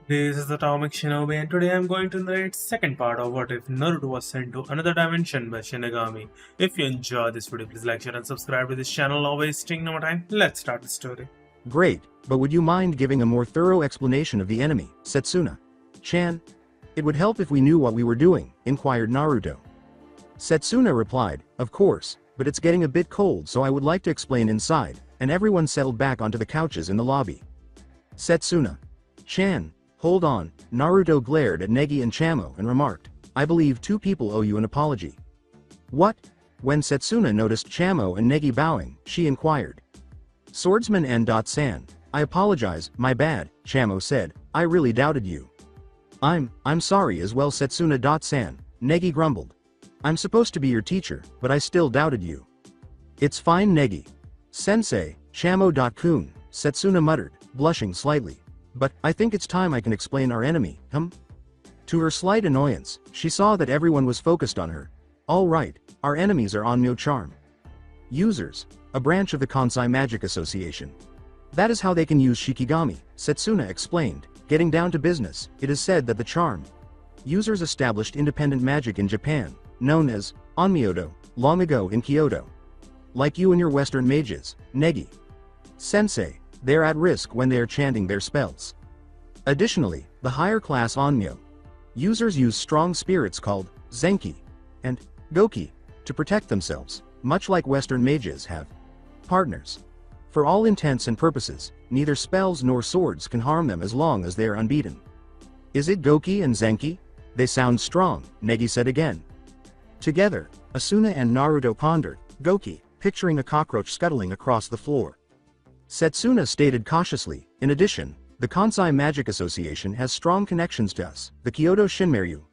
This is Atomic Shinobi, and today I'm going to narrate second part of What If Naruto Was Sent to Another Dimension by Shinigami. If you enjoy this video, please like, share, and subscribe to this channel. Always wasting no more time. Let's start the story. Great, but would you mind giving a more thorough explanation of the enemy, Setsuna-chan? It would help if we knew what we were doing, inquired Naruto. Setsuna replied, of course, but it's getting a bit cold, so I would like to explain inside, and everyone settled back onto the couches in the lobby. Setsuna-chan, hold on. Naruto glared at Negi and Chamo and remarked, I believe two people owe you an apology. What? When Setsuna noticed Chamo and Negi bowing, she inquired. Swordsman N.San, I apologize, my bad, Chamo said, I really doubted you. I'm sorry as well, Setsuna.san, Negi grumbled. I'm supposed to be your teacher, but I still doubted you. It's fine, Negi. Sensei, Chamo.kun, Setsuna muttered, blushing slightly. But, I think it's time I can explain our enemy, To her slight annoyance, she saw that everyone was focused on her. All right, our enemies are Onmyo Charm users, a branch of the Kansai Magic Association. That is how they can use Shikigami, Setsuna explained. Getting down to business, it is said that the charm users established independent magic in Japan, known as Onmyodo, long ago in Kyoto. Like you and your Western mages, Negi. Sensei, they're at risk when they are chanting their spells. Additionally, the higher class Onmyo users use strong spirits called Zenki and Goki to protect themselves, much like Western mages have partners. For all intents and purposes, neither spells nor swords can harm them as long as they are unbeaten. Is it Goki and Zenki? They sound strong, Negi said again. Together, Asuna and Naruto pondered, Goki, picturing a cockroach scuttling across the floor. Setsuna stated cautiously, in addition, the Kansai Magic Association has strong connections to us, the Kyoto Shinmeryu.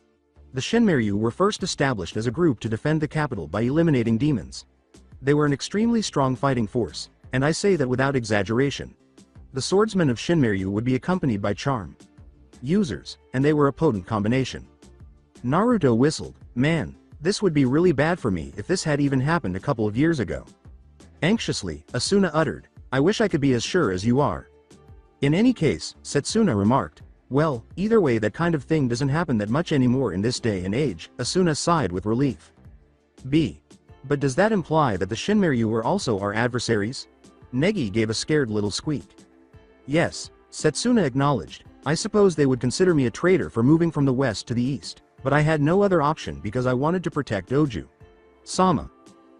The Shinmeryu were first established as a group to defend the capital by eliminating demons. They were an extremely strong fighting force, and I say that without exaggeration. The swordsmen of Shinmeryu would be accompanied by charm users, and they were a potent combination. Naruto whistled, man, this would be really bad for me if this had even happened a couple of years ago. Anxiously, Asuna uttered, I wish I could be as sure as you are. In any case, Setsuna remarked, well, either way that kind of thing doesn't happen that much anymore in this day and age, Asuna sighed with relief. But does that imply that the Shinmeryu are also our adversaries? Negi gave a scared little squeak. Yes, Setsuna acknowledged, I suppose they would consider me a traitor for moving from the west to the east, but I had no other option because I wanted to protect Oju Sama.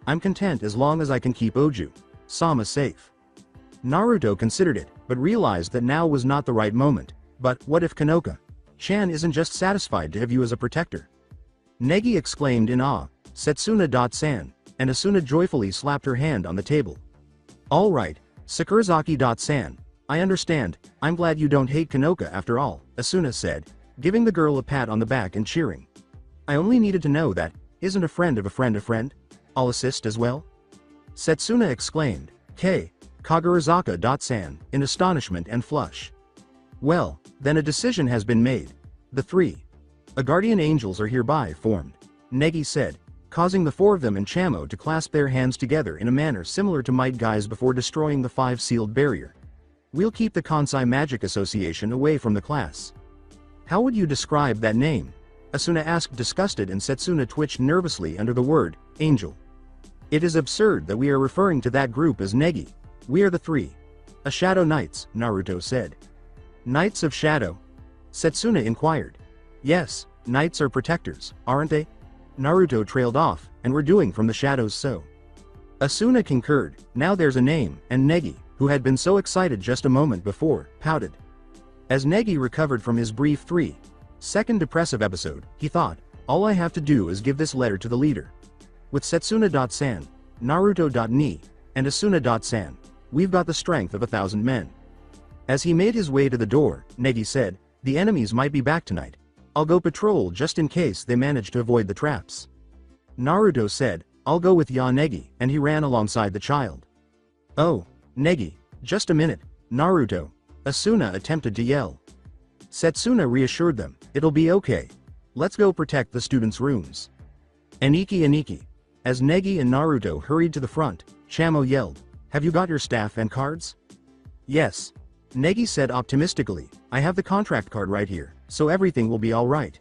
I'm content as long as I can keep Oju Sama safe. Naruto considered it, but realized that now was not the right moment. But what if Kanoka-chan isn't just satisfied to have you as a protector? Negi exclaimed in awe, Setsuna.san, and Asuna joyfully slapped her hand on the table. All right, Sakurazaki.san, I understand, I'm glad you don't hate Kanoka after all, Asuna said, giving the girl a pat on the back and cheering. I only needed to know that, isn't a friend of a friend a friend? I'll assist as well? Setsuna exclaimed, Kagarazaka.san, in astonishment and flush. Well, then a decision has been made. The three guardian angels are hereby formed, Negi said, causing the four of them and Chamo to clasp their hands together in a manner similar to Might Guy's before destroying the five-sealed barrier. We'll keep the Kansai Magic Association away from the class. How would you describe that name? Asuna asked disgusted, and Setsuna twitched nervously under the word, angel. It is absurd that we are referring to that group as Negi. We are the three Shadow Knights, Naruto said. Knights of Shadow? Setsuna inquired. Yes, knights are protectors, aren't they? Naruto trailed off, and we're doing from the shadows so. Asuna concurred, now there's a name, and Negi, who had been so excited just a moment before, pouted. As Negi recovered from his brief 3-second depressive episode, he thought, all I have to do is give this letter to the leader. With Setsuna.san, Naruto.ni, and Asuna.san, we've got the strength of 1,000 men. As he made his way to the door, Negi said, the enemies might be back tonight. I'll go patrol just in case they manage to avoid the traps. Naruto said, I'll go with ya Negi, and he ran alongside the child. Oh, Negi, just a minute, Naruto, Asuna attempted to yell. Setsuna reassured them, it'll be okay. Let's go protect the students' rooms. Aniki. As Negi and Naruto hurried to the front, Chamo yelled, have you got your staff and cards? Yes. Negi said optimistically, I have the contract card right here, so everything will be alright.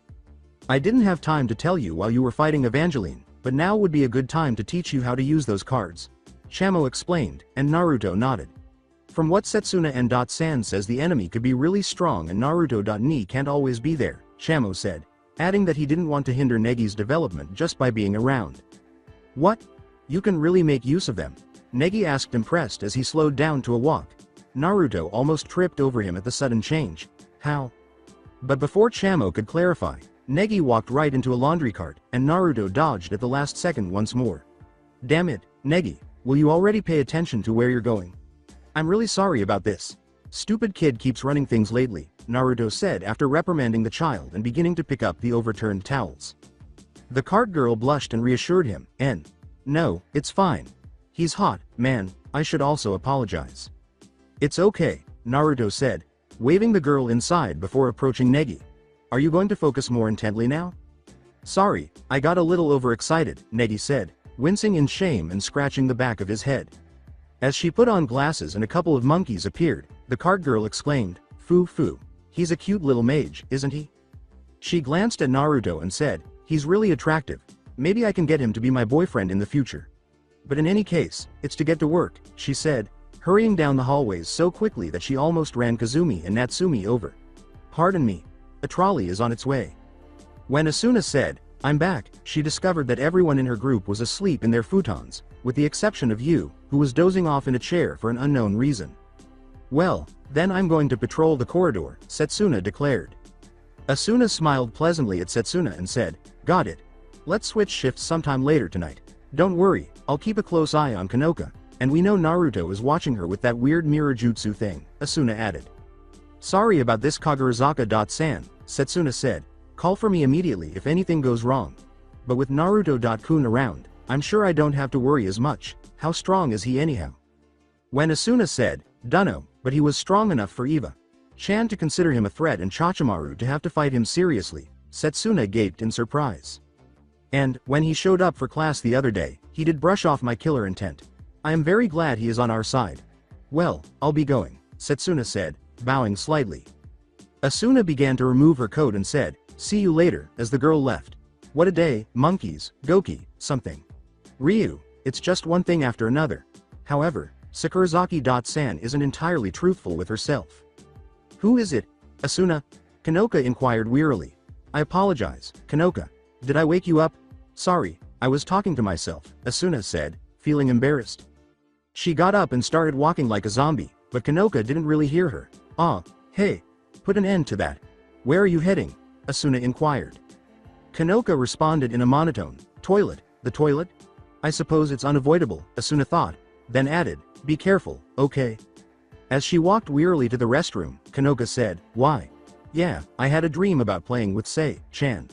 I didn't have time to tell you while you were fighting Evangeline, but now would be a good time to teach you how to use those cards. Chamo explained, and Naruto nodded. From what Setsuna and San says, the enemy could be really strong and Naruto.ni can't always be there, Chamo said, adding that he didn't want to hinder Negi's development just by being around. What? You can really make use of them? Negi asked, impressed, as he slowed down to a walk. Naruto almost tripped over him at the sudden change. How? But before Chamo could clarify, Negi walked right into a laundry cart, and Naruto dodged at the last second once more. Damn it, Negi, will you already pay attention to where you're going? I'm really sorry about this. Stupid kid keeps running things lately, Naruto said after reprimanding the child and beginning to pick up the overturned towels. The cart girl blushed and reassured him, no, it's fine. He's hot, man, I should also apologize. It's okay, Naruto said, waving the girl inside before approaching Negi. Are you going to focus more intently now? Sorry, I got a little overexcited, Negi said, wincing in shame and scratching the back of his head. As she put on glasses and a couple of monkeys appeared, the cart girl exclaimed, Foo, he's a cute little mage, isn't he? She glanced at Naruto and said, he's really attractive, maybe I can get him to be my boyfriend in the future. But in any case, it's to get to work, she said, hurrying down the hallways so quickly that she almost ran Kazumi and Natsumi over. Pardon me. A trolley is on its way. When Asuna said, I'm back, she discovered that everyone in her group was asleep in their futons, with the exception of Yu, who was dozing off in a chair for an unknown reason. Well, then I'm going to patrol the corridor, Setsuna declared. Asuna smiled pleasantly at Setsuna and said, got it. Let's switch shifts sometime later tonight. Don't worry, I'll keep a close eye on Kanoka, and we know Naruto is watching her with that weird mirror jutsu thing, Asuna added. Sorry about this, Kagurazaka.san, Setsuna said, call for me immediately if anything goes wrong. But with Naruto.kun around, I'm sure I don't have to worry as much. How strong is he anyhow? When Asuna said, dunno, but he was strong enough for Eva-chan to consider him a threat and Chachimaru to have to fight him seriously, Setsuna gaped in surprise. And, when he showed up for class the other day, he did brush off my killer intent. I am very glad he is on our side. Well, I'll be going, Setsuna said, bowing slightly. Asuna began to remove her coat and said, see you later, as the girl left. What a day, monkeys, Goki, something. Ryu, it's just one thing after another. However, Sakurazaki.san isn't entirely truthful with herself. Who is it? Asuna? Kanoka inquired wearily. I apologize, Kanoka. Did I wake you up? Sorry, I was talking to myself, Asuna said, feeling embarrassed. She got up and started walking like a zombie, but Kanoka didn't really hear her. Hey, put an end to that. Where are you heading? Asuna inquired. Kanoka responded in a monotone, toilet, the toilet? I suppose it's unavoidable, Asuna thought, then added, be careful, okay? As she walked wearily to the restroom, Kanoka said, why? Yeah, I had a dream about playing with Sei-chan.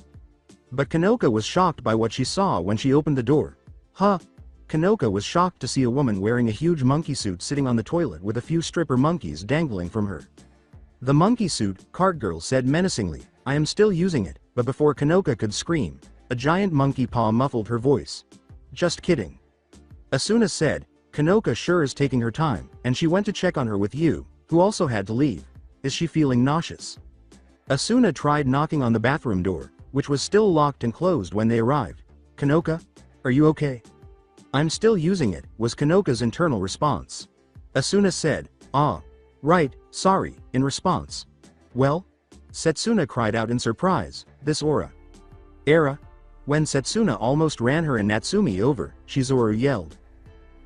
But Kanoka was shocked by what she saw when she opened the door. Kanoka was shocked to see a woman wearing a huge monkey suit sitting on the toilet with a few stripper monkeys dangling from her. The monkey suit, cart girl said menacingly, I am still using it, but before Kanoka could scream, a giant monkey paw muffled her voice. Just kidding. Asuna said, Kanoka sure is taking her time, and she went to check on her with Yu, who also had to leave. Is she feeling nauseous? Asuna tried knocking on the bathroom door, which was still locked and closed when they arrived. Kanoka? Are you okay? I'm still using it, was Kanoka's internal response. Asuna said, right, sorry, in response. Well? Setsuna cried out in surprise, this aura. Era? When Setsuna almost ran her and Natsumi over, Shizuru yelled.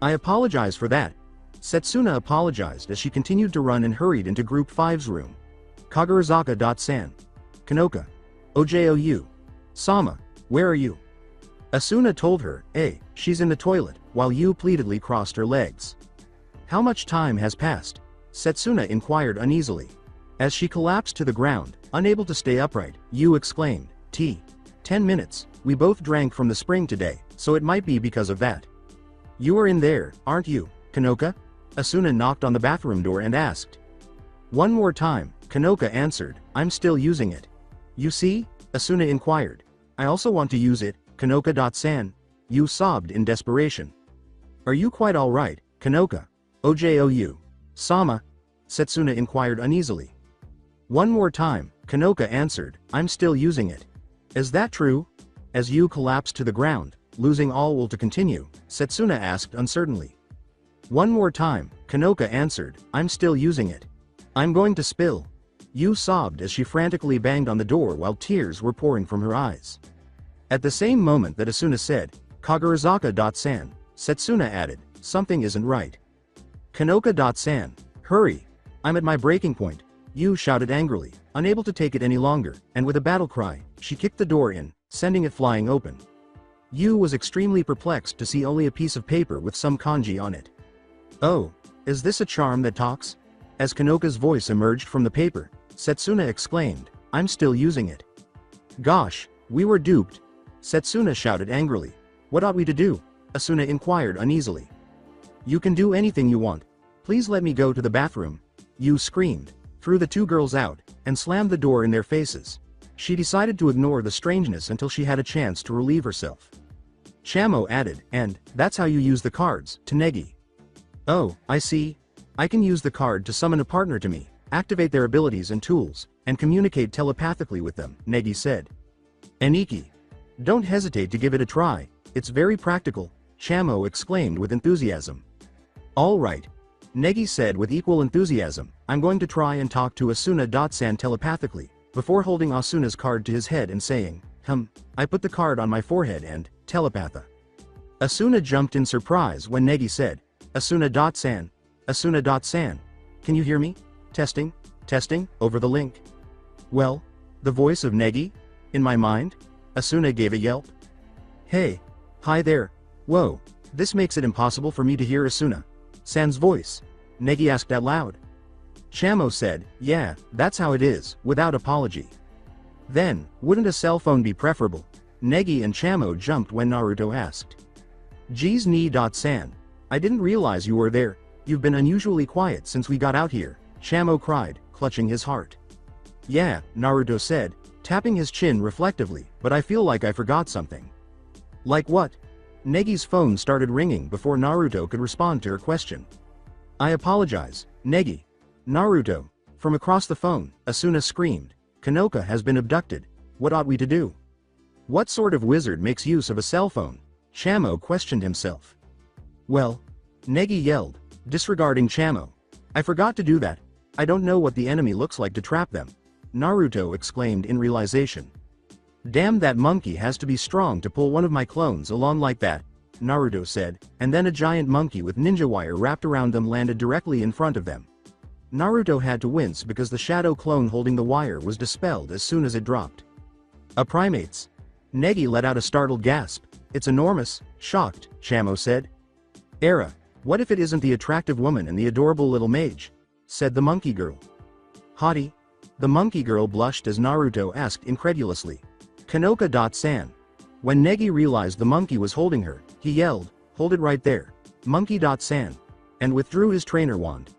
I apologize for that. Setsuna apologized as she continued to run and hurried into Group 5's room. Kagurazaka.san. Kanoka. OJOU. Sama, where are you? Asuna told her, she's in the toilet, while Yu pleadedly crossed her legs. How much time has passed? Setsuna inquired uneasily. As she collapsed to the ground, unable to stay upright, Yu exclaimed, 10 minutes, we both drank from the spring today, so it might be because of that. You are in there, aren't you, Kanoka? Asuna knocked on the bathroom door and asked. One more time, Kanoka answered, I'm still using it. You see? Asuna inquired. I also want to use it, Kanoka.san. Yu sobbed in desperation. Are you quite alright, Kanoka? OJOU. Sama. Setsuna inquired uneasily. One more time, Kanoka answered, I'm still using it. Is that true? As Yu collapsed to the ground, losing all will to continue, Setsuna asked uncertainly. One more time, Kanoka answered, I'm still using it. I'm going to spill. Yu sobbed as she frantically banged on the door while tears were pouring from her eyes. At the same moment that Asuna said, Kagurazaka-san, Setsuna added, something isn't right. Kanoka-san, hurry. I'm at my breaking point, Yu shouted angrily, unable to take it any longer, and with a battle cry, she kicked the door in, sending it flying open. Yu was extremely perplexed to see only a piece of paper with some kanji on it. Oh, is this a charm that talks? As Kanoka's voice emerged from the paper, Setsuna exclaimed, I'm still using it. Gosh, we were duped. Setsuna shouted angrily. What ought we to do? Asuna inquired uneasily. You can do anything you want. Please let me go to the bathroom. Yu screamed, threw the two girls out, and slammed the door in their faces. She decided to ignore the strangeness until she had a chance to relieve herself. Chamo added, and, that's how you use the cards, to Negi. Oh, I see. I can use the card to summon a partner to me, activate their abilities and tools, and communicate telepathically with them, Negi said. Eniki. Don't hesitate to give it a try, it's very practical, Chamo exclaimed with enthusiasm. All right. Negi said with equal enthusiasm, I'm going to try and talk to Asuna-san telepathically, before holding Asuna's card to his head and saying, I put the card on my forehead and, telepatha. Asuna jumped in surprise when Negi said, Asuna-san, Asuna-san, can you hear me? Testing, over the link. Well, the voice of Negi? In my mind? Asuna gave a yelp. Hey. Hi there. Whoa, this makes it impossible for me to hear Asuna-san's voice. Negi asked out loud. Chamo said, yeah, that's how it is, without apology. Then, wouldn't a cell phone be preferable? Negi and Chamo jumped when Naruto asked. Geez ni-san. I didn't realize you were there, you've been unusually quiet since we got out here, Chamo cried, clutching his heart. Yeah, Naruto said, tapping his chin reflectively, but I feel like I forgot something. Like what? Negi's phone started ringing before Naruto could respond to her question. I apologize, Negi. Naruto. From across the phone, Asuna screamed, Kanoka has been abducted, what ought we to do? What sort of wizard makes use of a cell phone? Chamo questioned himself. Well, Negi yelled, disregarding Chamo. I forgot to do that. I don't know what the enemy looks like to trap them. Naruto exclaimed in realization. Damn, that monkey has to be strong to pull one of my clones along like that, Naruto said, and then a giant monkey with ninja wire wrapped around them landed directly in front of them. Naruto had to wince because the shadow clone holding the wire was dispelled as soon as it dropped. A primates. Negi let out a startled gasp. It's enormous, shocked, Chamo said. Era, what if it isn't the attractive woman and the adorable little mage? Said the monkey girl. Hottie? The monkey girl blushed as Naruto asked incredulously. Kanoka-san. When Negi realized the monkey was holding her, he yelled, hold it right there, monkey-san, and withdrew his trainer wand.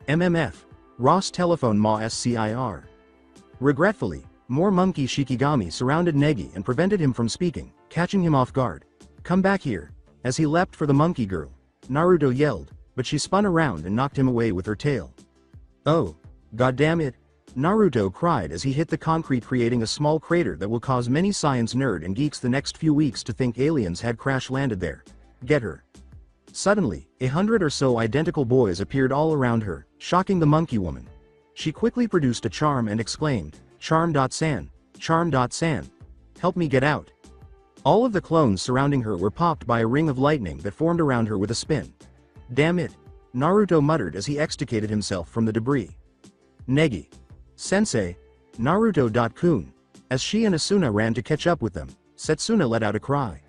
MMF. Ross telephone ma scir. Regretfully, more monkey Shikigami surrounded Negi and prevented him from speaking, catching him off guard. Come back here. As he leapt for the monkey girl, Naruto yelled, but she spun around and knocked him away with her tail. Oh, goddamn it. Naruto cried as he hit the concrete, creating a small crater that will cause many science nerd and geeks the next few weeks to think aliens had crash landed there. Get her. Suddenly, 100 or so identical boys appeared all around her, shocking the monkey woman. She quickly produced a charm and exclaimed, Charm-san, Charm-san. Help me get out. All of the clones surrounding her were popped by a ring of lightning that formed around her with a spin. Damn it. Naruto muttered as he extricated himself from the debris. Negi. Sensei. Naruto-kun. As she and Asuna ran to catch up with them, Setsuna let out a cry.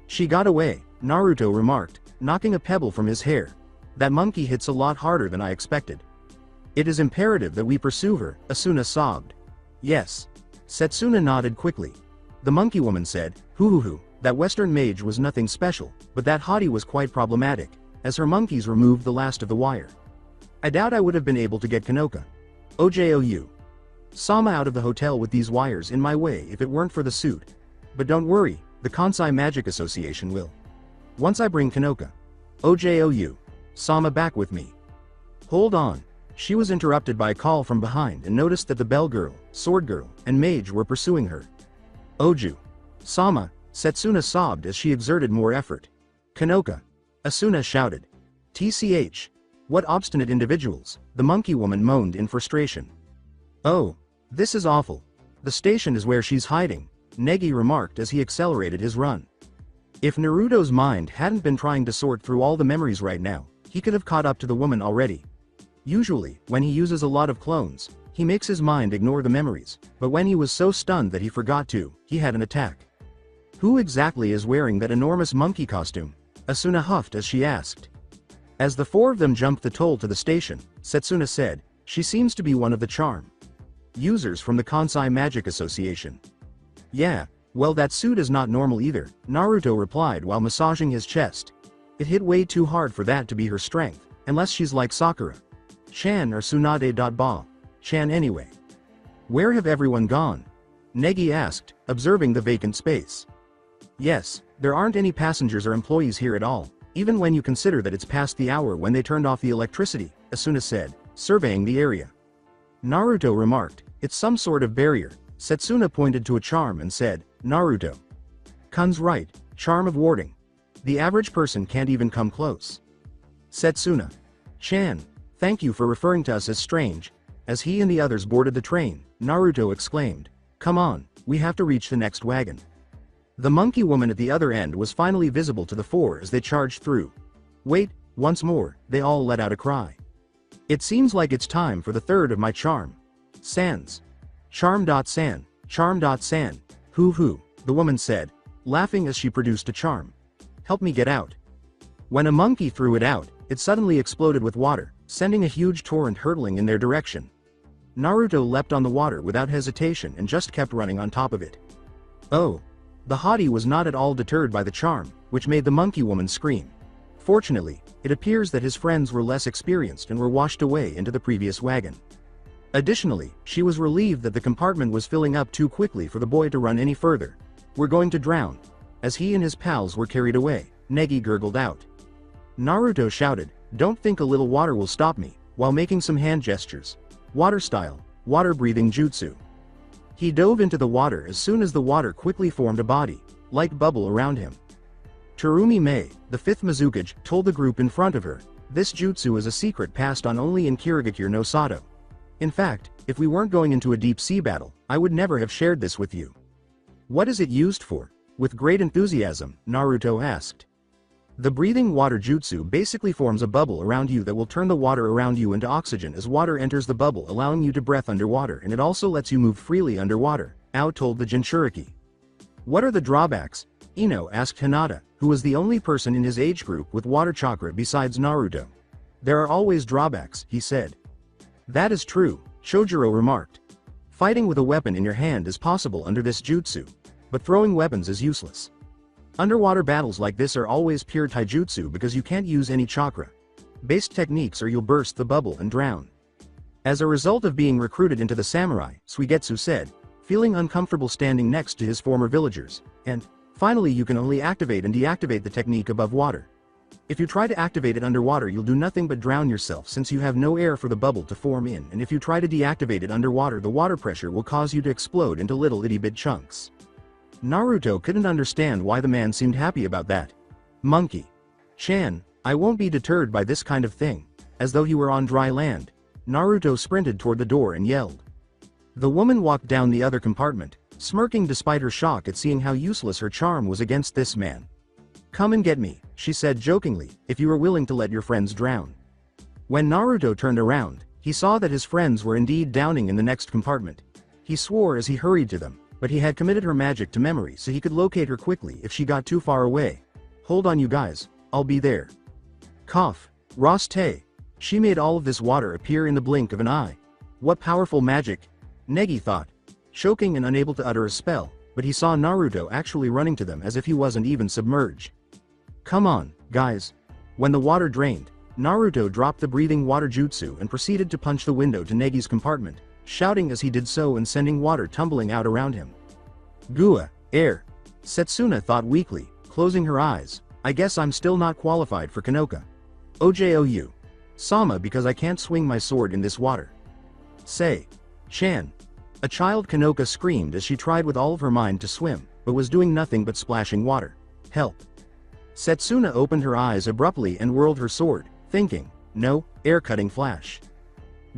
She got away, Naruto remarked, knocking a pebble from his hair. That monkey hits a lot harder than I expected. It is imperative that we pursue her, Asuna sobbed. Yes. Setsuna nodded quickly. The monkey woman said, hoo, that western mage was nothing special, but that hottie was quite problematic, as her monkeys removed the last of the wire. I doubt I would have been able to get Kanoka. OJOU. Sama out of the hotel with these wires in my way if it weren't for the suit. But don't worry, the Kansai Magic Association will. Once I bring Kanoka. OJOU. Sama back with me. Hold on. She was interrupted by a call from behind and noticed that the bell girl, sword girl, and mage were pursuing her. Oju. Sama, Setsuna sobbed as she exerted more effort. Kanoka. Asuna shouted. TCH. What obstinate individuals, the monkey woman moaned in frustration. Oh. This is awful. The station is where she's hiding, Negi remarked as he accelerated his run. If Naruto's mind hadn't been trying to sort through all the memories right now, he could have caught up to the woman already. Usually, when he uses a lot of clones, he makes his mind ignore the memories, but when he was so stunned that he forgot to, he had an attack. Who exactly is wearing that enormous monkey costume? Asuna huffed as she asked. As the four of them jumped the toll to the station, Setsuna said, she seems to be one of the charm users from the Kansai Magic Association. Yeah, well that suit is not normal either, Naruto replied while massaging his chest. It hit way too hard for that to be her strength, unless she's like Sakura. Chan or Tsunade. Ba. Chan anyway. Where have everyone gone? Negi asked, observing the vacant space. Yes, there aren't any passengers or employees here at all, even when you consider that it's past the hour when they turned off the electricity, Asuna said, surveying the area. Naruto remarked, it's some sort of barrier. Setsuna pointed to a charm and said, Naruto. Kun's right, charm of warding. The average person can't even come close. Setsuna. Chan, thank you for referring to us as strange. As he and the others boarded the train, Naruto exclaimed, come on, we have to reach the next wagon. The monkey woman at the other end was finally visible to the four as they charged through. Wait, once more, they all let out a cry. It seems like it's time for the third of my charm. Sans. Charm.san, charm.san, hoo, the woman said, laughing as she produced a charm. Help me get out. When a monkey threw it out, it suddenly exploded with water, sending a huge torrent hurtling in their direction. Naruto leapt on the water without hesitation and just kept running on top of it. Oh. The hottie was not at all deterred by the charm, which made the monkey woman scream. Fortunately, it appears that his friends were less experienced and were washed away into the previous wagon. Additionally, she was relieved that the compartment was filling up too quickly for the boy to run any further. We're going to drown. As he and his pals were carried away, Negi gurgled out. Naruto shouted, don't think a little water will stop me, while making some hand gestures. Water style, water breathing jutsu. He dove into the water as soon as the water quickly formed a body, like bubble around him. Terumi Mei, the fifth Mizukage, told the group in front of her, this jutsu is a secret passed on only in Kirigakure no Sato. In fact, if we weren't going into a deep sea battle, I would never have shared this with you. What is it used for? With great enthusiasm, Naruto asked. The breathing water jutsu basically forms a bubble around you that will turn the water around you into oxygen as water enters the bubble, allowing you to breathe underwater, and it also lets you move freely underwater, Ao told the Jinchuriki. What are the drawbacks? Ino asked Hinata, who was the only person in his age group with water chakra besides Naruto. There are always drawbacks, he said. That is true, Chojuro remarked. Fighting with a weapon in your hand is possible under this jutsu, but throwing weapons is useless. Underwater battles like this are always pure taijutsu because you can't use any chakra-based techniques or you'll burst the bubble and drown. As a result of being recruited into the samurai, Suigetsu said, feeling uncomfortable standing next to his former villagers, and, finally you can only activate and deactivate the technique above water. If you try to activate it underwater you'll do nothing but drown yourself since you have no air for the bubble to form in, and if you try to deactivate it underwater the water pressure will cause you to explode into little itty-bit chunks. Naruto couldn't understand why the man seemed happy about that. Monkey. Chan, I won't be deterred by this kind of thing. As though he were on dry land, Naruto sprinted toward the door and yelled. The woman walked down the other compartment, smirking despite her shock at seeing how useless her charm was against this man. Come and get me, she said jokingly, if you are willing to let your friends drown. When Naruto turned around, he saw that his friends were indeed drowning in the next compartment. He swore as he hurried to them, but he had committed her magic to memory so he could locate her quickly if she got too far away. Hold on you guys, I'll be there. Cough. Roste. She made all of this water appear in the blink of an eye. What powerful magic, Negi thought, choking and unable to utter a spell, but he saw Naruto actually running to them as if he wasn't even submerged. Come on, guys. When the water drained, Naruto dropped the breathing water jutsu and proceeded to punch the window to Negi's compartment, shouting as he did so and sending water tumbling out around him. Gua, air. Setsuna thought weakly, closing her eyes, I guess I'm still not qualified for Kanoka. OJOU. Sama, because I can't swing my sword in this water. Say. Chan. A child Kanoka screamed as she tried with all of her mind to swim, but was doing nothing but splashing water. Help. Setsuna opened her eyes abruptly and whirled her sword, thinking, no, air-cutting flash.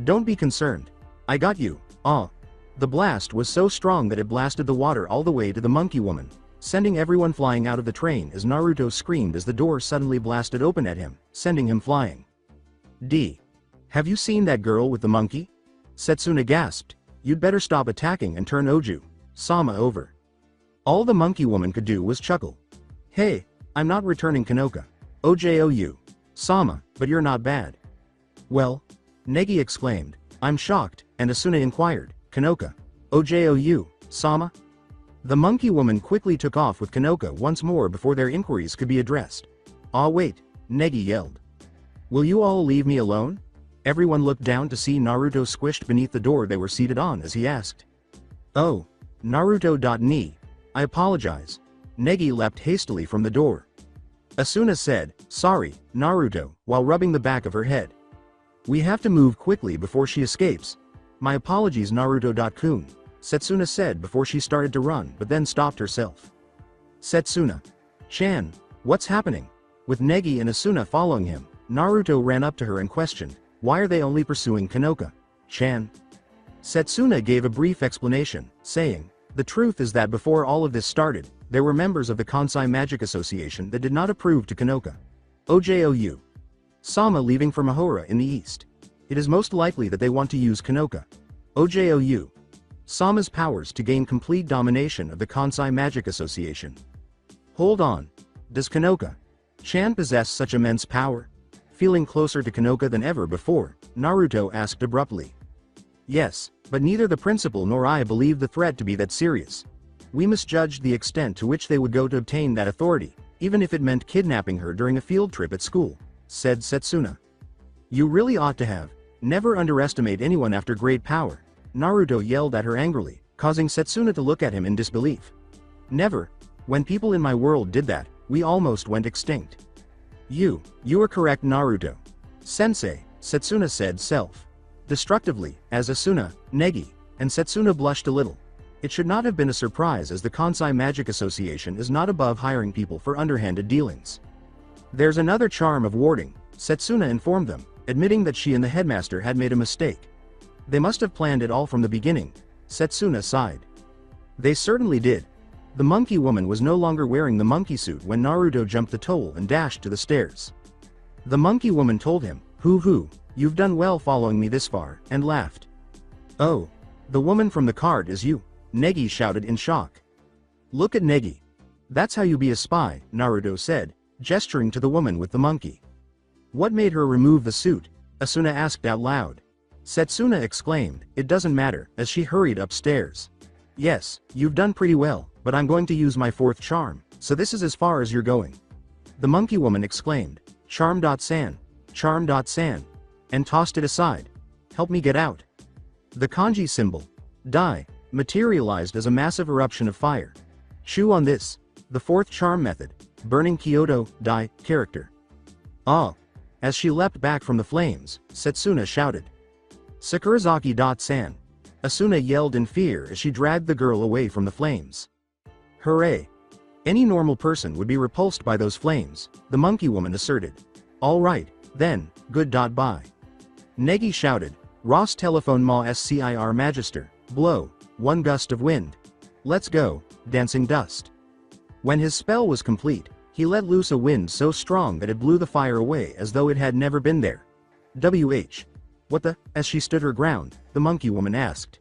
Don't be concerned. I got you. Ah. The blast was so strong that it blasted the water all the way to the monkey woman, sending everyone flying out of the train as Naruto screamed as the door suddenly blasted open at him, sending him flying. Have you seen that girl with the monkey? Setsuna gasped. You'd better stop attacking and turn Oju, Sama over. All the monkey woman could do was chuckle. Hey, I'm not returning Kanoka. OJOU. Sama, but you're not bad. Well? Negi exclaimed. I'm shocked, and Asuna inquired. Kanoka. OJOU, Sama? The monkey woman quickly took off with Kanoka once more before their inquiries could be addressed. Ah wait, Negi yelled. Will you all leave me alone? Everyone looked down to see Naruto squished beneath the door they were seated on as he asked. Oh. Naruto.ni. I apologize. Negi leapt hastily from the door. Asuna said, sorry, Naruto, while rubbing the back of her head. We have to move quickly before she escapes. My apologies Naruto.kun, Setsuna said before she started to run but then stopped herself. Setsuna. Chan, what's happening? With Negi and Asuna following him, Naruto ran up to her and questioned, why are they only pursuing Kanoka? Chan. Setsuna gave a brief explanation, saying, the truth is that before all of this started, there were members of the Kansai Magic Association that did not approve to Kanoka. OJOU. Sama leaving for Mahora in the east. It is most likely that they want to use Kanoka. OJOU. Sama's powers to gain complete domination of the Kansai Magic Association. Hold on. Does Kanoka Chan possess such immense power? Feeling closer to Kanoka than ever before, Naruto asked abruptly. Yes, but neither the principal nor I believe the threat to be that serious. We must judge the extent to which they would go to obtain that authority, even if it meant kidnapping her during a field trip at school, said Setsuna. You really ought to have. Never underestimate anyone after great power, Naruto yelled at her angrily, causing Setsuna to look at him in disbelief. Never. When people in my world did that, we almost went extinct. You are correct Naruto. Sensei, Setsuna said self-destructively, as Asuna, Negi, and Setsuna blushed a little. It should not have been a surprise as the Kansai Magic Association is not above hiring people for underhanded dealings. There's another charm of warding, Setsuna informed them, admitting that she and the headmaster had made a mistake. They must have planned it all from the beginning, Setsuna sighed. They certainly did. The monkey woman was no longer wearing the monkey suit when Naruto jumped the toll and dashed to the stairs. The monkey woman told him, hoo, you've done well following me this far, and laughed. Oh. The woman from the card is you, Negi shouted in shock. Look at Negi. That's how you be a spy, Naruto said, gesturing to the woman with the monkey. What made her remove the suit? Asuna asked out loud. Setsuna exclaimed, it doesn't matter, as she hurried upstairs. Yes, you've done pretty well, but I'm going to use my fourth charm, so this is as far as you're going. The monkey woman exclaimed, charm.san, and tossed it aside. Help me get out. The kanji symbol, dai, materialized as a massive eruption of fire. Chew on this. The fourth charm method, burning Kyoto, dai, character. Ah. As she leapt back from the flames, Setsuna shouted. Sakurazaki.san. Asuna yelled in fear as she dragged the girl away from the flames. Hooray! Any normal person would be repulsed by those flames, the monkey woman asserted. All right, then, good. Bye. Negi shouted, Ross telephone ma scir magister, blow, one gust of wind. Let's go, dancing dust. When his spell was complete, he let loose a wind so strong that it blew the fire away as though it had never been there. WH. What the? As she stood her ground, the monkey woman asked.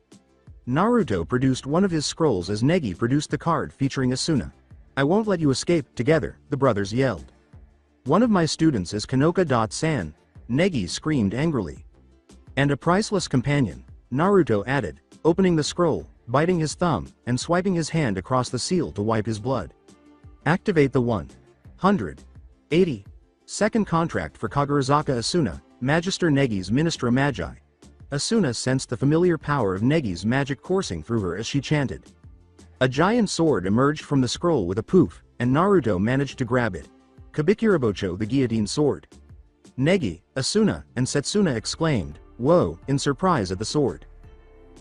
Naruto produced one of his scrolls as Negi produced the card featuring Asuna. I won't let you escape, together, the brothers yelled. One of my students is Kanoka.san, Negi screamed angrily. And a priceless companion, Naruto added, opening the scroll, biting his thumb, and swiping his hand across the seal to wipe his blood. Activate the 180 second contract for Kagurazaka Asuna, Magister Negi's Ministra Magi. Asuna sensed the familiar power of Negi's magic coursing through her as she chanted. A giant sword emerged from the scroll with a poof, and Naruto managed to grab it. Kabikirabocho, the guillotine sword. Negi, Asuna, and Setsuna exclaimed, "Whoa," in surprise at the sword.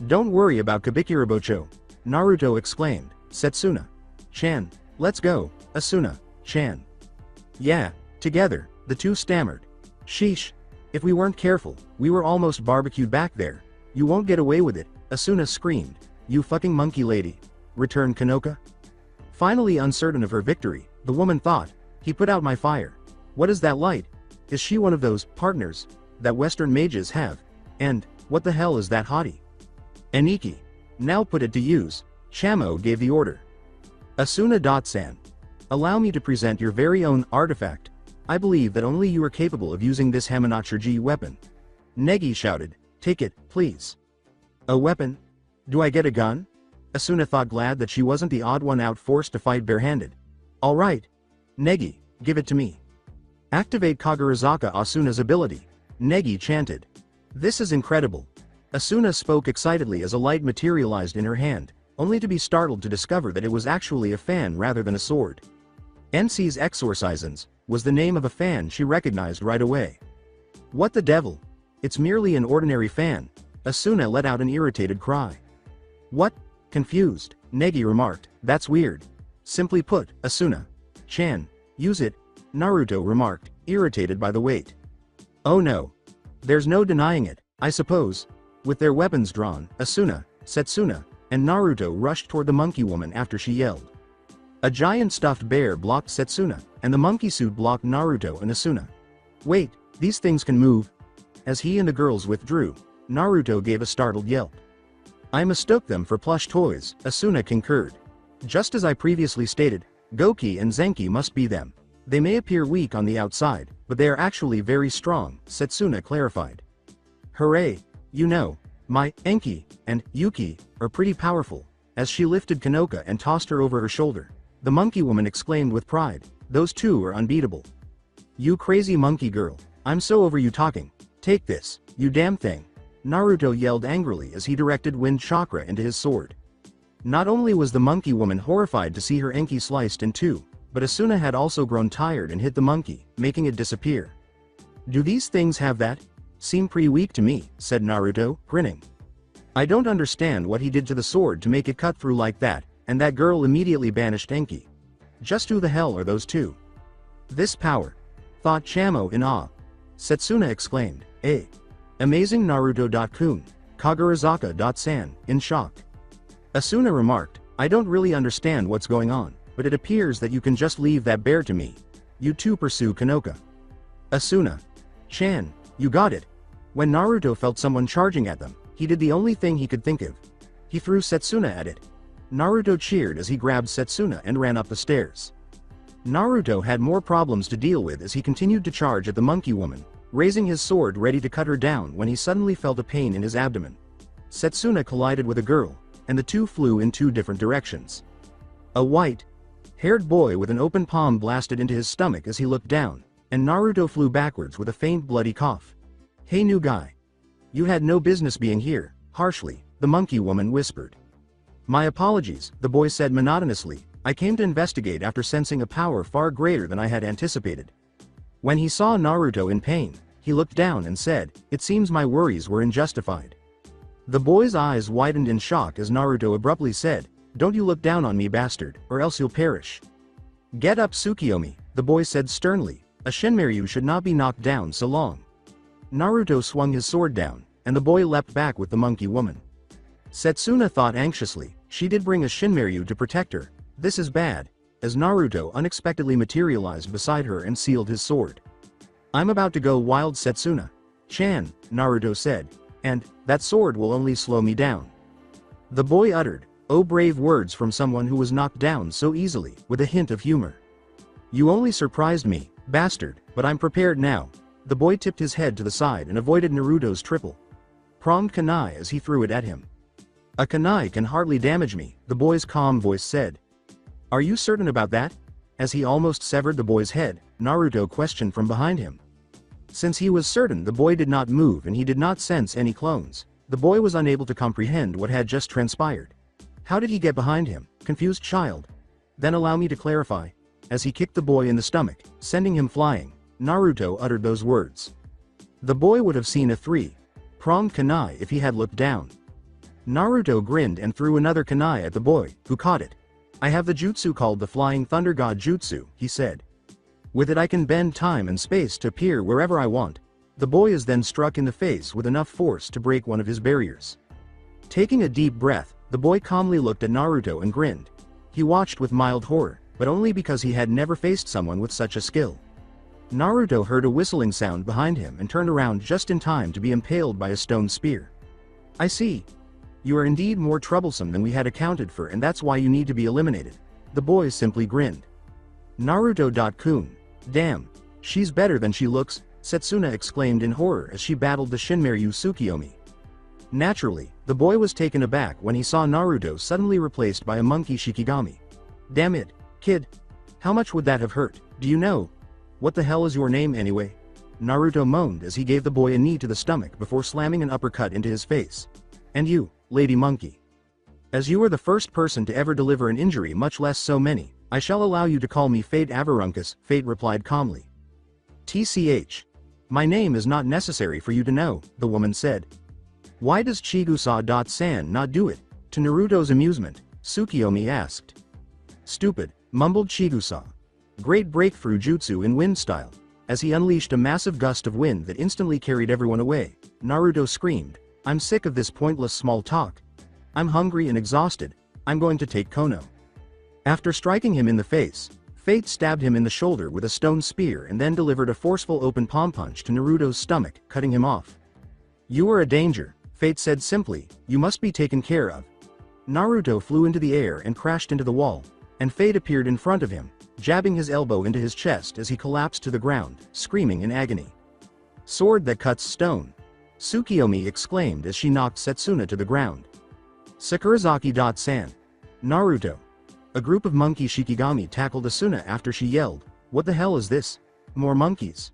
"Don't worry about Kabikirabocho," Naruto exclaimed. Setsuna-chan, let's go, Asuna-chan. Yeah, together, the two stammered. Sheesh. If we weren't careful, we were almost barbecued back there. You won't get away with it, Asuna screamed. You fucking monkey lady, returned Kanoka. Finally uncertain of her victory, the woman thought, he put out my fire. What is that light? Is she one of those partners that Western mages have? And what the hell is that hottie? Aniki. Now put it to use. Chamo gave the order. Asuna-san. Allow me to present your very own artifact. I believe that only you are capable of using this Hamanacherji weapon. Negi shouted, take it, please. A weapon? Do I get a gun? Asuna thought glad that she wasn't the odd one out forced to fight barehanded. Alright. Negi, give it to me. Activate Kagurazaka Asuna's ability. Negi chanted. This is incredible. Asuna spoke excitedly as a light materialized in her hand, only to be startled to discover that it was actually a fan rather than a sword. NC's Exorcisans was the name of a fan she recognized right away. What the devil? It's merely an ordinary fan. Asuna let out an irritated cry. What? Confused, Negi remarked, that's weird. Simply put, Asuna-chan, use it, Naruto remarked, irritated by the weight. Oh no. There's no denying it, I suppose. With their weapons drawn, Asuna, Setsuna, and Naruto rushed toward the monkey woman after she yelled. A giant stuffed bear blocked Setsuna, and the monkey suit blocked Naruto and Asuna. Wait, these things can move? As he and the girls withdrew, Naruto gave a startled yelp. I mistook them for plush toys, Asuna concurred. Just as I previously stated, Goki and Zenki must be them. They may appear weak on the outside, but they are actually very strong, Setsuna clarified. Hooray! You know, my Enki and Yuki are pretty powerful. As she lifted Kanoka and tossed her over her shoulder, the monkey woman exclaimed with pride, those two are unbeatable. You crazy monkey girl, I'm so over you talking. Take this, you damn thing. Naruto yelled angrily as he directed wind chakra into his sword. Not only was the monkey woman horrified to see her Enki sliced in two, but Asuna had also grown tired and hit the monkey, making it disappear. Do these things have that? Seem pretty weak to me, said Naruto, grinning. I don't understand what he did to the sword to make it cut through like that, and that girl immediately banished Enki. Just who the hell are those two? This power, thought Chamo in awe. Setsuna exclaimed, amazing Naruto.kun, Kagurazaka.san, in shock. Asuna remarked, I don't really understand what's going on, but it appears that you can just leave that bear to me. You two pursue Kanoka. Asuna-chan, you got it. When Naruto felt someone charging at them, he did the only thing he could think of. He threw Setsuna at it. Naruto cheered as he grabbed Setsuna and ran up the stairs. Naruto had more problems to deal with as he continued to charge at the monkey woman, raising his sword ready to cut her down when he suddenly felt a pain in his abdomen. Setsuna collided with a girl, and the two flew in two different directions. A white-haired boy with an open palm blasted into his stomach as he looked down, and Naruto flew backwards with a faint bloody cough. Hey new guy. You had no business being here, harshly, the monkey woman whispered. My apologies, the boy said monotonously, I came to investigate after sensing a power far greater than I had anticipated. When he saw Naruto in pain, he looked down and said, it seems my worries were unjustified. The boy's eyes widened in shock as Naruto abruptly said, don't you look down on me bastard, or else you'll perish. Get up Tsukiyomi, the boy said sternly, a Shinryu should not be knocked down so long. Naruto swung his sword down, and the boy leapt back with the monkey woman. Setsuna thought anxiously, she did bring a Shinryu to protect her, this is bad, as Naruto unexpectedly materialized beside her and sealed his sword. I'm about to go wild Setsuna-chan, Naruto said, and that sword will only slow me down. The boy uttered, oh brave words from someone who was knocked down so easily, with a hint of humor. You only surprised me, bastard, but I'm prepared now. The boy tipped his head to the side and avoided Naruto's triple-pronged kunai as he threw it at him. A kunai can hardly damage me, the boy's calm voice said. Are you certain about that? As he almost severed the boy's head, Naruto questioned from behind him. Since he was certain the boy did not move and he did not sense any clones, the boy was unable to comprehend what had just transpired. How did he get behind him, confused child? Then allow me to clarify. As he kicked the boy in the stomach, sending him flying, Naruto uttered those words. The boy would have seen a three-pronged kunai if he had looked down. Naruto grinned and threw another kunai at the boy, who caught it. I have the jutsu called the Flying Thunder God Jutsu, he said. With it I can bend time and space to appear wherever I want. The boy is then struck in the face with enough force to break one of his barriers. Taking a deep breath, the boy calmly looked at Naruto and grinned. He watched with mild horror, but only because he had never faced someone with such a skill. Naruto heard a whistling sound behind him and turned around just in time to be impaled by a stone spear. I see. You are indeed more troublesome than we had accounted for, and that's why you need to be eliminated. The boy simply grinned. Naruto.kun. Damn. She's better than she looks, Setsuna exclaimed in horror as she battled the Shinryu Tsukiyomi. Naturally, the boy was taken aback when he saw Naruto suddenly replaced by a monkey Shikigami. Damn it, kid. How much would that have hurt, do you know? What the hell is your name anyway? Naruto moaned as he gave the boy a knee to the stomach before slamming an uppercut into his face. And you, Lady Monkey. As you are the first person to ever deliver an injury, much less so many, I shall allow you to call me Fate Avarunkus, Fate replied calmly. TCH. My name is not necessary for you to know, the woman said. Why does Chigusa.san not do it? To Naruto's amusement, Tsukiyomi asked. Stupid, mumbled Chigusa. Great breakthrough jutsu in wind style. As he unleashed a massive gust of wind that instantly carried everyone away, Naruto screamed, I'm sick of this pointless small talk. I'm hungry and exhausted. I'm going to take Kono. After striking him in the face, Fate stabbed him in the shoulder with a stone spear and then delivered a forceful open palm punch to Naruto's stomach, cutting him off. You are a danger, Fate said simply, you must be taken care of. Naruto flew into the air and crashed into the wall, and Fate appeared in front of him, jabbing his elbow into his chest as he collapsed to the ground, screaming in agony. Sword that cuts stone. Tsukiyomi exclaimed as she knocked Setsuna to the ground. Sakurazaki.san. Naruto. A group of monkey Shikigami tackled Asuna after she yelled, what the hell is this? More monkeys.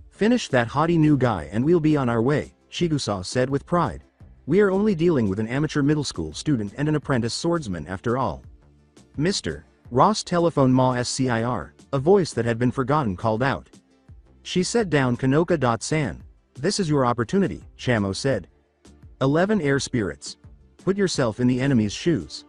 Finish that haughty new guy and we'll be on our way, Chigusa said with pride. We are only dealing with an amateur middle school student and an apprentice swordsman after all. Mr. Ross telephone ma scir, a voice that had been forgotten called out. She set down Kanoka.san. This is your opportunity, Chamo said. 11 air spirits. Put yourself in the enemy's shoes.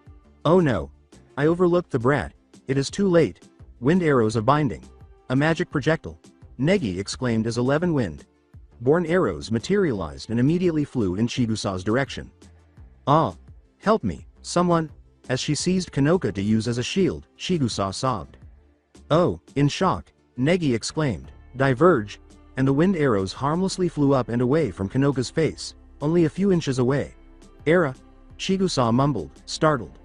Oh no. I overlooked the brat. It is too late. Wind arrows of binding. A magic projectile. Negi exclaimed as 11 wind-borne arrows materialized and immediately flew in Chigusa's direction. Ah! Help me, someone! As she seized Kanoka to use as a shield, Chigusa sobbed. Oh, in shock, Negi exclaimed, diverge, and the wind arrows harmlessly flew up and away from Kanoka's face, only a few inches away. Era, Chigusa mumbled, startled.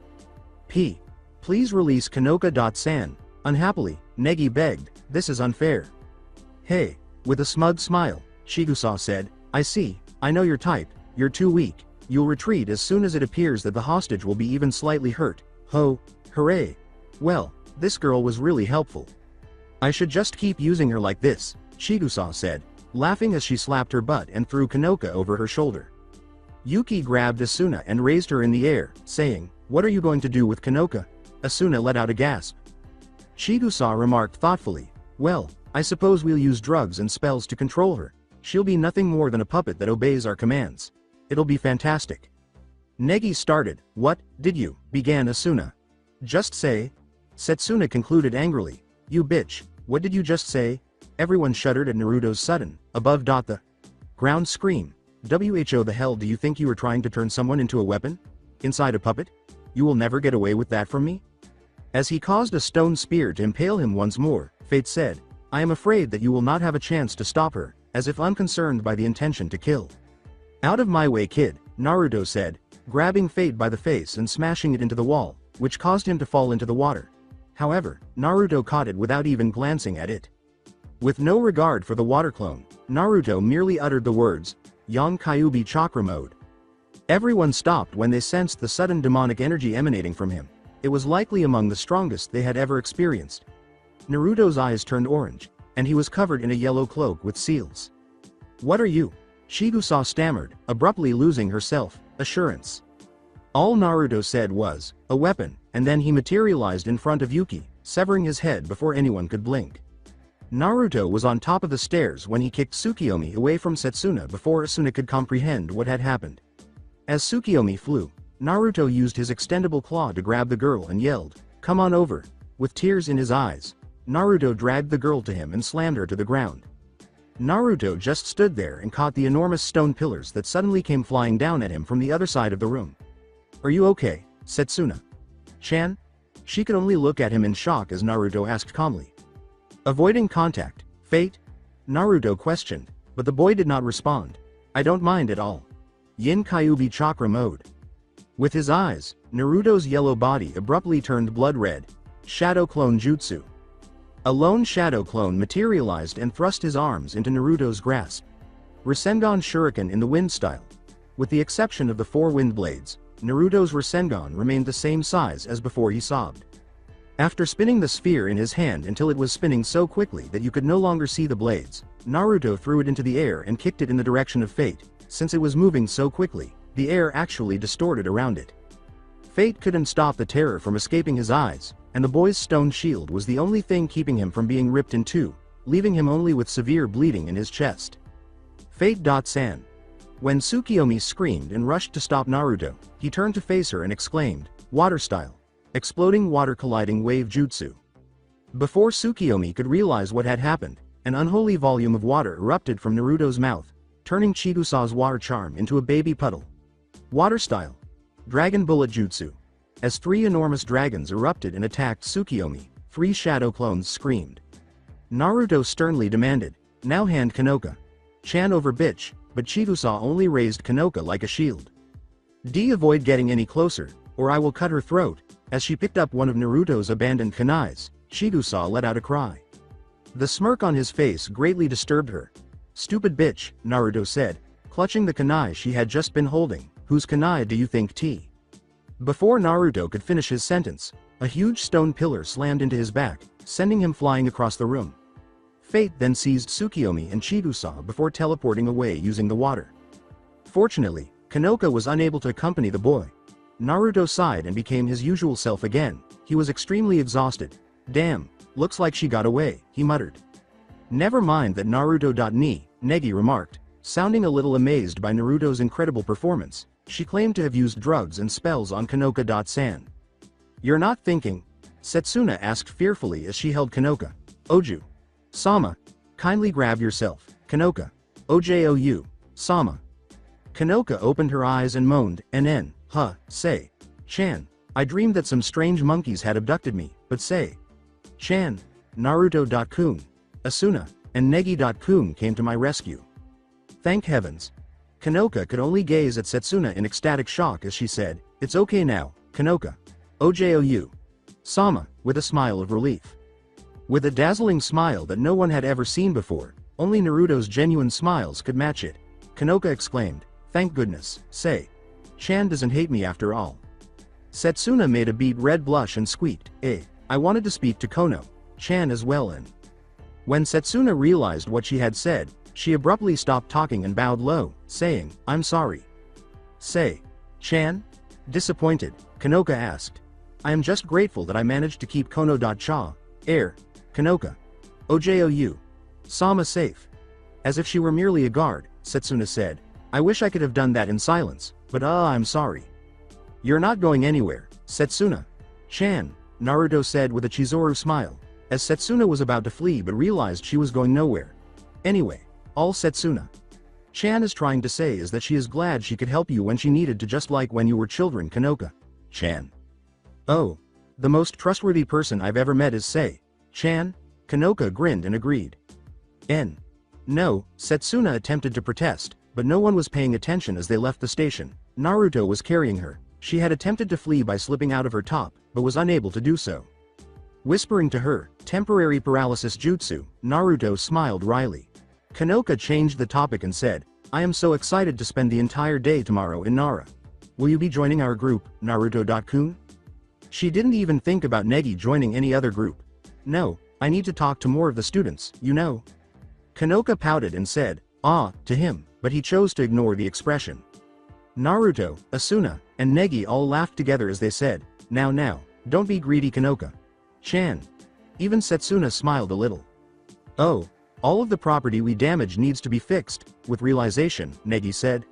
Please release Kanoka.san. Unhappily, Negi begged, this is unfair. Hey, with a smug smile, Chigusa said, I see, I know your type, you're too weak, you'll retreat as soon as it appears that the hostage will be even slightly hurt. Ho, hooray. Well, this girl was really helpful. I should just keep using her like this, Chigusa said, laughing as she slapped her butt and threw Kanoka over her shoulder. Yuki grabbed Asuna and raised her in the air, saying, what are you going to do with Kanoka? Asuna let out a gasp. Chigusa remarked thoughtfully, well, I suppose we'll use drugs and spells to control her. She'll be nothing more than a puppet that obeys our commands. It'll be fantastic. Negi started, what, did you, began Asuna. Just say. Setsuna concluded angrily, you bitch, what did you just say? Everyone shuddered at Naruto's sudden, above the ground scream. Who the hell do you think you were trying to turn someone into a weapon? Inside a puppet? You will never get away with that from me? As he caused a stone spear to impale him once more, Fate said, I am afraid that you will not have a chance to stop her, as if unconcerned by the intention to kill. Out of my way, kid, Naruto said, grabbing Fate by the face and smashing it into the wall, which caused him to fall into the water. However, Naruto caught it without even glancing at it. With no regard for the water clone, Naruto merely uttered the words, Yonkyubi Chakra Mode. Everyone stopped when they sensed the sudden demonic energy emanating from him. It was likely among the strongest they had ever experienced. Naruto's eyes turned orange, and he was covered in a yellow cloak with seals. What are you? Chigusa stammered, abruptly losing her self-assurance. All Naruto said was, a weapon, and then he materialized in front of Yuki, severing his head before anyone could blink. Naruto was on top of the stairs when he kicked Tsukiyomi away from Setsuna before Asuna could comprehend what had happened. As Tsukiyomi flew, Naruto used his extendable claw to grab the girl and yelled, "Come on over." With tears in his eyes, Naruto dragged the girl to him and slammed her to the ground. Naruto just stood there and caught the enormous stone pillars that suddenly came flying down at him from the other side of the room. "Are you okay, Setsuna-chan?" She could only look at him in shock as Naruto asked calmly. "Avoiding contact, fate?" Naruto questioned, but the boy did not respond. "I don't mind at all." Yin Kyuubi chakra mode. With his eyes, Naruto's yellow body abruptly turned blood red. Shadow clone jutsu. A lone shadow clone materialized and thrust his arms into Naruto's grasp. Rasengan Shuriken in the wind style. With the exception of the 4 wind blades, Naruto's Rasengan remained the same size as before he sobbed. After spinning the sphere in his hand until it was spinning so quickly that you could no longer see the blades, Naruto threw it into the air and kicked it in the direction of fate. Since it was moving so quickly, the air actually distorted around it. Fate couldn't stop the terror from escaping his eyes, and the boy's stone shield was the only thing keeping him from being ripped in two, leaving him only with severe bleeding in his chest. Fate.san. When Tsukiyomi screamed and rushed to stop Naruto, he turned to face her and exclaimed, "Water style. Exploding water colliding wave jutsu." Before Tsukiyomi could realize what had happened, an unholy volume of water erupted from Naruto's mouth, turning Chigusa's water charm into a baby puddle. Water style. Dragon bullet jutsu. As 3 enormous dragons erupted and attacked Tsukiyomi, 3 shadow clones screamed. Naruto sternly demanded, "Now hand Kanoka-chan over bitch," but Chigusa only raised Kanoka like a shield. Avoid getting any closer, or I will cut her throat." As she picked up one of Naruto's abandoned kunais, Chigusa let out a cry. The smirk on his face greatly disturbed her. "Stupid bitch," Naruto said, clutching the kunai she had just been holding. "Whose kunai do you think T?" Before Naruto could finish his sentence, a huge stone pillar slammed into his back, sending him flying across the room. Fate then seized Tsukiyomi and Chigusa before teleporting away using the water. Fortunately, Kanoka was unable to accompany the boy. Naruto sighed and became his usual self again. He was extremely exhausted. "Damn, looks like she got away," he muttered. "Never mind that Naruto.ni," Negi remarked, sounding a little amazed by Naruto's incredible performance. She claimed to have used drugs and spells on Kanoka.san. "You're not thinking?" Setsuna asked fearfully as she held Kanoka. "Oju. Sama. Kindly grab yourself, Kanoka. Ojou. Sama." Kanoka opened her eyes and moaned, "NN, huh, say. Chan. I dreamed that some strange monkeys had abducted me, but say. Chan. Naruto.kun. Asuna. And Negi.kun came to my rescue. Thank heavens." Kanoka could only gaze at Setsuna in ecstatic shock as she said, "It's okay now, Kanoka. Ojou. Sama," with a smile of relief. With a dazzling smile that no one had ever seen before, only Naruto's genuine smiles could match it, Kanoka exclaimed, "Thank goodness, say. Chan doesn't hate me after all." Setsuna made a beet red blush and squeaked, I wanted to speak to Kono-chan as well and..." When Setsuna realized what she had said, she abruptly stopped talking and bowed low, saying, "I'm sorry." "Say. Chan?" Disappointed, Kanoka asked. "I am just grateful that I managed to keep Kono.cha, Kanoka. Ojou. Sama safe." As if she were merely a guard, Setsuna said, "I wish I could have done that in silence, but I'm sorry." "You're not going anywhere, Setsuna-chan," Naruto said with a Chizuru smile, as Setsuna was about to flee but realized she was going nowhere. "Anyway, all Setsuna-chan is trying to say is that she is glad she could help you when she needed to, just like when you were children, Kanoka-chan." "Oh. The most trustworthy person I've ever met is Sei-chan?" Kanoka grinned and agreed. No, Setsuna attempted to protest, but no one was paying attention as they left the station. Naruto was carrying her. She had attempted to flee by slipping out of her top, but was unable to do so. Whispering to her, "Temporary paralysis jutsu," Naruto smiled wryly. Kanoka changed the topic and said, "I am so excited to spend the entire day tomorrow in Nara. Will you be joining our group, Naruto.kun?" She didn't even think about Negi joining any other group. "No, I need to talk to more of the students, you know." Kanoka pouted and said, to him, but he chose to ignore the expression. Naruto, Asuna, and Negi all laughed together as they said, Now, don't be greedy, Kanoka-chan." Even Setsuna smiled a little. Oh, all of the property we damaged needs to be fixed, with realization, Negi said.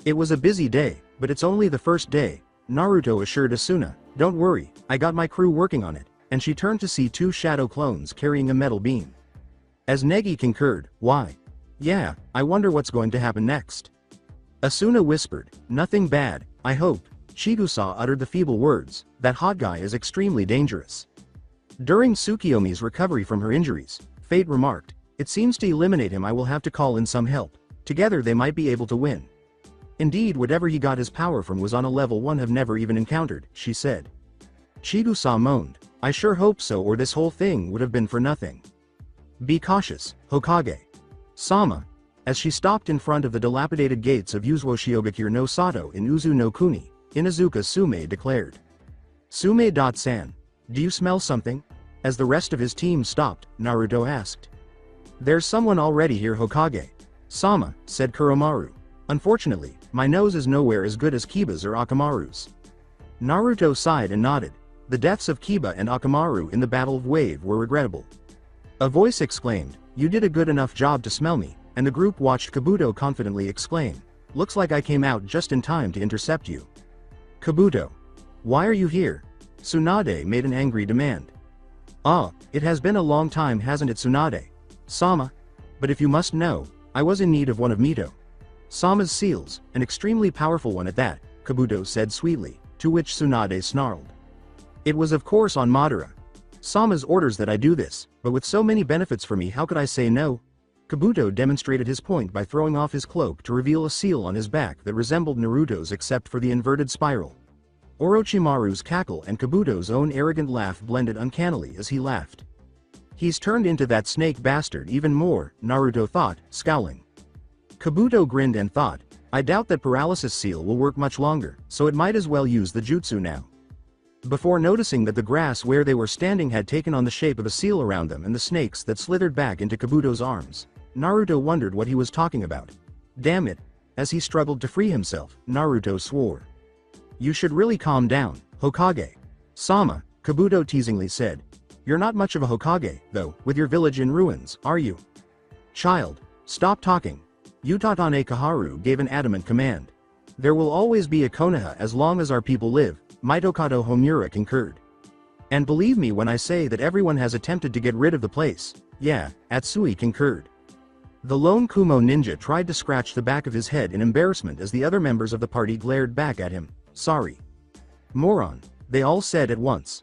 It was a busy day, but it's only the first day, Naruto assured Asuna. Don't worry, I got my crew working on it, and she turned to see two shadow clones carrying a metal beam. As Negi concurred, why? Yeah, I wonder what's going to happen next. Asuna whispered, nothing bad, I hope. Chigusa uttered the feeble words, that hot guy is extremely dangerous. During Tsukiyomi's recovery from her injuries, Fate remarked, it seems to eliminate him I will have to call in some help. Together they might be able to win. Indeed, whatever he got his power from was on a level one have never even encountered, she said. Chigusa moaned, I sure hope so, or this whole thing would have been for nothing. Be cautious, Hokage. Sama. As she stopped in front of the dilapidated gates of Yuzuo Shiogakure no Sato in Uzu no Kuni, Inuzuka Sume declared. Sume.san. Do you smell something? As the rest of his team stopped, Naruto asked. There's someone already here, Hokage. Sama, said Kuromaru. Unfortunately, my nose is nowhere as good as Kiba's or Akamaru's. Naruto sighed and nodded. The deaths of Kiba and Akamaru in the Battle of Wave were regrettable. A voice exclaimed, you did a good enough job to smell me, and the group watched Kabuto confidently exclaim. Looks like I came out just in time to intercept you. Kabuto. Why are you here? Tsunade made an angry demand. Ah, it has been a long time, hasn't it, Tsunade? Sama. But if you must know, I was in need of one of Mito. Sama's seals, an extremely powerful one at that, Kabuto said sweetly, to which Tsunade snarled. It was of course on Madara. Sama's orders that I do this, but with so many benefits for me how could I say no? Kabuto demonstrated his point by throwing off his cloak to reveal a seal on his back that resembled Naruto's except for the inverted spiral. Orochimaru's cackle and Kabuto's own arrogant laugh blended uncannily as he laughed. He's turned into that snake bastard even more, Naruto thought, scowling. Kabuto grinned and thought, I doubt that paralysis seal will work much longer, so it might as well use the jutsu now. Before noticing that the grass where they were standing had taken on the shape of a seal around them and the snakes that slithered back into Kabuto's arms, Naruto wondered what he was talking about. Damn it. As he struggled to free himself, Naruto swore. You should really calm down, Hokage. Sama, Kabuto teasingly said. You're not much of a Hokage, though, with your village in ruins, are you? Child, stop talking. Utatane Kaharu gave an adamant command. There will always be a Konoha as long as our people live, Mitokado Homura concurred. And believe me when I say that everyone has attempted to get rid of the place. Yeah, Atsui concurred. The lone Kumo ninja tried to scratch the back of his head in embarrassment as the other members of the party glared back at him. Sorry. Moron, they all said at once.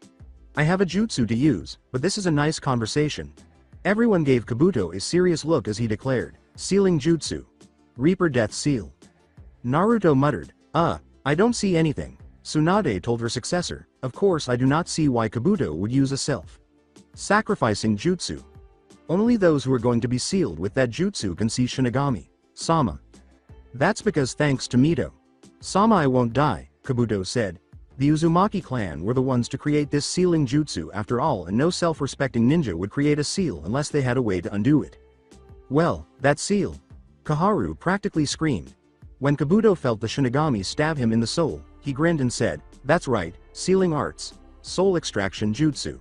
I have a jutsu to use, but this is a nice conversation. Everyone gave Kabuto a serious look as he declared, sealing jutsu. Reaper Death Seal. Naruto muttered, I don't see anything. Tsunade told her successor, of course I do not see why Kabuto would use a self-sacrificing jutsu. Only those who are going to be sealed with that jutsu can see Shinigami. Sama. That's because thanks to Mito. Sama I won't die, Kabuto said. The Uzumaki clan were the ones to create this sealing jutsu after all, and no self-respecting ninja would create a seal unless they had a way to undo it. Well, that seal. Kaharu practically screamed. When Kabuto felt the Shinigami stab him in the soul, he grinned and said, that's right, sealing arts. Soul extraction jutsu.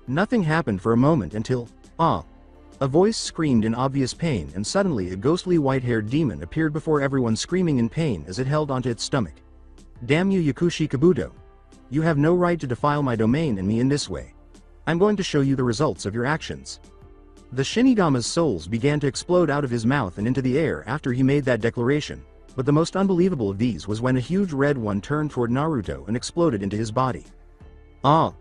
Nothing happened for a moment until, a voice screamed in obvious pain, and suddenly a ghostly white-haired demon appeared before everyone, screaming in pain as it held onto its stomach. Damn you, Yakushi Kabuto. You have no right to defile my domain and me in this way. I'm going to show you the results of your actions. The Shinigami's souls began to explode out of his mouth and into the air after he made that declaration, but the most unbelievable of these was when a huge red one turned toward Naruto and exploded into his body. Ah!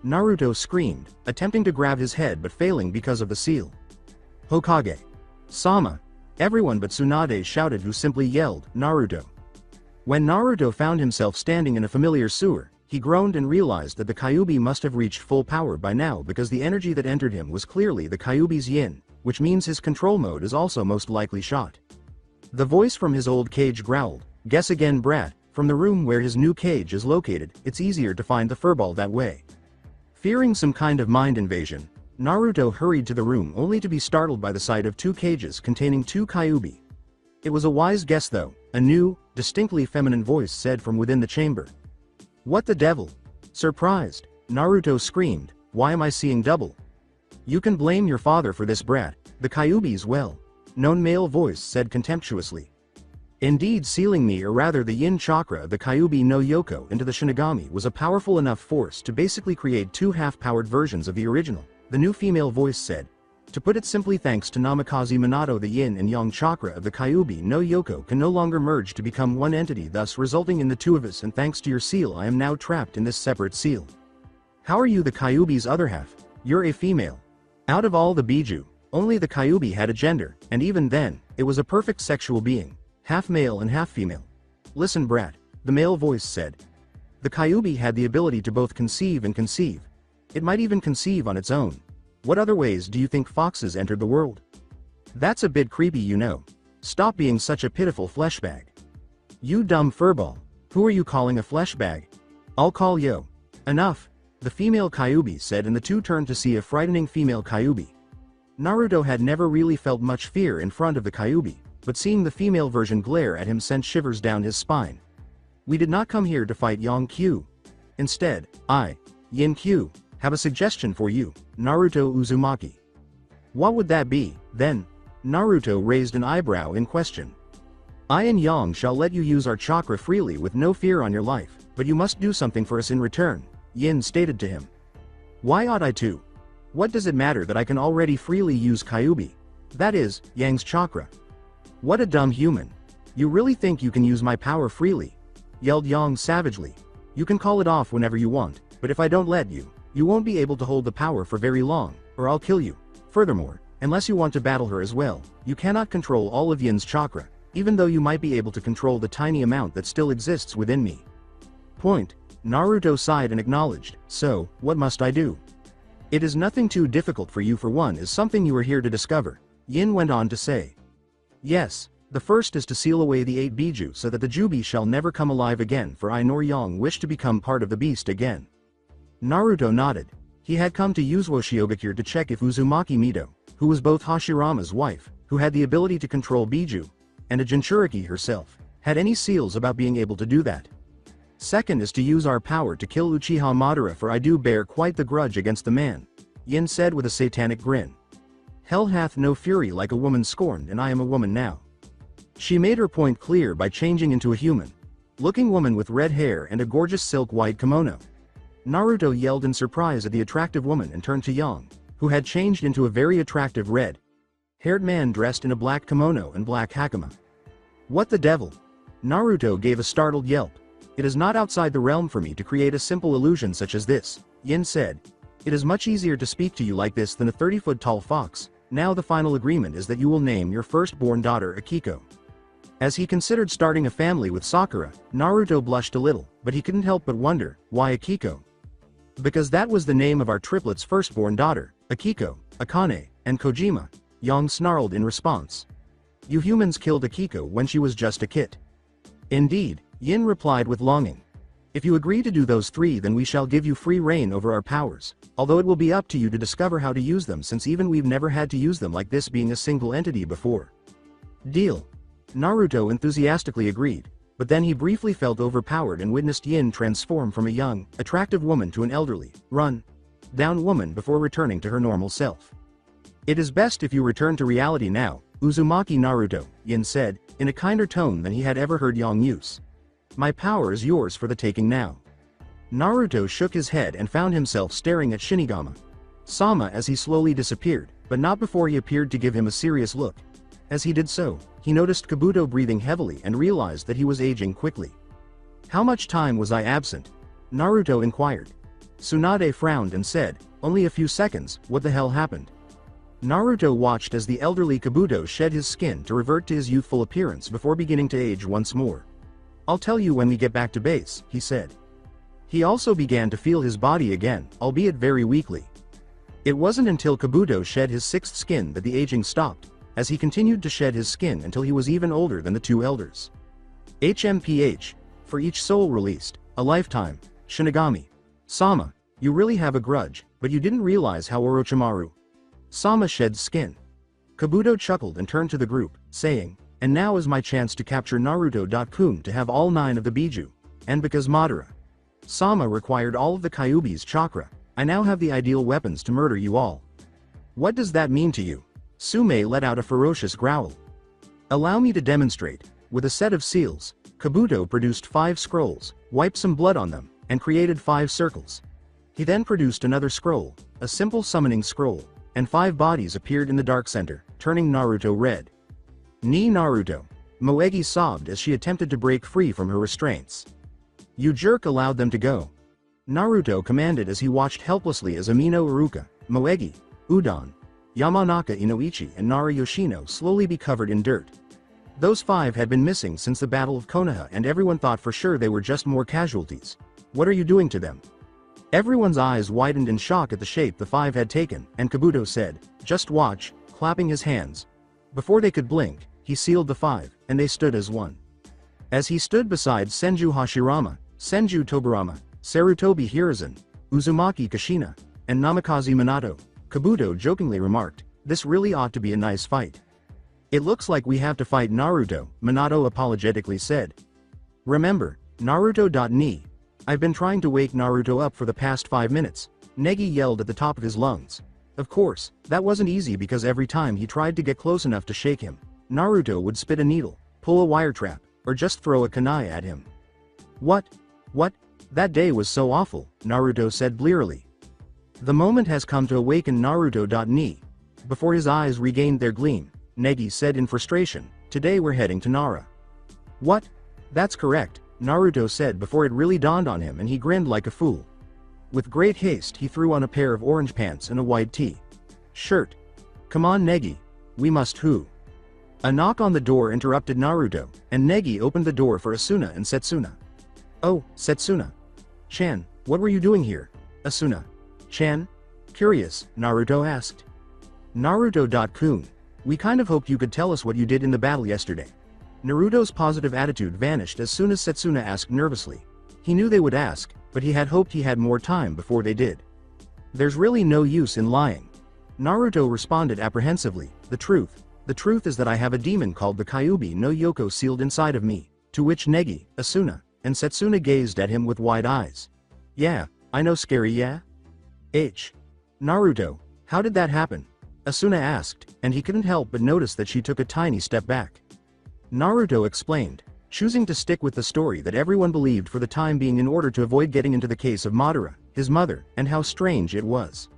Naruto screamed, attempting to grab his head but failing because of the seal. Hokage. Sama. Everyone but Tsunade shouted, who simply yelled, Naruto. When Naruto found himself standing in a familiar sewer, he groaned and realized that the Kyuubi must have reached full power by now, because the energy that entered him was clearly the Kyuubi's yin, which means his control mode is also most likely shot. The voice from his old cage growled, guess again brat, from the room where his new cage is located, it's easier to find the furball that way. Fearing some kind of mind invasion, Naruto hurried to the room only to be startled by the sight of two cages containing two Kyuubi. It was a wise guess though, a new, distinctly feminine voice said from within the chamber. What the devil? Surprised, Naruto screamed, why am I seeing double? You can blame your father for this brat, the Kyuubi's well-known male voice said contemptuously. Indeed, sealing me, or rather the yin chakra of the Kyuubi no Yoko, into the Shinigami was a powerful enough force to basically create two half-powered versions of the original, the new female voice said. To put it simply, thanks to Namikaze Minato, the yin and yang chakra of the Kyuubi no Yoko can no longer merge to become one entity, thus resulting in the two of us, and thanks to your seal I am now trapped in this separate seal. How are you the Kyuubi's other half? You're a female. Out of all the Biju, only the Kyuubi had a gender, and even then, it was a perfect sexual being, half male and half female. Listen brat, the male voice said. The Kyuubi had the ability to both conceive and conceive. It might even conceive on its own. What other ways do you think foxes entered the world? That's a bit creepy, you know. Stop being such a pitiful flesh bag. You dumb furball. Who are you calling a flesh bag? I'll call yo. Enough, the female Kyuubi said, and the two turned to see a frightening female Kyuubi. Naruto had never really felt much fear in front of the Kyuubi, but seeing the female version glare at him sent shivers down his spine. We did not come here to fight Yang Q. Instead, I, Yin Q, have a suggestion for you, Naruto Uzumaki. What would that be, then? Naruto raised an eyebrow in question. I and Yang shall let you use our chakra freely with no fear on your life, but you must do something for us in return, Yin stated to him. Why ought I to? What does it matter that I can already freely use Kyuubi? That is, Yang's chakra. What a dumb human. You really think you can use my power freely? Yelled Yang savagely. You can call it off whenever you want, but if I don't let you, you won't be able to hold the power for very long, or I'll kill you. Furthermore, unless you want to battle her as well, you cannot control all of Yin's chakra, even though you might be able to control the tiny amount that still exists within me. Point. Naruto sighed and acknowledged. So, what must I do? It is nothing too difficult for you, for one is something you are here to discover, Yin went on to say. Yes, the first is to seal away the 8 Biju so that the Jubi shall never come alive again, for I nor Yang wish to become part of the beast again. Naruto nodded. He had come to Yuzwo Shiogakure to check if Uzumaki Mido, who was both Hashirama's wife, who had the ability to control Biju, and a Jinchuriki herself, had any seals about being able to do that. Second is to use our power to kill Uchiha Madara, for I do bear quite the grudge against the man, Yin said with a satanic grin. Hell hath no fury like a woman scorned, and I am a woman now. She made her point clear by changing into a human-looking woman with red hair and a gorgeous silk white kimono. Naruto yelled in surprise at the attractive woman and turned to Yang, who had changed into a very attractive red-haired man dressed in a black kimono and black hakama. What the devil? Naruto gave a startled yelp. It is not outside the realm for me to create a simple illusion such as this, Yin said. It is much easier to speak to you like this than a 30-foot tall fox. Now the final agreement is that you will name your firstborn daughter Akiko. As he considered starting a family with Sakura, Naruto blushed a little, but he couldn't help but wonder, why Akiko? Because that was the name of our triplet's firstborn daughter, Akiko, Akane, and Kojima, Yang snarled in response. You humans killed Akiko when she was just a kid. Indeed, Yin replied with longing. If you agree to do those three, then we shall give you free reign over our powers, although it will be up to you to discover how to use them, since even we've never had to use them like this being a single entity before. Deal. Naruto enthusiastically agreed, but then he briefly felt overpowered and witnessed Yin transform from a young, attractive woman to an elderly, run-down woman before returning to her normal self. It is best if you return to reality now, Uzumaki Naruto, Yin said, in a kinder tone than he had ever heard Yang use. My power is yours for the taking now. Naruto shook his head and found himself staring at Shinigami-sama as he slowly disappeared, but not before he appeared to give him a serious look. As he did so, he noticed Kabuto breathing heavily and realized that he was aging quickly. How much time was I absent? Naruto inquired. Tsunade frowned and said, only a few seconds. What the hell happened? Naruto watched as the elderly Kabuto shed his skin to revert to his youthful appearance before beginning to age once more. I'll tell you when we get back to base, he said. He also began to feel his body again, albeit very weakly. It wasn't until Kabuto shed his sixth skin that the aging stopped, as he continued to shed his skin until he was even older than the two elders. HMPH, for each soul released, a lifetime, Shinigami-sama, you really have a grudge, but you didn't realize how Orochimaru-sama sheds skin. Kabuto chuckled and turned to the group, saying, and now is my chance to capture Naruto-kun to have all 9 of the Biju, and because Madara-sama required all of the Kyuubi's chakra, I now have the ideal weapons to murder you all. What does that mean to you? Sume let out a ferocious growl. Allow me to demonstrate. With a set of seals, Kabuto produced 5 scrolls, wiped some blood on them, and created 5 circles. He then produced another scroll, a simple summoning scroll, and 5 bodies appeared in the dark center, turning Naruto red. Ni Naruto. Moegi sobbed as she attempted to break free from her restraints. You jerk allowed them to go. Naruto commanded as he watched helplessly as Amino Iruka, Moegi, Udon, Yamanaka Inoichi and Nara Yoshino slowly be covered in dirt. Those 5 had been missing since the Battle of Konoha and everyone thought for sure they were just more casualties. What are you doing to them? Everyone's eyes widened in shock at the shape the 5 had taken, and Kabuto said, just watch, clapping his hands. Before they could blink, he sealed the 5, and they stood as one. As he stood beside Senju Hashirama, Senju Tobirama, Sarutobi Hiruzen, Uzumaki Kashina, and Namikaze Minato, Kabuto jokingly remarked, this really ought to be a nice fight. It looks like we have to fight Naruto, Minato apologetically said. Remember, Naruto.ni. I've been trying to wake Naruto up for the past 5 minutes, Negi yelled at the top of his lungs. Of course, that wasn't easy because every time he tried to get close enough to shake him, Naruto would spit a needle, pull a wire trap, or just throw a kunai at him. What? That day was so awful, Naruto said blearily. The moment has come to awaken Naruto.ni. Before his eyes regained their gleam, Negi said in frustration, today we're heading to Nara. What? That's correct, Naruto said before it really dawned on him and he grinned like a fool. With great haste he threw on a pair of orange pants and a white shirt. Come on Negi. We must who? A knock on the door interrupted Naruto, and Negi opened the door for Asuna and Setsuna. Oh, Setsuna-chan, what were you doing here? Asuna-chan? Curious, Naruto asked. Naruto.kun. We kind of hoped you could tell us what you did in the battle yesterday. Naruto's positive attitude vanished as soon as Setsuna asked nervously. He knew they would ask, but he had hoped he had more time before they did. There's really no use in lying. Naruto responded apprehensively, the truth is that I have a demon called the Kyuubi no Yoko sealed inside of me, to which Negi, Asuna, and Setsuna gazed at him with wide eyes. Yeah, I know scary yeah? Naruto, how did that happen? Asuna asked, and he couldn't help but notice that she took a tiny step back. Naruto explained, choosing to stick with the story that everyone believed for the time being in order to avoid getting into the case of Madara, his mother, and how strange it was.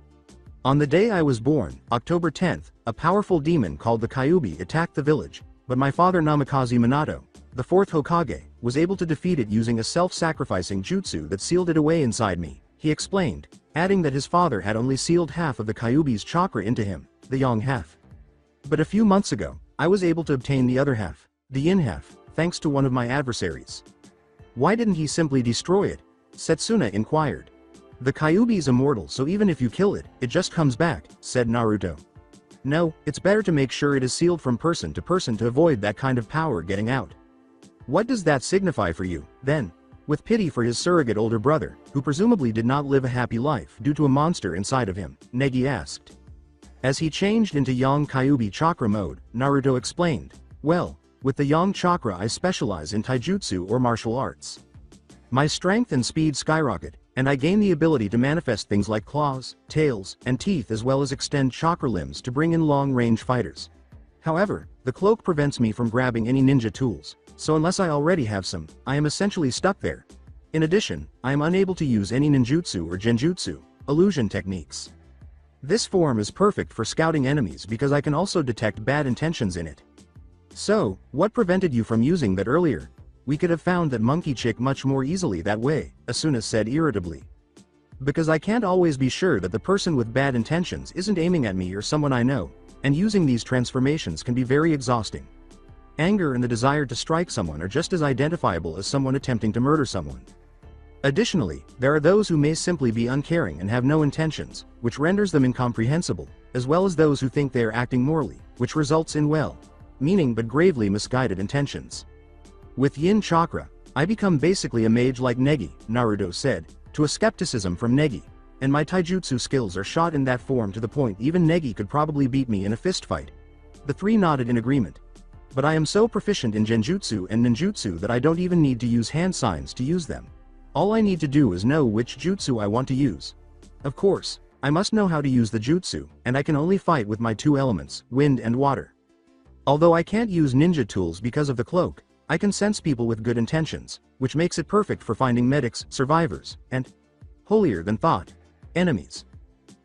On the day I was born, October 10th, a powerful demon called the Kyuubi attacked the village, but my father Namikaze Minato, the 4th Hokage, was able to defeat it using a self-sacrificing jutsu that sealed it away inside me, he explained, adding that his father had only sealed half of the Kyuubi's chakra into him, the yang half. But a few months ago, I was able to obtain the other half, the yin half, thanks to one of my adversaries. Why didn't he simply destroy it? Setsuna inquired. The Kyuubi's immortal, so even if you kill it, it just comes back, said Naruto. No, it's better to make sure it is sealed from person to avoid that kind of power getting out. What does that signify for you, then? With pity for his surrogate older brother, who presumably did not live a happy life due to a monster inside of him, Negi asked. As he changed into Yang Kyuubi chakra mode, Naruto explained, well, with the Yang chakra I specialize in taijutsu or martial arts. My strength and speed skyrocket, and I gain the ability to manifest things like claws, tails, and teeth as well as extend chakra limbs to bring in long-range fighters. However, the cloak prevents me from grabbing any ninja tools, so unless I already have some, I am essentially stuck there. In addition, I am unable to use any ninjutsu or genjutsu, illusion techniques. This form is perfect for scouting enemies because I can also detect bad intentions in it. So, what prevented you from using that earlier? We could have found that monkey chick much more easily that way, Asuna said irritably. Because I can't always be sure that the person with bad intentions isn't aiming at me or someone I know, and using these transformations can be very exhausting. Anger and the desire to strike someone are just as identifiable as someone attempting to murder someone. Additionally, there are those who may simply be uncaring and have no intentions, which renders them incomprehensible, as well as those who think they are acting morally, which results in well-meaning but gravely misguided intentions. With Yin Chakra, I become basically a mage like Negi, Naruto said, to a skepticism from Negi, and my taijutsu skills are shot in that form to the point even Negi could probably beat me in a fistfight. The three nodded in agreement. But I am so proficient in genjutsu and ninjutsu that I don't even need to use hand signs to use them. All I need to do is know which jutsu I want to use. Of course, I must know how to use the jutsu, and I can only fight with my two elements, wind and water. Although I can't use ninja tools because of the cloak, I can sense people with good intentions, which makes it perfect for finding medics, survivors, and, holier than thought, enemies.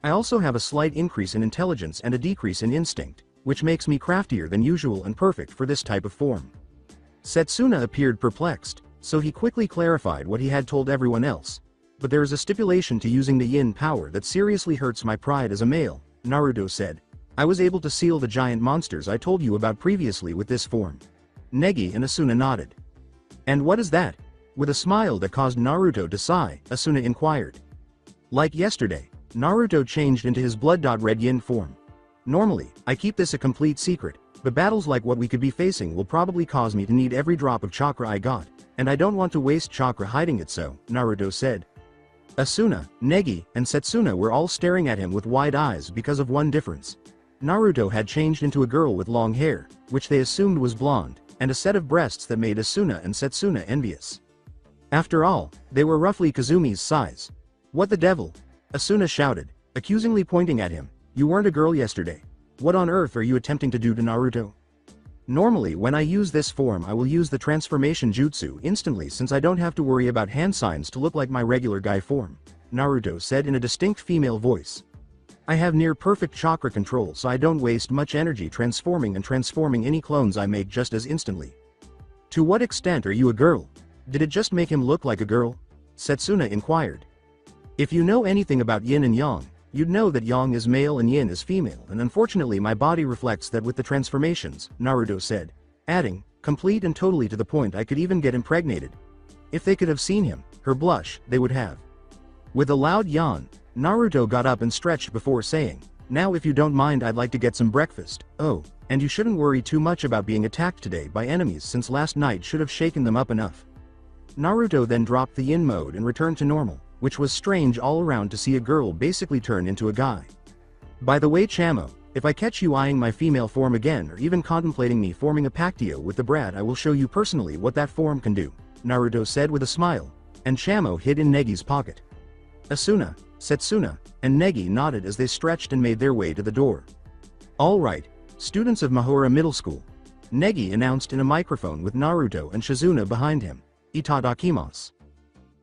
I also have a slight increase in intelligence and a decrease in instinct, which makes me craftier than usual and perfect for this type of form. Setsuna appeared perplexed, so he quickly clarified what he had told everyone else. But there is a stipulation to using the yin power that seriously hurts my pride as a male, Naruto said. I was able to seal the giant monsters I told you about previously with this form. Negi and Asuna nodded. And what is that? With a smile that caused Naruto to sigh, Asuna inquired. Like yesterday, Naruto changed into his blood-red yin form. Normally, I keep this a complete secret, but battles like what we could be facing will probably cause me to need every drop of chakra I got, and I don't want to waste chakra hiding it, so, Naruto said. Asuna, Negi, and Setsuna were all staring at him with wide eyes because of one difference. Naruto had changed into a girl with long hair, which they assumed was blonde, and a set of breasts that made Asuna and Setsuna envious. After all, they were roughly Kazumi's size. What the devil? Asuna shouted, accusingly pointing at him. You weren't a girl yesterday. What on earth are you attempting to do to Naruto? Normally when I use this form I will use the transformation jutsu instantly since I don't have to worry about hand signs to look like my regular guy form, Naruto said in a distinct female voice. I have near perfect chakra control so I don't waste much energy transforming any clones I make just as instantly. To what extent are you a girl? Did it just make him look like a girl? Setsuna inquired. If you know anything about yin and yang, you'd know that yang is male and yin is female, and unfortunately my body reflects that with the transformations, Naruto said, adding, complete and totally to the point I could even get impregnated. If they could have seen him, her blush, they would have. With a loud yawn, Naruto got up and stretched before saying, now if you don't mind I'd like to get some breakfast. Oh, and you shouldn't worry too much about being attacked today by enemies since last night should have shaken them up enough. Naruto then dropped the yin mode and returned to normal, which was strange all around to see a girl basically turn into a guy. By the way Chamo, if I catch you eyeing my female form again or even contemplating me forming a pactio with the brat I will show you personally what that form can do, Naruto said with a smile, and Chamo hid in Negi's pocket. Asuna, Setsuna, and Negi nodded as they stretched and made their way to the door. Alright, students of Mahura Middle School, Negi announced in a microphone with Naruto and Shizuna behind him, Itadakimasu.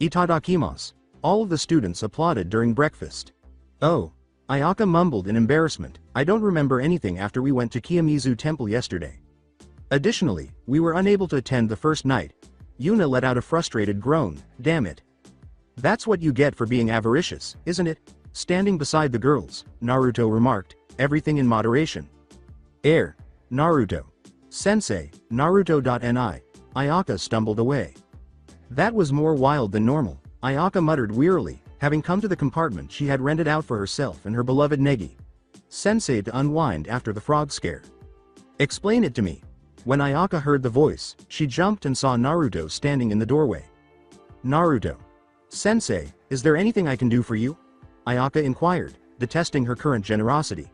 Itadakimasu. All of the students applauded during breakfast. Oh. Ayaka mumbled in embarrassment, I don't remember anything after we went to Kiyomizu Temple yesterday. Additionally, we were unable to attend the first night. Yuna let out a frustrated groan, damn it. That's what you get for being avaricious, isn't it? Standing beside the girls, Naruto remarked, everything in moderation. Naruto. Sensei, Naruto.ni. Ayaka stumbled away. That was more wild than normal, Ayaka muttered wearily, having come to the compartment she had rented out for herself and her beloved Negi Sensei to unwind after the frog scare. Explain it to me. When Ayaka heard the voice, she jumped and saw Naruto standing in the doorway. Naruto. Sensei, is there anything I can do for you? Ayaka inquired, detesting her current generosity.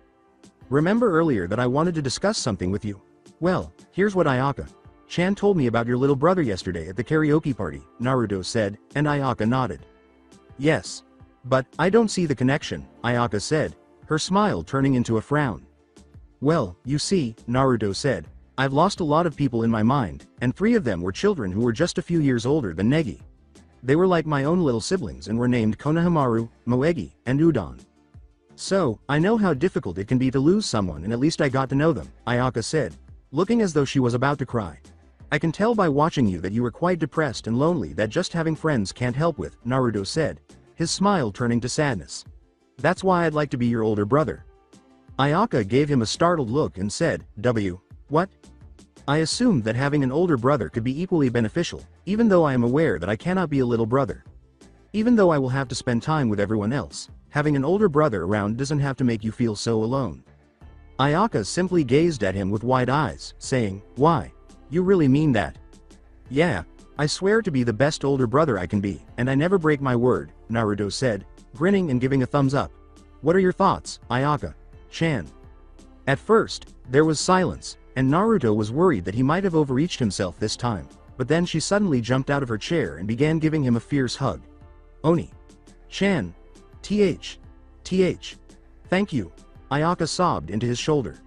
Remember earlier that I wanted to discuss something with you? Well, here's what Ayaka-chan told me about your little brother yesterday at the karaoke party, Naruto said, and Ayaka nodded. Yes. But, I don't see the connection, Ayaka said, her smile turning into a frown. Well, you see, Naruto said, I've lost a lot of people in my mind, and 3 of them were children who were just a few years older than Negi. They were like my own little siblings and were named Konohamaru, Moegi, and Udon. So, I know how difficult it can be to lose someone and at least I got to know them, Ayaka said, looking as though she was about to cry. I can tell by watching you that you were quite depressed and lonely that just having friends can't help with, Naruto said, his smile turning to sadness. That's why I'd like to be your older brother. Ayaka gave him a startled look and said, What? I assumed that having an older brother could be equally beneficial, even though I am aware that I cannot be a little brother. Even though I will have to spend time with everyone else, having an older brother around doesn't have to make you feel so alone. Ayaka simply gazed at him with wide eyes, saying, Why? You really mean that? Yeah, I swear to be the best older brother I can be, and I never break my word, Naruto said, grinning and giving a thumbs up. What are your thoughts, Ayaka-chan? At first, there was silence, and Naruto was worried that he might have overreached himself this time, but then she suddenly jumped out of her chair and began giving him a fierce hug. Oni. Chan. Thank you. Ayaka sobbed into his shoulder.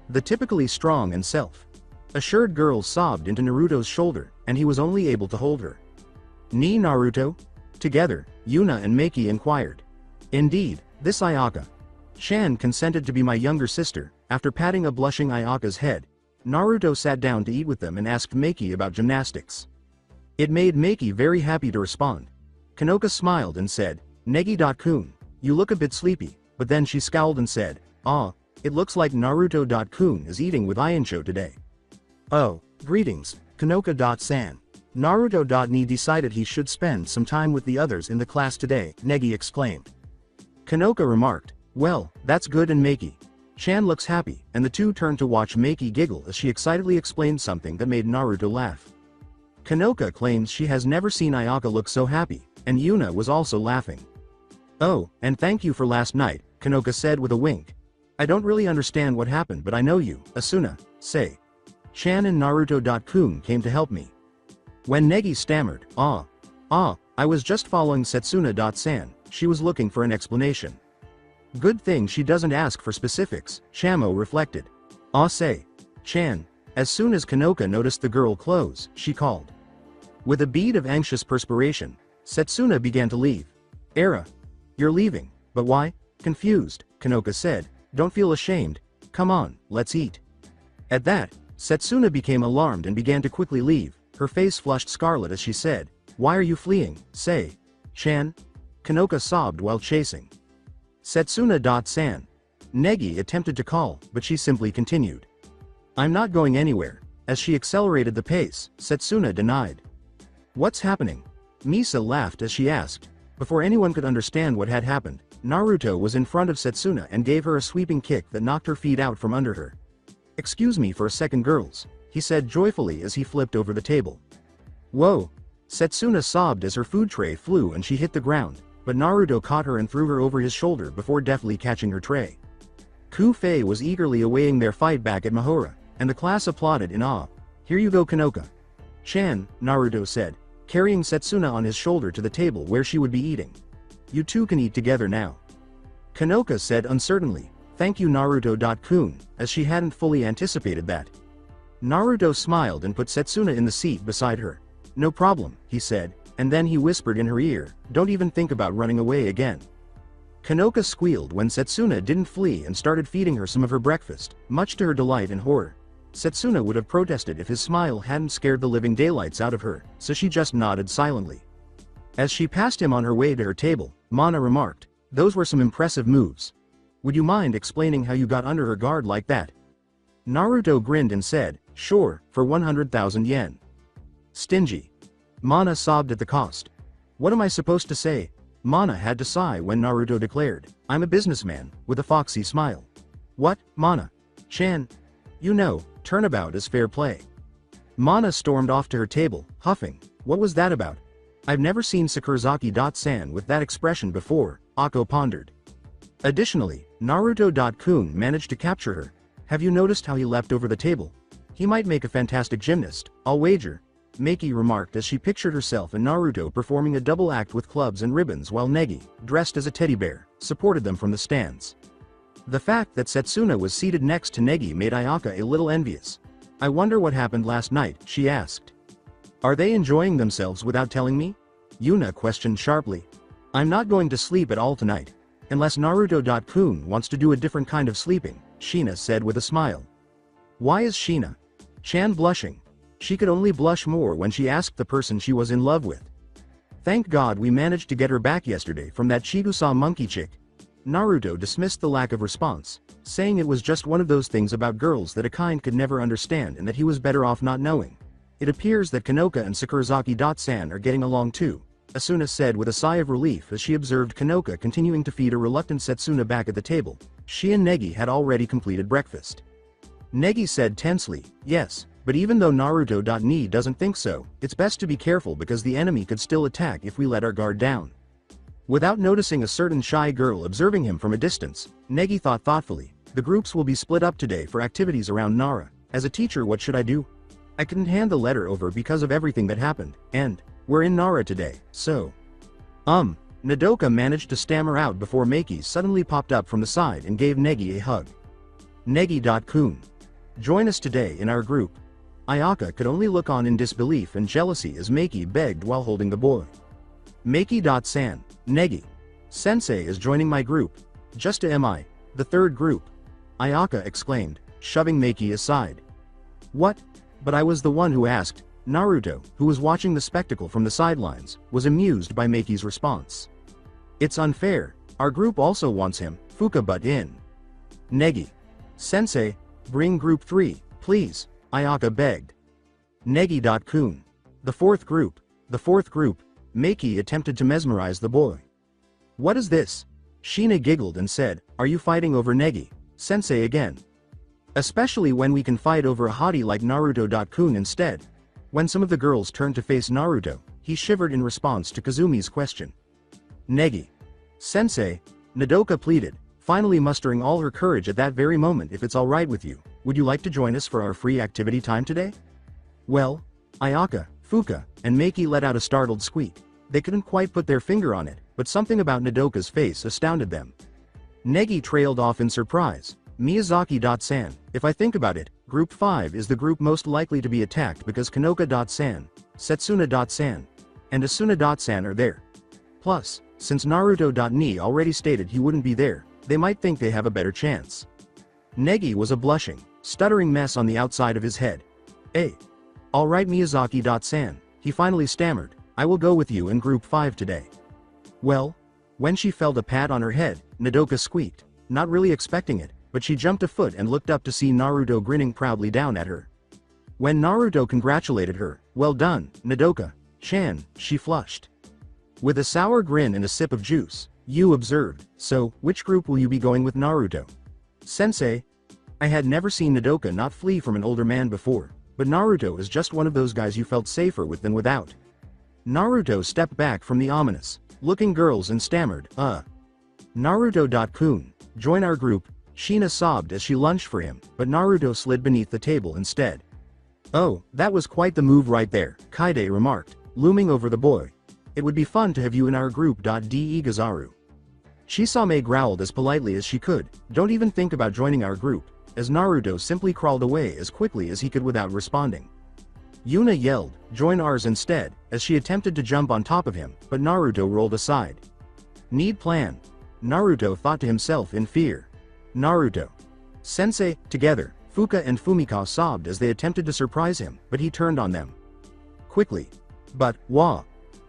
The typically strong and self-assured girl sobbed into Naruto's shoulder, and he was only able to hold her. Ni Naruto? Together, Yuna and Maki inquired. Indeed, this Ayaka. Shan consented to be my younger sister. After patting a blushing Ayaka's head, Naruto sat down to eat with them and asked Maki about gymnastics. It made Maki very happy to respond. Kanoka smiled and said, Negi-kun, you look a bit sleepy, but then she scowled and said, it looks like Naruto-kun is eating with Iancho today. Oh, greetings, Kanoka-san. Naruto-ni decided he should spend some time with the others in the class today, Negi exclaimed. Kanoka remarked, well, that's good, and Maki. Shan looks happy, and the two turned to watch Maki giggle as she excitedly explained something that made Naruto laugh. Kanoka claims she has never seen Ayaka look so happy, and Yuna was also laughing. Oh, and thank you for last night, Kanoka said with a wink. I don't really understand what happened, but I know you, Asuna, say. Shan and Naruto-kun came to help me. When Negi stammered, I was just following Setsuna-san, she was looking for an explanation. Good thing she doesn't ask for specifics, Shamo reflected. Say. Chan. As soon as Kanoka noticed the girl close, she called. With a bead of anxious perspiration, Setsuna began to leave. Era. You're leaving, but why? Confused, Kanoka said. Don't feel ashamed, come on, let's eat. At that, Setsuna became alarmed and began to quickly leave, her face flushed scarlet as she said, why are you fleeing, say? Chan? Kanoka sobbed while chasing. Setsuna-san. Negi attempted to call, but she simply continued. I'm not going anywhere. As she accelerated the pace, Setsuna denied. What's happening? Misa laughed as she asked. Before anyone could understand what had happened, Naruto was in front of Setsuna and gave her a sweeping kick that knocked her feet out from under her. Excuse me for a second, girls, he said joyfully as he flipped over the table. Whoa! Setsuna sobbed as her food tray flew and she hit the ground, but Naruto caught her and threw her over his shoulder before deftly catching her tray. Ku-fei was eagerly awaiting their fight back at Mahora, and the class applauded in awe. Here you go, Kanoka. Chan, Naruto said, carrying Setsuna on his shoulder to the table where she would be eating. You two can eat together now. Kanoka said uncertainly, thank you, Naruto-kun, as she hadn't fully anticipated that. Naruto smiled and put Setsuna in the seat beside her. No problem, he said, and then he whispered in her ear, don't even think about running away again. Kanoka squealed when Setsuna didn't flee and started feeding her some of her breakfast, much to her delight and horror. Setsuna would have protested if his smile hadn't scared the living daylights out of her, so she just nodded silently. As she passed him on her way to her table, Mana remarked, those were some impressive moves. Would you mind explaining how you got under her guard like that? Naruto grinned and said, sure, for 100,000 yen. Stingy. Mana sobbed at the cost. What am I supposed to say? Mana had to sigh when Naruto declared, I'm a businessman, with a foxy smile. What, Mana? Chan? You know, turnabout is fair play. Mana stormed off to her table, huffing, what was that about? I've never seen Sakurazaki-san with that expression before, Akko pondered. Additionally, Naruto-kun managed to capture her. Have you noticed how he leapt over the table? He might make a fantastic gymnast, I'll wager. Maki remarked as she pictured herself and Naruto performing a double act with clubs and ribbons while Negi, dressed as a teddy bear, supported them from the stands. The fact that Setsuna was seated next to Negi made Ayaka a little envious. I wonder what happened last night, she asked. Are they enjoying themselves without telling me? Yuna questioned sharply. I'm not going to sleep at all tonight. Unless Naruto-kun wants to do a different kind of sleeping, Shina said with a smile. Why is Shina? Chan blushing. She could only blush more when she asked the person she was in love with. Thank God we managed to get her back yesterday from that Chigusa monkey chick. Naruto dismissed the lack of response, saying it was just one of those things about girls that a kind could never understand and that he was better off not knowing. It appears that Kanoka and Sakurazaki-san are getting along too, Asuna said with a sigh of relief as she observed Kanoka continuing to feed a reluctant Setsuna back at the table. She and Negi had already completed breakfast. Negi said tensely, yes, but even though Naruto-ni doesn't think so, it's best to be careful because the enemy could still attack if we let our guard down. Without noticing a certain shy girl observing him from a distance, Negi thought thoughtfully, the groups will be split up today for activities around Nara. As a teacher, what should I do? I couldn't hand the letter over because of everything that happened, and we're in Nara today, so. Nodoka managed to stammer out before Maki suddenly popped up from the side and gave Negi a hug. Negi.kun. Join us today in our group. Ayaka could only look on in disbelief and jealousy as Maki begged while holding the boy. Maki.san, Negi. Sensei is joining my group. Just am I, the third group. Ayaka exclaimed, shoving Maki aside. What? But I was the one who asked. Naruto, who was watching the spectacle from the sidelines, was amused by Maki's response. It's unfair, our group also wants him, Fuka butt in. Negi. Sensei, bring group 3, please, Ayaka begged. Negi.kun. The fourth group, Maki attempted to mesmerize the boy. What is this? Shina giggled and said, are you fighting over Negi, Sensei again? Especially when we can fight over a hottie like Naruto.kun instead. When some of the girls turned to face Naruto, he shivered in response to Kazumi's question. Negi. Sensei, Nodoka pleaded, finally mustering all her courage at that very moment. If it's alright with you, would you like to join us for our free activity time today? Well, Ayaka, Fuka, and Maki let out a startled squeak. They couldn't quite put their finger on it, but something about Nodoka's face astounded them. Negi trailed off in surprise. Miyazaki.san, if I think about it, Group 5 is the group most likely to be attacked because Kanoka.san, Setsuna.san, and Asuna.san are there. Plus, since Naruto.ni already stated he wouldn't be there, they might think they have a better chance. Negi was a blushing, stuttering mess on the outside of his head. Alright Miyazaki.san, he finally stammered, I will go with you in Group 5 today. Well, when she felt a pat on her head, Nodoka squeaked, not really expecting it, but she jumped a foot and looked up to see Naruto grinning proudly down at her. When Naruto congratulated her, well done, Nodoka-chan, she flushed. With a sour grin and a sip of juice, Yu observed, so, which group will you be going with Naruto? Sensei? I had never seen Nodoka not flee from an older man before, but Naruto is just one of those guys you felt safer with than without. Naruto stepped back from the ominous looking girls and stammered, Naruto.kun, join our group. Shina sobbed as she lunged for him, but Naruto slid beneath the table instead. Oh, that was quite the move right there, Kaide remarked, looming over the boy. It would be fun to have you in our group. De Gazaru. Chisame growled as politely as she could, don't even think about joining our group, as Naruto simply crawled away as quickly as he could without responding. Yuna yelled, join ours instead, as she attempted to jump on top of him, but Naruto rolled aside. Need plan. Naruto thought to himself in fear. Naruto. Sensei, together, Fuka and Fumika sobbed as they attempted to surprise him, but he turned on them. Quickly. But, wah.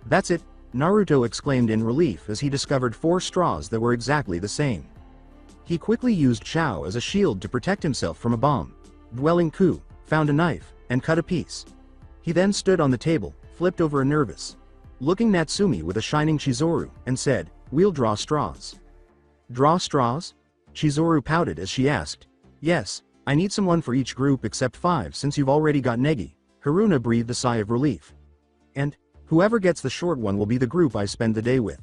That's it, Naruto exclaimed in relief as he discovered 4 straws that were exactly the same. He quickly used Chao as a shield to protect himself from a bomb. Dwelling Ku, found a knife, and cut a piece. He then stood on the table, flipped over a nervous looking Natsumi with a shining Chizuru, and said, we'll draw straws. Draw straws? Chizuru pouted as she asked. Yes, I need someone for each group except 5 since you've already got Negi. Haruna breathed a sigh of relief. And, whoever gets the short one will be the group I spend the day with.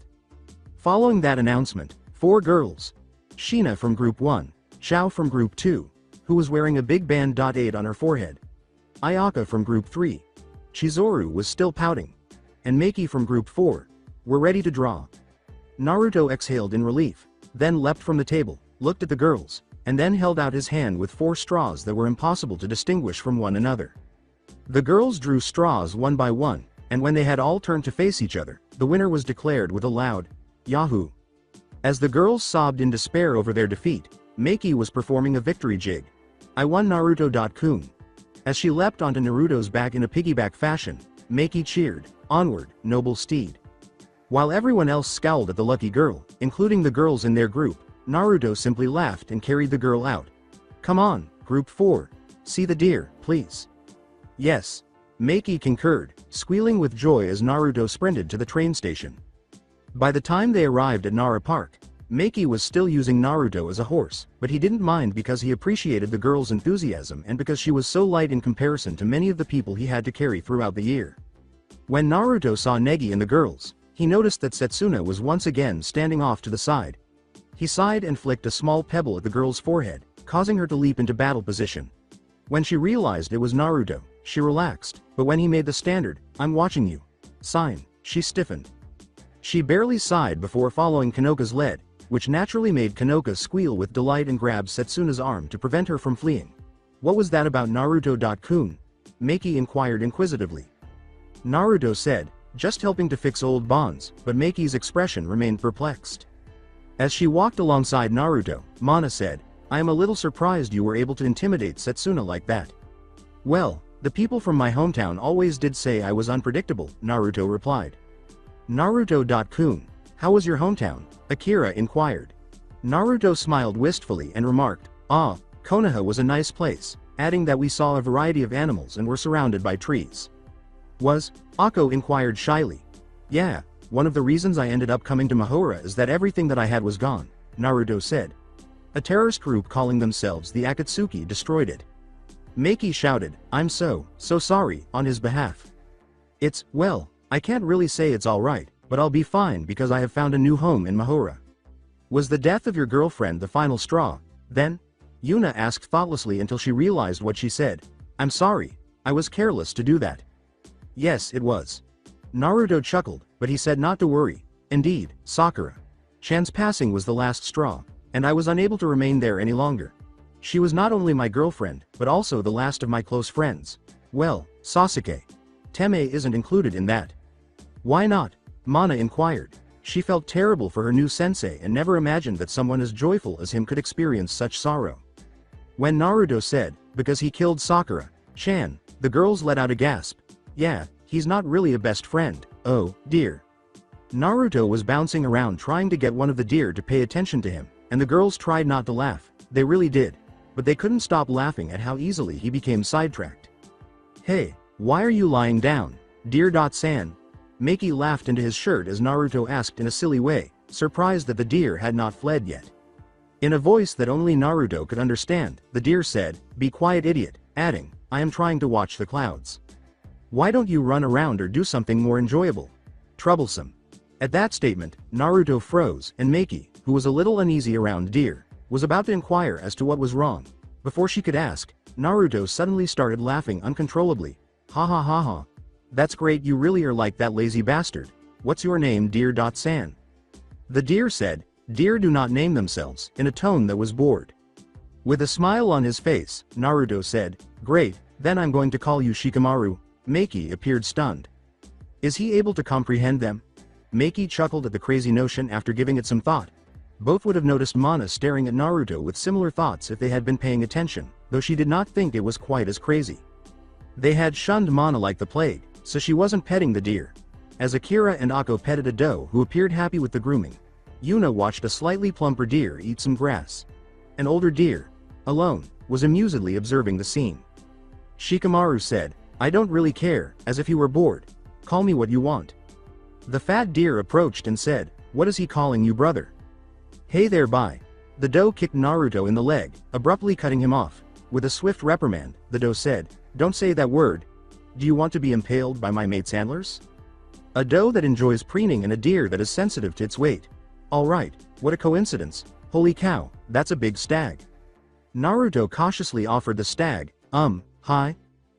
Following that announcement, 4 girls. Shina from Group 1, Chao from Group 2, who was wearing a big band. 8 on her forehead. Ayaka from Group 3. Chizuru was still pouting. And Maki from Group 4, were ready to draw. Naruto exhaled in relief, then leapt from the table, looked at the girls, and then held out his hand with 4 straws that were impossible to distinguish from one another. The girls drew straws one by one, and when they had all turned to face each other, the winner was declared with a loud, Yahoo! As the girls sobbed in despair over their defeat, Maki was performing a victory jig. I won Naruto.kun. As she leapt onto Naruto's back in a piggyback fashion, Maki cheered, onward, noble steed. While everyone else scowled at the lucky girl, including the girls in their group, Naruto simply laughed and carried the girl out. Come on, Group 4. See the deer, please. Yes. Maki concurred, squealing with joy as Naruto sprinted to the train station. By the time they arrived at Nara Park, Maki was still using Naruto as a horse, but he didn't mind because he appreciated the girl's enthusiasm and because she was so light in comparison to many of the people he had to carry throughout the year. When Naruto saw Negi and the girls, he noticed that Setsuna was once again standing off to the side. He sighed and flicked a small pebble at the girl's forehead, causing her to leap into battle position. When she realized it was Naruto, she relaxed, but when he made the standard, I'm watching you sign, she stiffened. She barely sighed before following Kanoka's lead, which naturally made Kanoka squeal with delight and grab Setsuna's arm to prevent her from fleeing. What was that about Naruto-kun? Meiki inquired inquisitively. Naruto said, just helping to fix old bonds, but Meiki's expression remained perplexed. As she walked alongside Naruto, Mana said, I am a little surprised you were able to intimidate Setsuna like that. Well, the people from my hometown always did say I was unpredictable, Naruto replied. Naruto-kun, how was your hometown? Akira inquired. Naruto smiled wistfully and remarked, ah, Konoha was a nice place, adding that we saw a variety of animals and were surrounded by trees. Was? Akko inquired shyly. Yeah, one of the reasons I ended up coming to Mahora is that everything that I had was gone, Naruto said. A terrorist group calling themselves the Akatsuki destroyed it. Meiki shouted, I'm so sorry, on his behalf. Well, I can't really say it's alright, but I'll be fine because I have found a new home in Mahora. Was the death of your girlfriend the final straw, then? Yuna asked thoughtlessly until she realized what she said. I'm sorry, I was careless to do that. Yes, it was. Naruto chuckled, but he said not to worry. Indeed, Sakura-chan's passing was the last straw, and I was unable to remain there any longer. She was not only my girlfriend, but also the last of my close friends. Well, Sasuke. Teme isn't included in that. Why not? Mana inquired. She felt terrible for her new sensei and never imagined that someone as joyful as him could experience such sorrow. When Naruto said, because he killed Sakura-chan, the girls let out a gasp. Yeah, he's not really a best friend, oh, dear. Naruto was bouncing around trying to get one of the deer to pay attention to him, and the girls tried not to laugh, they really did. But they couldn't stop laughing at how easily he became sidetracked. Hey, why are you lying down, deer-san? Meiki laughed into his shirt as Naruto asked in a silly way, surprised that the deer had not fled yet. In a voice that only Naruto could understand, the deer said, be quiet idiot, adding, I am trying to watch the clouds. Why don't you run around or do something more enjoyable? Troublesome. At that statement, Naruto froze, and Meiki, who was a little uneasy around deer, was about to inquire as to what was wrong. Before she could ask, Naruto suddenly started laughing uncontrollably. Ha ha ha ha. That's great, you really are like that lazy bastard. What's your name, deer-san? The deer said, deer do not name themselves, in a tone that was bored. With a smile on his face, Naruto said, great, then I'm going to call you Shikamaru. Meiki appeared stunned. Is he able to comprehend them? Meiki chuckled at the crazy notion after giving it some thought. Both would have noticed Mana staring at Naruto with similar thoughts if they had been paying attention, though she did not think it was quite as crazy. They had shunned Mana like the plague, so she wasn't petting the deer. As Akira and Akko petted a doe who appeared happy with the grooming, Yuna watched a slightly plumper deer eat some grass. An older deer, alone, was amusedly observing the scene. Shikamaru said, I don't really care, as if he were bored. Call me what you want. The fat deer approached and said, what is he calling you, brother? Hey there, bye. The doe kicked Naruto in the leg, abruptly cutting him off. With a swift reprimand, the doe said, don't say that word. Do you want to be impaled by my mate's antlers? A doe that enjoys preening and a deer that is sensitive to its weight. Alright, what a coincidence. Holy cow, that's a big stag. Naruto cautiously offered the stag, hi?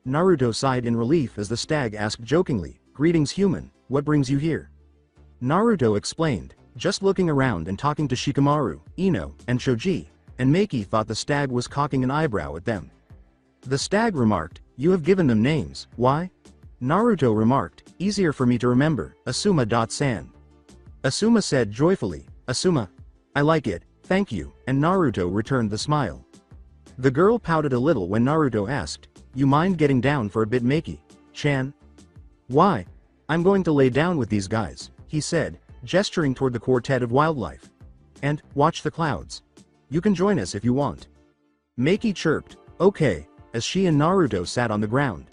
Naruto sighed in relief as the stag asked jokingly, greetings human, what brings you here? Naruto explained, just looking around and talking to Shikamaru, Ino, and Choji, and Meiki thought the stag was cocking an eyebrow at them. The stag remarked, you have given them names, why? Naruto remarked, easier for me to remember, Asuma-san. Asuma said joyfully, Asuma. I like it, thank you, and Naruto returned the smile. The girl pouted a little when Naruto asked, you mind getting down for a bit, Meiki-chan? Why? I'm going to lay down with these guys, he said, gesturing toward the quartet of wildlife. And, watch the clouds. You can join us if you want. Meiki chirped, okay, as she and Naruto sat on the ground.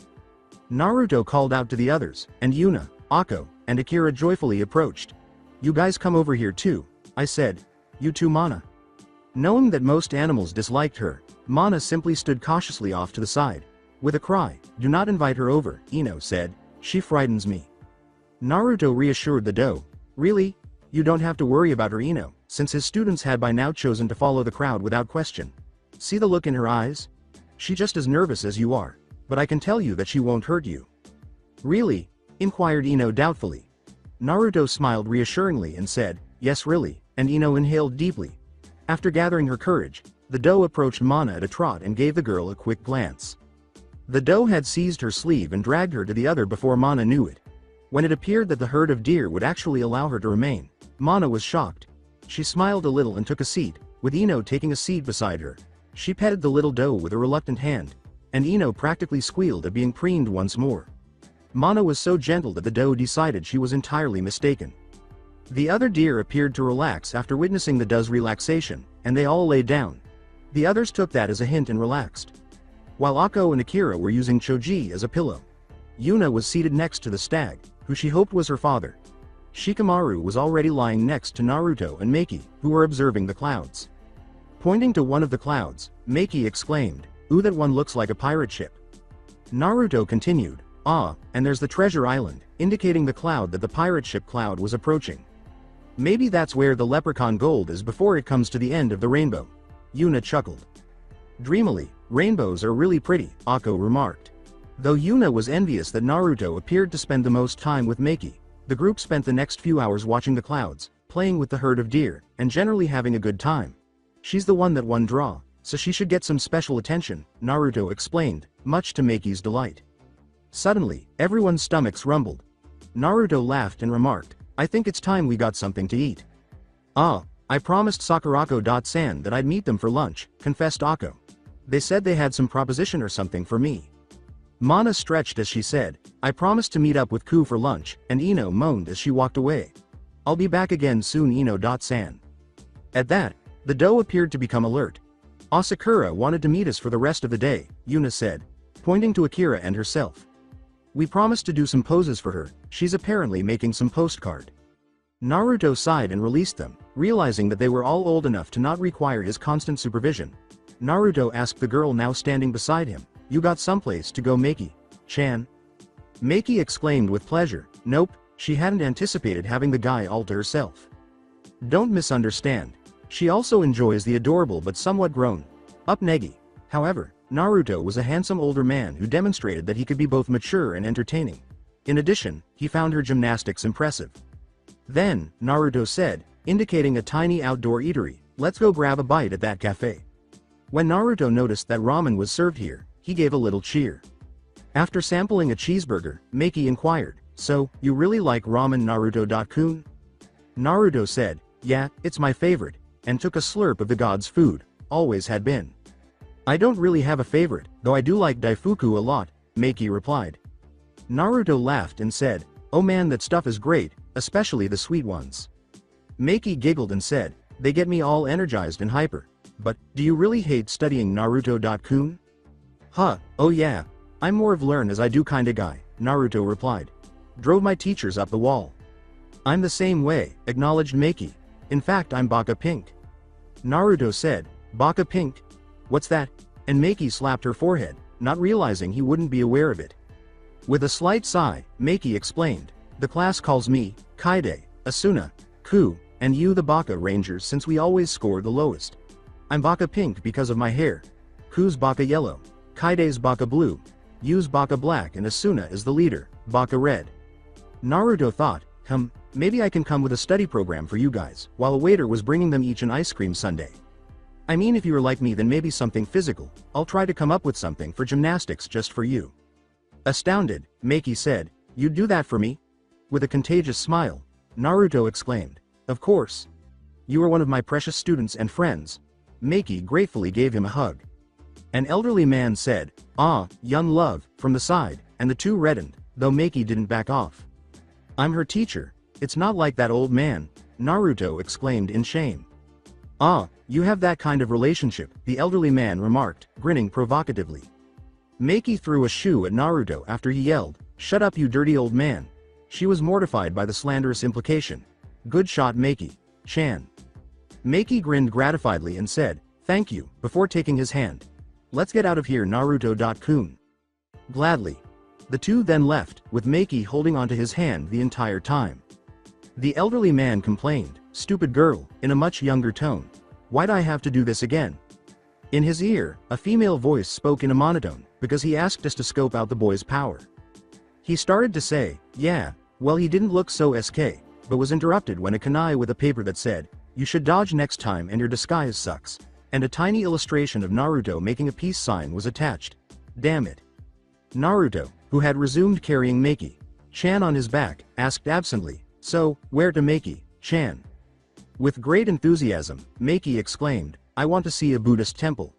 Naruto called out to the others, and Yuna, Akko, and Akira joyfully approached. You guys come over here too, I said. You too, Mana. Knowing that most animals disliked her, Mana simply stood cautiously off to the side. With a cry, do not invite her over, Ino said, she frightens me. Naruto reassured the doe. Really? You don't have to worry about her, Ino, since his students had by now chosen to follow the crowd without question. See the look in her eyes? She's just as nervous as you are, but I can tell you that she won't hurt you. Really? Inquired Ino doubtfully. Naruto smiled reassuringly and said, "Yes really," and Ino inhaled deeply. After gathering her courage, the doe approached Mana at a trot and gave the girl a quick glance. The doe had seized her sleeve and dragged her to the other before Mana knew it. When it appeared that the herd of deer would actually allow her to remain, Mana was shocked. She smiled a little and took a seat, with Ino taking a seat beside her. She petted the little doe with a reluctant hand, and Ino practically squealed at being preened once more. Mana was so gentle that the doe decided she was entirely mistaken. The other deer appeared to relax after witnessing the doe's relaxation, and they all lay down. The others took that as a hint and relaxed. While Akko and Akira were using Choji as a pillow, Yuna was seated next to the stag, who she hoped was her father. Shikamaru was already lying next to Naruto and Meiki, who were observing the clouds. Pointing to one of the clouds, Meiki exclaimed, "Ooh, that one looks like a pirate ship." Naruto continued, "Ah, and there's the treasure island," indicating the cloud that the pirate ship cloud was approaching. "Maybe that's where the leprechaun gold is before it comes to the end of the rainbow." Yuna chuckled. Dreamily, "Rainbows are really pretty," Akko remarked. Though Yuna was envious that Naruto appeared to spend the most time with Meiki, the group spent the next few hours watching the clouds, playing with the herd of deer, and generally having a good time. "She's the one that won draw, so she should get some special attention," Naruto explained, much to Meiki's delight. Suddenly, everyone's stomachs rumbled. Naruto laughed and remarked, "I think it's time we got something to eat." "Ah, I promised Sakurako.san that I'd meet them for lunch," confessed Akko. "They said they had some proposition or something for me." Mana stretched as she said, "I promised to meet up with Ku for lunch," and Ino moaned as she walked away. "I'll be back again soon, Ino.san." At that, the doe appeared to become alert. "Asakura wanted to meet us for the rest of the day," Yuna said, pointing to Akira and herself. "We promised to do some poses for her, she's apparently making some postcard." Naruto sighed and released them, realizing that they were all old enough to not require his constant supervision. Naruto asked the girl now standing beside him, "You got someplace to go, Meiki-chan?" Meiki exclaimed with pleasure, "Nope," she hadn't anticipated having the guy all to herself. Don't misunderstand. She also enjoys the adorable but somewhat grown-up Negi. However, Naruto was a handsome older man who demonstrated that he could be both mature and entertaining. In addition, he found her gymnastics impressive. Then, Naruto said, indicating a tiny outdoor eatery, "Let's go grab a bite at that cafe." When Naruto noticed that ramen was served here, he gave a little cheer. After sampling a cheeseburger, Meiki inquired, "So, you really like ramen, Naruto-kun?" Naruto said, "Yeah, it's my favorite," and took a slurp of the god's food, always had been. "I don't really have a favorite, though I do like daifuku a lot," Meiki replied. Naruto laughed and said, "Oh man, that stuff is great, especially the sweet ones." Meiki giggled and said, "They get me all energized and hyper. But, do you really hate studying, Naruto-kun?" "Huh, oh yeah. I'm more of learn as I do kinda guy," Naruto replied. "Drove my teachers up the wall." "I'm the same way," acknowledged Meiki. "In fact, I'm Baka Pink." Naruto said, "Baka Pink? What's that?" And Meiki slapped her forehead, not realizing he wouldn't be aware of it. With a slight sigh, Meiki explained, "The class calls me, Kaide, Asuna, Ku, and you the Baka Rangers since we always score the lowest. I'm Baka Pink because of my hair. Ku's Baka Yellow, Kaide's Baka Blue, Yu's Baka Black, and Asuna is the leader, Baka Red." Naruto thought, maybe I can come with a study program for you guys, while a waiter was bringing them each an ice cream sundae. I mean, if you're like me, then maybe something physical. I'll try to come up with something for gymnastics just for you. Astounded, Meiki said, "You'd do that for me?" With a contagious smile, Naruto exclaimed, "Of course. You are one of my precious students and friends." Meiki gratefully gave him a hug. An elderly man said, "Ah, young love," from the side, and the two reddened, though Meiki didn't back off. "I'm her teacher. It's not like that old man," Naruto exclaimed in shame. "Ah, you have that kind of relationship," the elderly man remarked, grinning provocatively. Meiki threw a shoe at Naruto after he yelled, "Shut up, you dirty old man." She was mortified by the slanderous implication. "Good shot, Meiki-chan." Meiki grinned gratifiedly and said, "Thank you," before taking his hand. "Let's get out of here, Naruto-kun." Gladly. The two then left, with Meiki holding onto his hand the entire time. The elderly man complained, "Stupid girl," in a much younger tone. "Why'd I have to do this again?" In his ear, a female voice spoke in a monotone, because he asked us to scope out the boy's power. He started to say, "Yeah, Well, he didn't look so SK, but was interrupted when a kunai with a paper that said, "You should dodge next time and your disguise sucks," and a tiny illustration of Naruto making a peace sign was attached. Damn it. Naruto, who had resumed carrying Maki-chan on his back, asked absently, "So, where to Maki-chan?" With great enthusiasm, Maki exclaimed, "I want to see a Buddhist temple."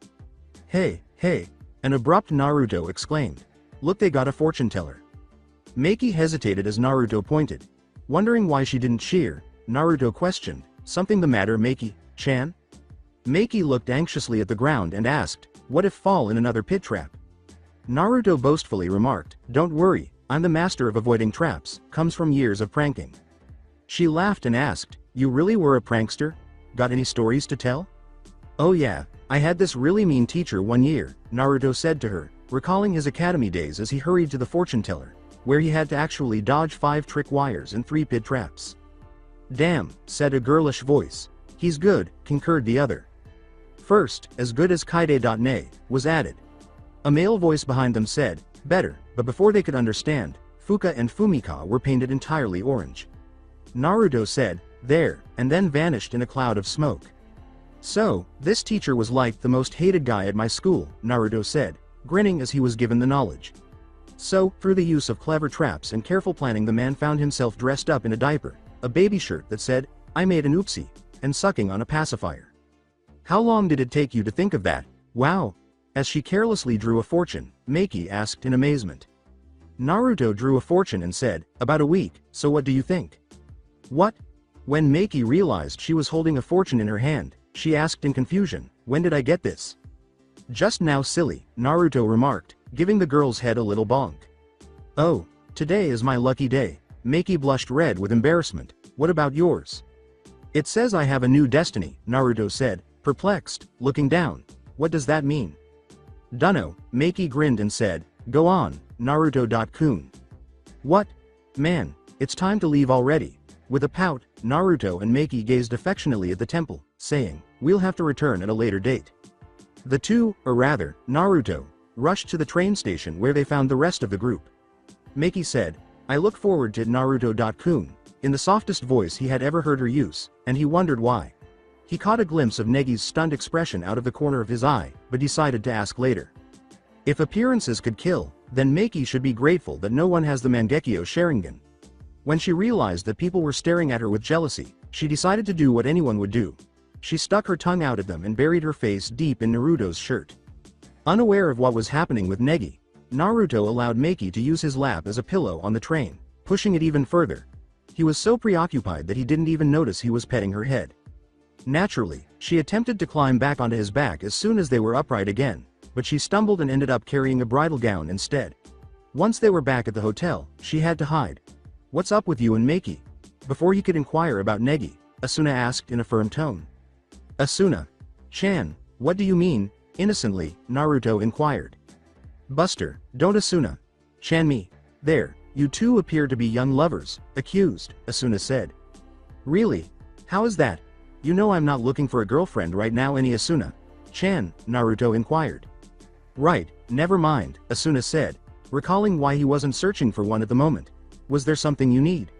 "Hey, hey," an abrupt Naruto exclaimed. "Look, they got a fortune teller." Maki hesitated as Naruto pointed. Wondering why she didn't cheer, Naruto questioned, "Something the matter, Maki-chan?" Maki looked anxiously at the ground and asked, "What if fall in another pit trap?" Naruto boastfully remarked, "Don't worry, I'm the master of avoiding traps, comes from years of pranking." She laughed and asked, "You really were a prankster? Got any stories to tell?" "Oh yeah, I had this really mean teacher one year," Naruto said to her, recalling his academy days as he hurried to the fortune teller, where he had to actually dodge 5 trick wires and 3 pit traps. "Damn," said a girlish voice. "He's good," concurred the other. First, as good as Kaide.ne, was added. A male voice behind them said, "Better," but before they could understand, Fuka and Fumika were painted entirely orange. Naruto said, "There," and then vanished in a cloud of smoke. "So, this teacher was like the most hated guy at my school," Naruto said, grinning as he was given the knowledge. So, through the use of clever traps and careful planning, the man found himself dressed up in a diaper, a baby shirt that said, "I made an oopsie," and sucking on a pacifier. "How long did it take you to think of that? Wow." As she carelessly drew a fortune, Maki asked in amazement. Naruto drew a fortune and said, "About a week, so what do you think?" "What?" When Maki realized she was holding a fortune in her hand, she asked in confusion, "When did I get this?" "Just now, silly," Naruto remarked, giving the girl's head a little bonk. "Oh, today is my lucky day." Maki blushed red with embarrassment. "What about yours?" "It says I have a new destiny," Naruto said, perplexed, looking down. "What does that mean?" "Dunno," Maki grinned and said, "Go on, Naruto.kun." "What? Man, it's time to leave already." With a pout, Naruto and Maki gazed affectionately at the temple, saying, "We'll have to return at a later date." The two, or rather, Naruto, rushed to the train station where they found the rest of the group. Maki said, "I look forward to Naruto.kun," in the softest voice he had ever heard her use, and he wondered why. He caught a glimpse of Negi's stunned expression out of the corner of his eye, but decided to ask later. If appearances could kill, then Maki should be grateful that no one has the Mangekyo Sharingan. When she realized that people were staring at her with jealousy, she decided to do what anyone would do. She stuck her tongue out at them and buried her face deep in Naruto's shirt. Unaware of what was happening with Negi, Naruto allowed Maki to use his lap as a pillow on the train, pushing it even further. He was so preoccupied that he didn't even notice he was petting her head. Naturally, she attempted to climb back onto his back as soon as they were upright again, but she stumbled and ended up carrying a bridal gown instead. Once they were back at the hotel, she had to hide. "What's up with you and Maki?" Before he could inquire about Negi, Asuna asked in a firm tone. "Asuna-chan, what do you mean?" Innocently, Naruto inquired. "Buster, don't Asuna-chan me. There, you two appear to be young lovers," accused, Asuna said. "Really? How is that? You know I'm not looking for a girlfriend right now, any Asuna-chan," Naruto inquired. "Right, never mind," Asuna said, recalling why he wasn't searching for one at the moment. "Was there something you need?"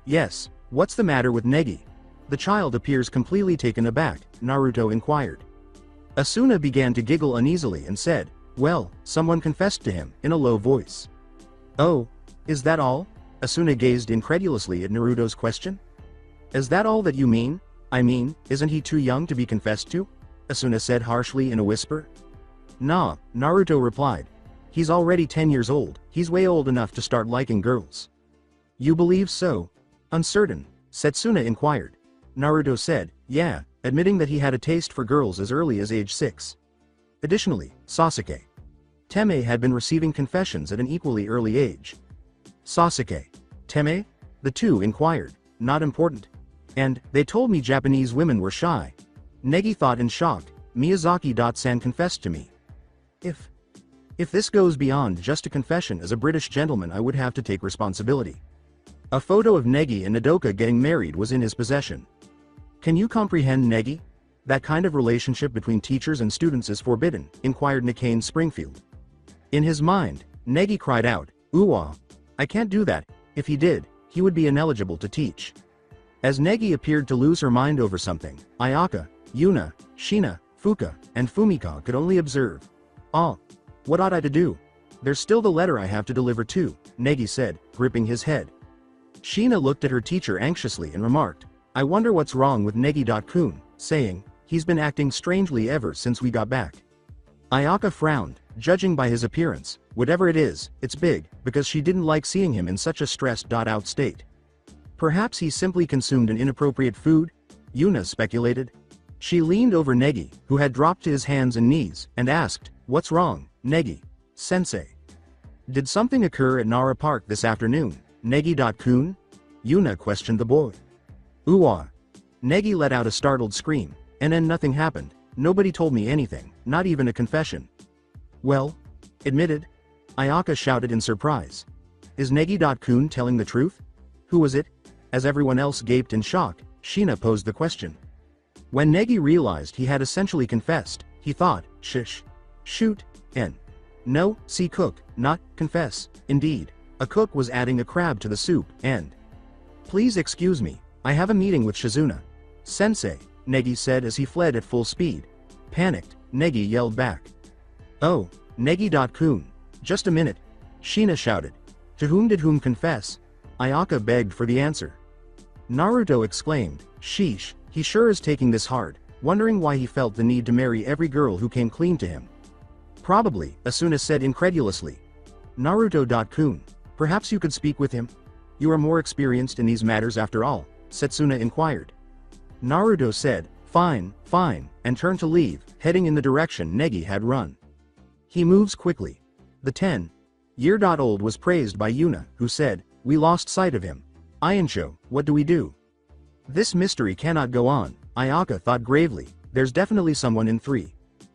"Yes, what's the matter with Negi?" "The child appears completely taken aback," Naruto inquired. Asuna began to giggle uneasily and said, "Well, someone confessed to him," in a low voice. "Oh, is that all?" Asuna gazed incredulously at Naruto's question. "Is that all that you mean? I mean, isn't he too young to be confessed to?" Asuna said harshly in a whisper. "Nah," Naruto replied. "He's already 10 years old, he's way old enough to start liking girls." "You believe so?" Uncertain, Setsuna inquired. Naruto said, "Yeah," admitting that he had a taste for girls as early as age 6. Additionally, Sasuke Teme had been receiving confessions at an equally early age. "Sasuke Teme?" the two inquired. "Not important. And, they told me Japanese women were shy." Negi thought in shock. "Miyazaki-san confessed to me. If this goes beyond just a confession, as a British gentleman I would have to take responsibility." A photo of Negi and Nodoka getting married was in his possession. "Can you comprehend, Negi? That kind of relationship between teachers and students is forbidden," inquired Nikane Springfield. In his mind, Negi cried out, "Ooh, I can't do that. If he did, he would be ineligible to teach. As Negi appeared to lose her mind over something, Ayaka, Yuna, Shina, Fuka, and Fumika could only observe. "Ah, what ought I to do? There's still the letter I have to deliver too," Negi said, gripping his head. Shina looked at her teacher anxiously and remarked, "I wonder what's wrong with Negi-kun, saying, he's been acting strangely ever since we got back." Ayaka frowned, judging by his appearance. Whatever it is, it's big, because she didn't like seeing him in such a stressed-out state. Perhaps he simply consumed an inappropriate food? Yuna speculated. She leaned over Negi, who had dropped to his hands and knees, and asked, "What's wrong, Negi? Sensei? Did something occur at Nara Park this afternoon, Negi-kun?" Yuna questioned the boy. "Uwa." Negi let out a startled scream, "And then nothing happened. Nobody told me anything, not even a confession." "Well? Admitted?" Ayaka shouted in surprise. "Is Negi-kun telling the truth? Who was it?" As everyone else gaped in shock, Shina posed the question. When Negi realized he had essentially confessed, he thought, shoot, and no, see cook, not confess. Indeed, a cook was adding a crab to the soup, and "Please excuse me, I have a meeting with Shizuna." "Sensei," Negi said as he fled at full speed. Panicked, Negi yelled back. "Oh, Negi-kun, just a minute," Shina shouted. "To whom did whom confess?" Ayaka begged for the answer. Naruto exclaimed, "Sheesh, he sure is taking this hard," wondering why he felt the need to marry every girl who came clean to him. "Probably," Asuna said incredulously. "Naruto-kun, perhaps you could speak with him? You are more experienced in these matters after all," Setsuna inquired. Naruto said, Fine, and turned to leave, heading in the direction Negi had run. He moves quickly. The 10-year-old was praised by Yuna, who said, "We lost sight of him. Ainsho, what do we do?" "This mystery cannot go on," Ayaka thought gravely. "There's definitely someone in 3.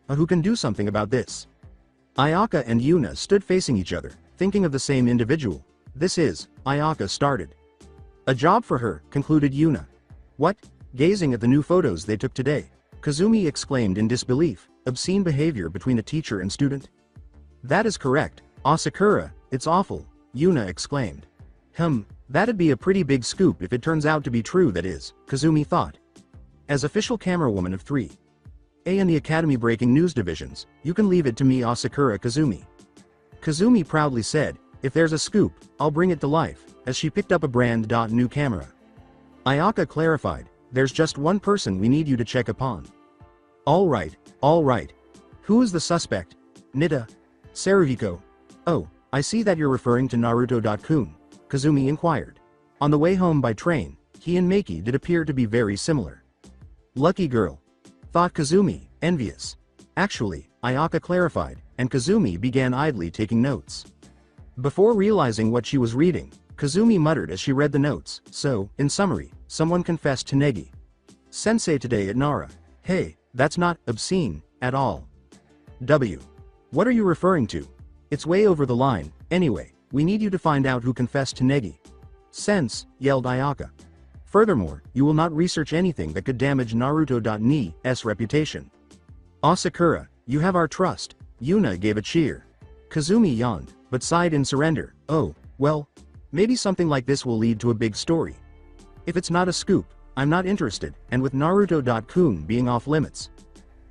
Who can do something about this." Ayaka and Yuna stood facing each other, thinking of the same individual. Ayaka started. "A job for her," concluded Yuna. "What?" Gazing at the new photos they took today, Kazumi exclaimed in disbelief. "Obscene behavior between a teacher and student?" "That is correct, Asakura, it's awful," Yuna exclaimed. That'd be a pretty big scoop if it turns out to be true, that is," Kazumi thought. As official camerawoman of 3A in the Academy Breaking News divisions, you can leave it to me, Asakura Kazumi. Kazumi proudly said, "If there's a scoop, I'll bring it to life," as she picked up a brand new camera. Ayaka clarified, "There's just one person we need you to check upon." All right. Who is the suspect? Nita? Saruhiko? "Oh, I see that you're referring to Naruto-kun, Kazumi inquired. On the way home by train, he and Meiki did appear to be very similar. "Lucky girl," thought Kazumi, envious. Actually, Ayaka clarified, and Kazumi began idly taking notes. Before realizing what she was reading, Kazumi muttered as she read the notes. So, in summary, someone confessed to Negi Sensei today at Nara. Hey, that's not obscene at all. What are you referring to? It's way over the line. Anyway, we need you to find out who confessed to Negi. Sense, yelled Ayaka. Furthermore, you will not research anything that could damage Naruto.Ni's reputation. Asakura, you have our trust. Yuna gave a cheer. Kazumi yawned, but sighed in surrender. Oh, well, maybe something like this will lead to a big story. If it's not a scoop, I'm not interested, and with Naruto.kun being off limits.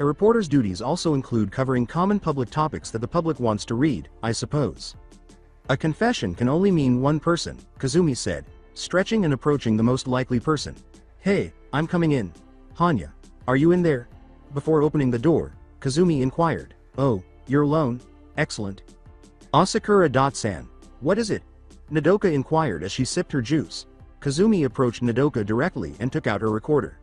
A reporter's duties also include covering common public topics that the public wants to read, I suppose. A confession can only mean one person, Kazumi said, stretching and approaching the most likely person. Hey, I'm coming in. Hanya, are you in there? Before opening the door, Kazumi inquired. Oh, you're alone? Excellent. Asakura-san, what is it? Nodoka inquired as she sipped her juice. Kazumi approached Nodoka directly and took out her recorder.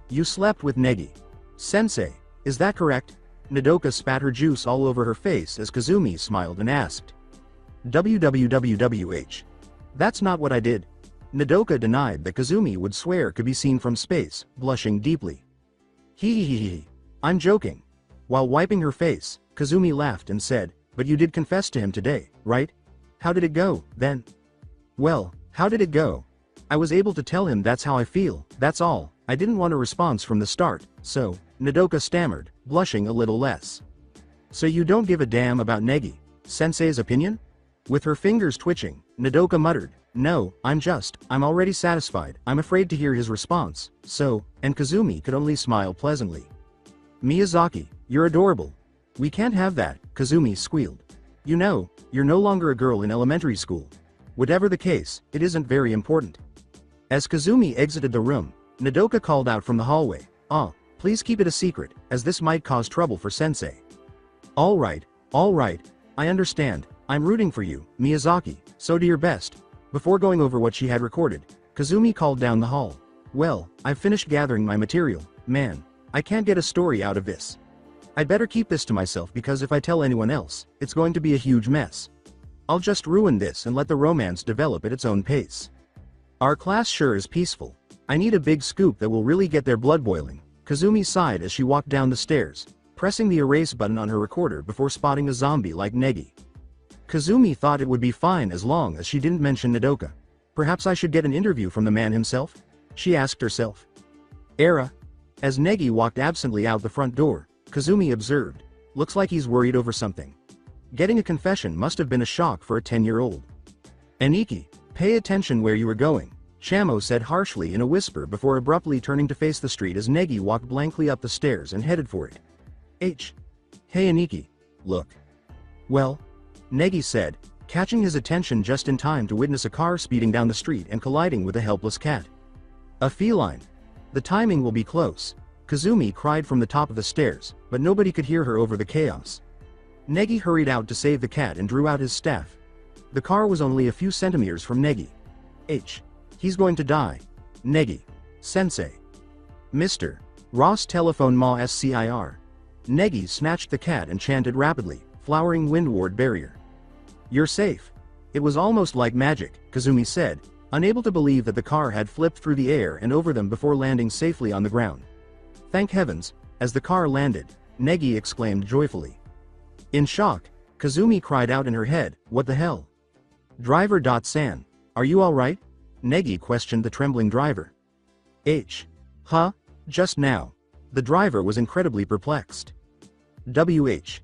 You slept with Negi Sensei, is that correct? Nodoka spat her juice all over her face as Kazumi smiled and asked. WWWWH. That's not what I did. Nodoka denied that Kazumi would swear could be seen from space, blushing deeply. Hee. I'm joking. While wiping her face, Kazumi laughed and said, but you did confess to him today, right? How did it go, then? Well, how did it go? I was able to tell him that's how I feel, that's all. I didn't want a response from the start, so, Nodoka stammered, blushing a little less. So you don't give a damn about Negi Sensei's opinion? With her fingers twitching, Nodoka muttered, "No, I'm already satisfied." I'm afraid to hear his response, and Kazumi could only smile pleasantly. "Miyazaki, you're adorable." "We can't have that," Kazumi squealed. "You know, you're no longer a girl in elementary school." "Whatever the case, it isn't very important." As Kazumi exited the room, Nodoka called out from the hallway, "Please keep it a secret, as this might cause trouble for Sensei." All right, I understand. I'm rooting for you, Miyazaki, so do your best." Before going over what she had recorded, Kazumi called down the hall. "Well, I've finished gathering my material. Man, I can't get a story out of this. I'd better keep this to myself because if I tell anyone else, it's going to be a huge mess. I'll just ruin this and let the romance develop at its own pace. Our class sure is peaceful. I need a big scoop that will really get their blood boiling." Kazumi sighed as she walked down the stairs, pressing the erase button on her recorder before spotting a zombie like Negi. Kazumi thought it would be fine as long as she didn't mention Nodoka. "Perhaps I should get an interview from the man himself?" she asked herself. "Era." As Negi walked absently out the front door, Kazumi observed, "Looks like he's worried over something." Getting a confession must have been a shock for a 10-year-old. "Aniki, pay attention where you are going," Chamo said harshly in a whisper before abruptly turning to face the street as Negi walked blankly up the stairs and headed for it. "Hey Aniki, look." "Well?" Negi said, catching his attention just in time to witness a car speeding down the street and colliding with a helpless cat. "A feline. The timing will be close," Kazumi cried from the top of the stairs, but nobody could hear her over the chaos. Negi hurried out to save the cat and drew out his staff. The car was only a few centimeters from Negi. He's going to die. Negi. Sensei. Mr. Ross telephone ma scir. Negi snatched the cat and chanted rapidly, "Flowering windward barrier. You're safe." "It was almost like magic," Kazumi said, unable to believe that the car had flipped through the air and over them before landing safely on the ground. "Thank heavens," as the car landed, Negi exclaimed joyfully. In shock, Kazumi cried out in her head, "What the hell?" "Driver.san, are you alright?" Negi questioned the trembling driver. Huh? Just now." The driver was incredibly perplexed. WH.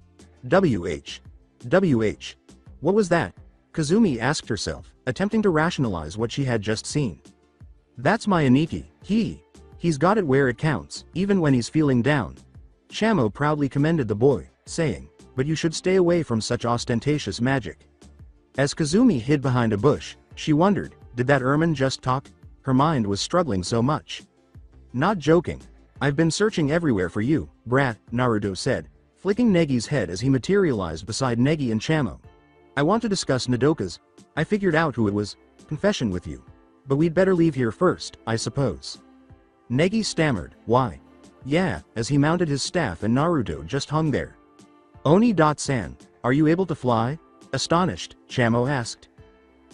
What was that?" Kazumi asked herself, attempting to rationalize what she had just seen. "That's my Aniki. He's got it where it counts, even when he's feeling down." Chamo proudly commended the boy, saying, "But you should stay away from such ostentatious magic." As Kazumi hid behind a bush, she wondered, did that ermine just talk? Her mind was struggling so much. "Not joking. I've been searching everywhere for you, brat," Naruto said, flicking Negi's head as he materialized beside Negi and Chamo. "I want to discuss Nodoka's, I figured out who it was, confession with you. But we'd better leave here first, I suppose." Negi stammered, "Why?" "Yeah," as he mounted his staff and Naruto just hung there. "Oni.san, are you able to fly?" Astonished, Chamo asked.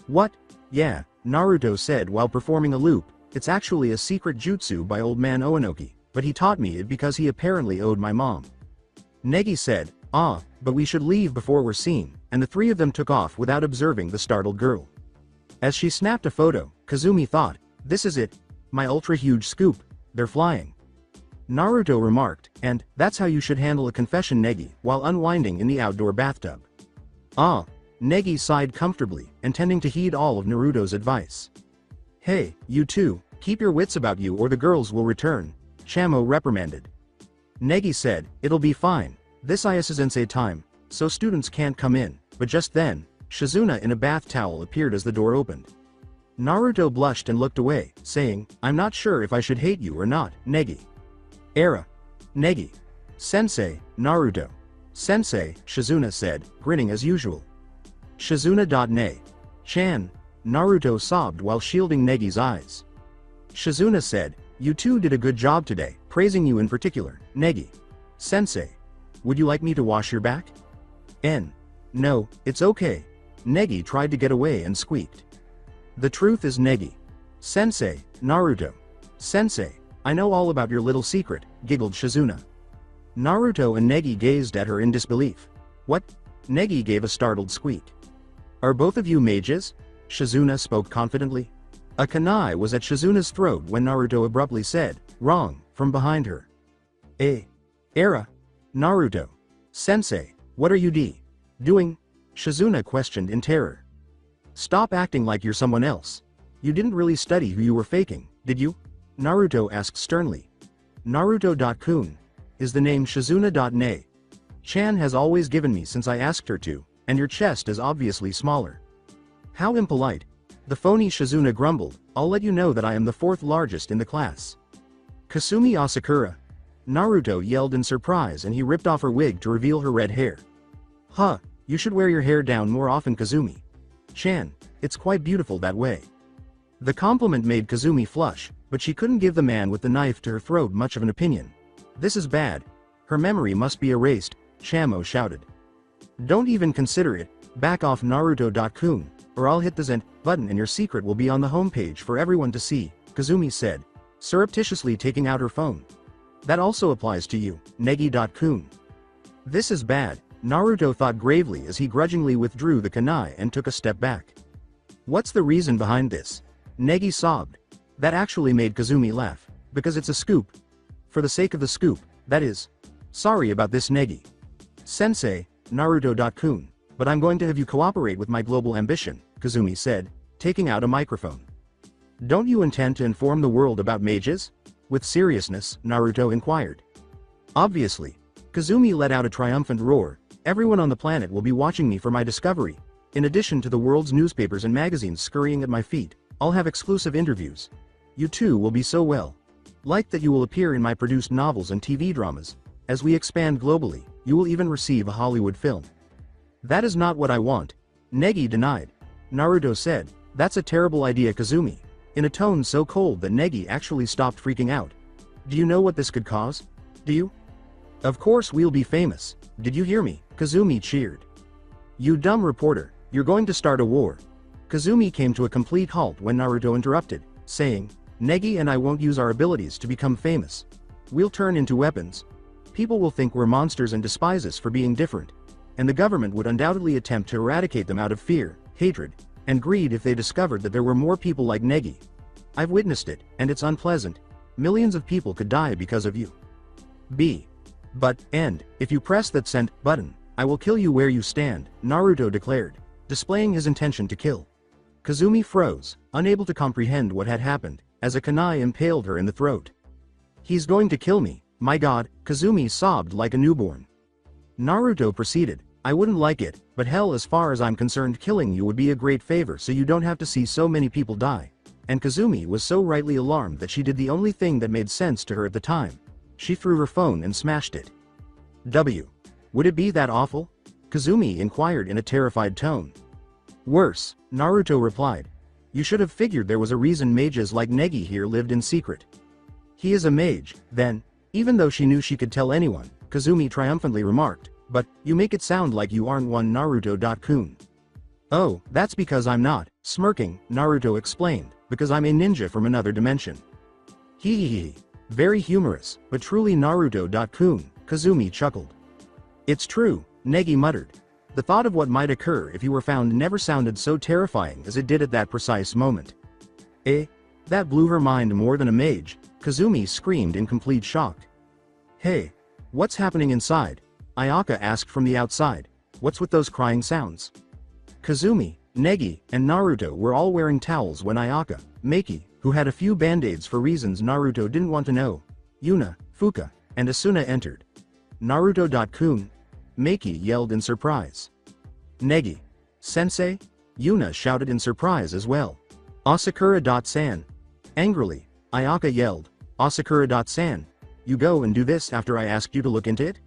"What? Yeah," Naruto said while performing a loop, "it's actually a secret jutsu by old man Oanoki, but he taught me it because he apparently owed my mom." Negi said, But we should leave before we're seen," and the three of them took off without observing the startled girl. As she snapped a photo, Kazumi thought, "This is it. My ultra-huge scoop. They're flying." Naruto remarked, "And that's how you should handle a confession, Negi," while unwinding in the outdoor bathtub. Negi sighed comfortably, intending to heed all of Naruto's advice. "Hey, you two, keep your wits about you or the girls will return," Chamo reprimanded. Negi said, "It'll be fine. This is time, so students can't come in," but just then, Shizuna in a bath towel appeared as the door opened. Naruto blushed and looked away, saying, "I'm not sure if I should hate you or not, Negi." "Era. Negi. Sensei, Naruto. Sensei," Shizuna said, grinning as usual. Shizuna.ne. Chan, Naruto sobbed while shielding Negi's eyes. Shizuna said, "You two did a good job today, praising you in particular, Negi. Sensei. Would you like me to wash your back?" No, it's okay." Negi tried to get away and squeaked. "The truth is Negi. Sensei, Naruto. Sensei, I know all about your little secret," giggled Shizuna. Naruto and Negi gazed at her in disbelief. "What?" Negi gave a startled squeak. "Are both of you mages?" Shizuna spoke confidently. A kunai was at Shizuna's throat when Naruto abruptly said, "Wrong," from behind her. Era. Naruto. Sensei, what are you doing? Shizuna questioned in terror. Stop acting like you're someone else. You didn't really study who you were faking, did you? Naruto asked sternly. Naruto.kun is the name Shizuna.ne. Chan has always given me since I asked her to, and your chest is obviously smaller. How impolite. The phony Shizuna grumbled, I'll let you know that I am the fourth largest in the class. Kasumi Asakura. Naruto yelled in surprise and he ripped off her wig to reveal her red hair. Huh, you should wear your hair down more often, Kazumi. Chan, it's quite beautiful that way. The compliment made Kazumi flush, but she couldn't give the man with the knife to her throat much of an opinion. This is bad. Her memory must be erased, Chamo shouted. Don't even consider it, back off Naruto.kun, or I'll hit the send button and your secret will be on the homepage for everyone to see, Kazumi said, surreptitiously taking out her phone. That also applies to you, Negi.kun. This is bad, Naruto thought gravely as he grudgingly withdrew the kunai and took a step back. What's the reason behind this? Negi sobbed. That actually made Kazumi laugh, because it's a scoop. For the sake of the scoop, that is. Sorry about this, Negi. Sensei, Naruto.kun, but I'm going to have you cooperate with my global ambition, Kazumi said, taking out a microphone. Don't you intend to inform the world about mages? With seriousness, Naruto inquired. Obviously. Kazumi let out a triumphant roar. Everyone on the planet will be watching me for my discovery. In addition to the world's newspapers and magazines scurrying at my feet, I'll have exclusive interviews. You too will be so well liked that you will appear in my produced novels and TV dramas. As we expand globally, you will even receive a Hollywood film. That is not what I want. Negi denied. Naruto said, that's a terrible idea, Kazumi, in a tone so cold that Negi actually stopped freaking out. Do you know what this could cause? Do you? Of course we'll be famous. Did you hear me? Kazumi cheered. You dumb reporter, you're going to start a war. Kazumi came to a complete halt when Naruto interrupted, saying, Negi and I won't use our abilities to become famous. We'll turn into weapons. People will think we're monsters and despise us for being different. And the government would undoubtedly attempt to eradicate them out of fear, hatred, and greed if they discovered that there were more people like Negi. I've witnessed it, and it's unpleasant. Millions of people could die because of you. If you press that send button, I will kill you where you stand, Naruto declared, displaying his intention to kill. Kazumi froze, unable to comprehend what had happened, as a kunai impaled her in the throat. He's going to kill me, my god, Kazumi sobbed like a newborn. Naruto proceeded, I wouldn't like it, but hell, as far as I'm concerned, killing you would be a great favor so you don't have to see so many people die. And Kazumi was so rightly alarmed that she did the only thing that made sense to her at the time. She threw her phone and smashed it. Would it be that awful? Kazumi inquired in a terrified tone. Worse, Naruto replied. You should have figured there was a reason mages like Negi here lived in secret. He is a mage, then, even though she knew she could tell anyone, Kazumi triumphantly remarked, but, you make it sound like you aren't one, Naruto.kun. Oh, that's because I'm not, smirking, Naruto explained, because I'm a ninja from another dimension. Hee. Very humorous, but truly Naruto.kun, Kazumi chuckled. It's true, Negi muttered. The thought of what might occur if you were found never sounded so terrifying as it did at that precise moment. That blew her mind more than a mage, Kazumi screamed in complete shock. Hey, what's happening inside? Ayaka asked from the outside. What's with those crying sounds? Kazumi, Negi, and Naruto were all wearing towels when Ayaka, Meiki, who had a few band-aids for reasons Naruto didn't want to know, Yuna, Fuka, and Asuna entered. Naruto.kun, Meiki yelled in surprise. Negi. Sensei? Yuna shouted in surprise as well. Asakura.san. Angrily, Ayaka yelled, Asakura.san, you go and do this after I asked you to look into it?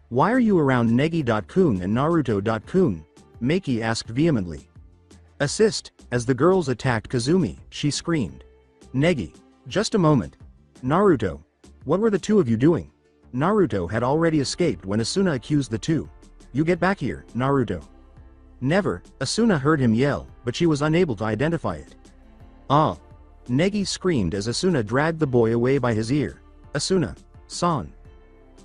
Why are you around Negi.kun and Naruto.kun? Meiki asked vehemently. Assist, as the girls attacked Kazumi, she screamed. Negi. Just a moment. Naruto. What were the two of you doing? Naruto had already escaped when Asuna accused the two. You get back here, Naruto. Never, Asuna heard him yell, but she was unable to identify it. Ah! Negi screamed as Asuna dragged the boy away by his ear. Asuna-san.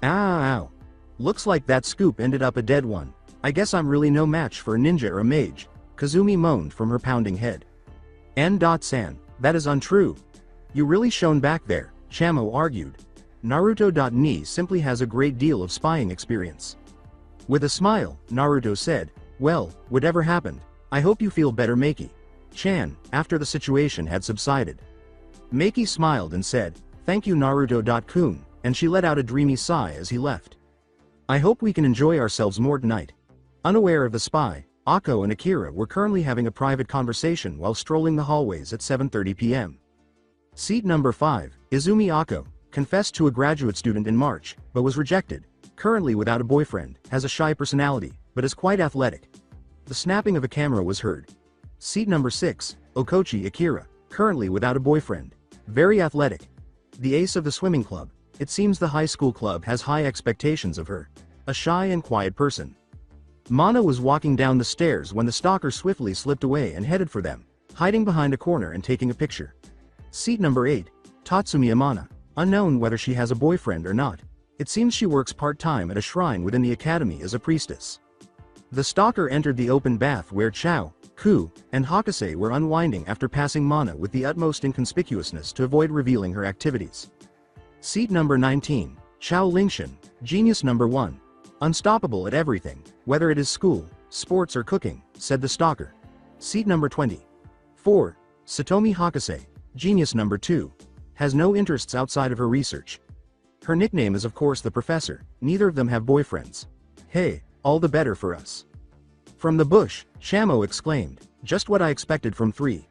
Ow. Looks like that scoop ended up a dead one. I guess I'm really no match for a ninja or a mage, Kazumi moaned from her pounding head. N.san, that is untrue. You really shone back there, Chamo argued. Naruto.ni simply has a great deal of spying experience. With a smile, Naruto said, Well, whatever happened, I hope you feel better, Maki-chan, after the situation had subsided. Maki smiled and said, "Thank you, Naruto-kun," and she let out a dreamy sigh as he left. I hope we can enjoy ourselves more tonight. Unaware of the spy, Akko and Akira were currently having a private conversation while strolling the hallways at 7:30 p.m. Seat number 5, Izumi Akko, confessed to a graduate student in March, but was rejected. Currently without a boyfriend, has a shy personality, but is quite athletic. The snapping of a camera was heard. Seat number 6, Okochi Akira, currently without a boyfriend. Very athletic. The ace of the swimming club. It seems the high school club has high expectations of her. A shy and quiet person. Mana was walking down the stairs when the stalker swiftly slipped away and headed for them, hiding behind a corner and taking a picture. Seat number 8, Tatsumi Amana, unknown whether she has a boyfriend or not. It seems she works part-time at a shrine within the academy as a priestess. The stalker entered the open bath where Chao, Ku, and Hakase were unwinding after passing Mana with the utmost inconspicuousness to avoid revealing her activities. Seat number 19, Chao Lingshan, genius number 1. Unstoppable at everything, whether it is school, sports or cooking, said the stalker. Seat number 20. 4. Satomi Hakase, genius number 2. Has no interests outside of her research. Her nickname is of course the professor, neither of them have boyfriends. Hey, all the better for us. From the bush, Shamo exclaimed, just what I expected from 3.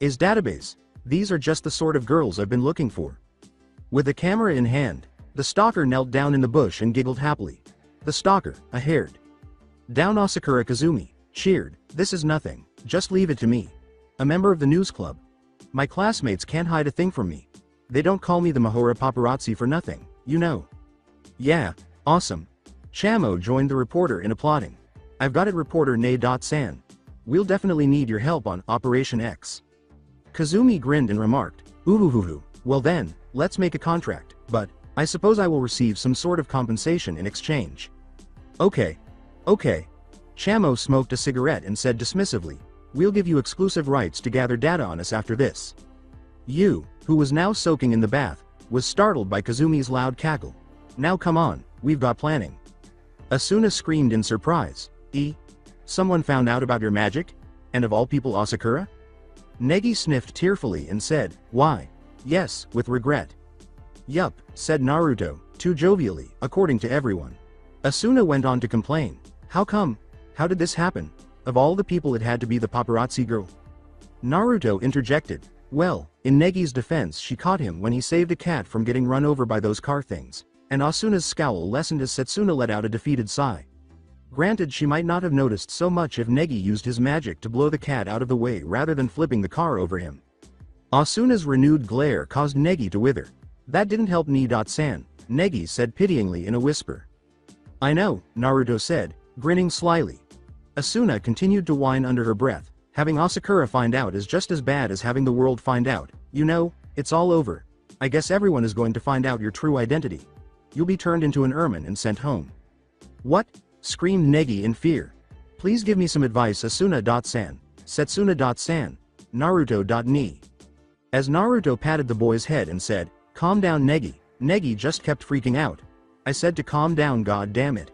Is database. These are just the sort of girls I've been looking for. With the camera in hand, the stalker knelt down in the bush and giggled happily. The stalker, a haired down Asakura Kazumi, cheered, this is nothing, just leave it to me. A member of the news club. My classmates can't hide a thing from me. They don't call me the Mahora paparazzi for nothing, you know. Yeah, awesome. Shamo joined the reporter in applauding. I've got it, reporter Nay.san. We'll definitely need your help on Operation X. Kazumi grinned and remarked, ooh, well then, let's make a contract, but I suppose I will receive some sort of compensation in exchange. Okay. Shamo smoked a cigarette and said dismissively, we'll give you exclusive rights to gather data on us after this. Yu, who was now soaking in the bath, was startled by Kazumi's loud cackle. Now come on, we've got planning. Asuna screamed in surprise. Someone found out about your magic? And of all people Asakura? Negi sniffed tearfully and said, why? Yes, with regret. Yup, said Naruto, too jovially, according to everyone. Asuna went on to complain. How come? How did this happen? Of all the people it had to be the paparazzi girl. Naruto interjected. Well, in Negi's defense she caught him when he saved a cat from getting run over by those car things, and Asuna's scowl lessened as Setsuna let out a defeated sigh. Granted, she might not have noticed so much if Negi used his magic to blow the cat out of the way rather than flipping the car over him. Asuna's renewed glare caused Negi to wither. That didn't help Ni.san, Negi said pityingly in a whisper. I know, Naruto said, grinning slyly. Asuna continued to whine under her breath. Having Asakura find out is just as bad as having the world find out. You know, it's all over. I guess everyone is going to find out your true identity. You'll be turned into an ermine and sent home. What? Screamed Negi in fear. Please give me some advice, Asuna.san, Setsuna.san, Naruto.ni. As Naruto patted the boy's head and said, calm down Negi. Negi just kept freaking out. I said to calm down, god damn it.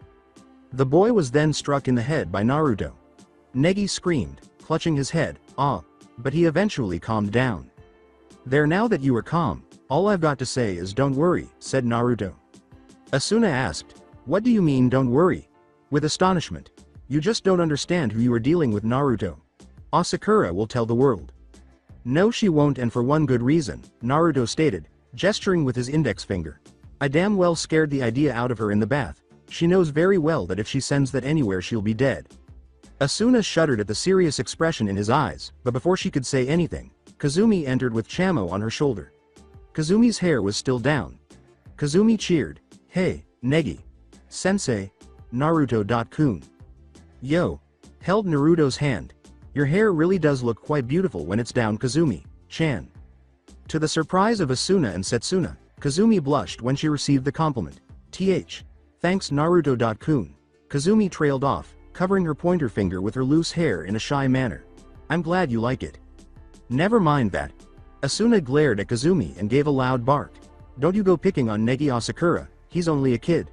The boy was then struck in the head by Naruto. Negi screamed, clutching his head, but he eventually calmed down. There, now that you are calm, all I've got to say is don't worry, said Naruto. Asuna asked, what do you mean don't worry? With astonishment. You just don't understand who you are dealing with, Naruto. Asakura will tell the world. No she won't, and for one good reason, Naruto stated, gesturing with his index finger. I damn well scared the idea out of her in the bath. She knows very well that if she sends that anywhere she'll be dead. Asuna shuddered at the serious expression in his eyes, but before she could say anything, Kazumi entered with Chamo on her shoulder. Kazumi's hair was still down. Kazumi cheered, hey, Negi. Sensei. Naruto.kun. Yo. Held Naruto's hand. Your hair really does look quite beautiful when it's down, Kazumi-chan. To the surprise of Asuna and Setsuna, Kazumi blushed when she received the compliment. Thanks, Naruto.kun. Kazumi trailed off, covering her pointer finger with her loose hair in a shy manner. I'm glad you like it. Never mind that. Asuna glared at Kazumi and gave a loud bark. Don't you go picking on Negi Asakura, he's only a kid.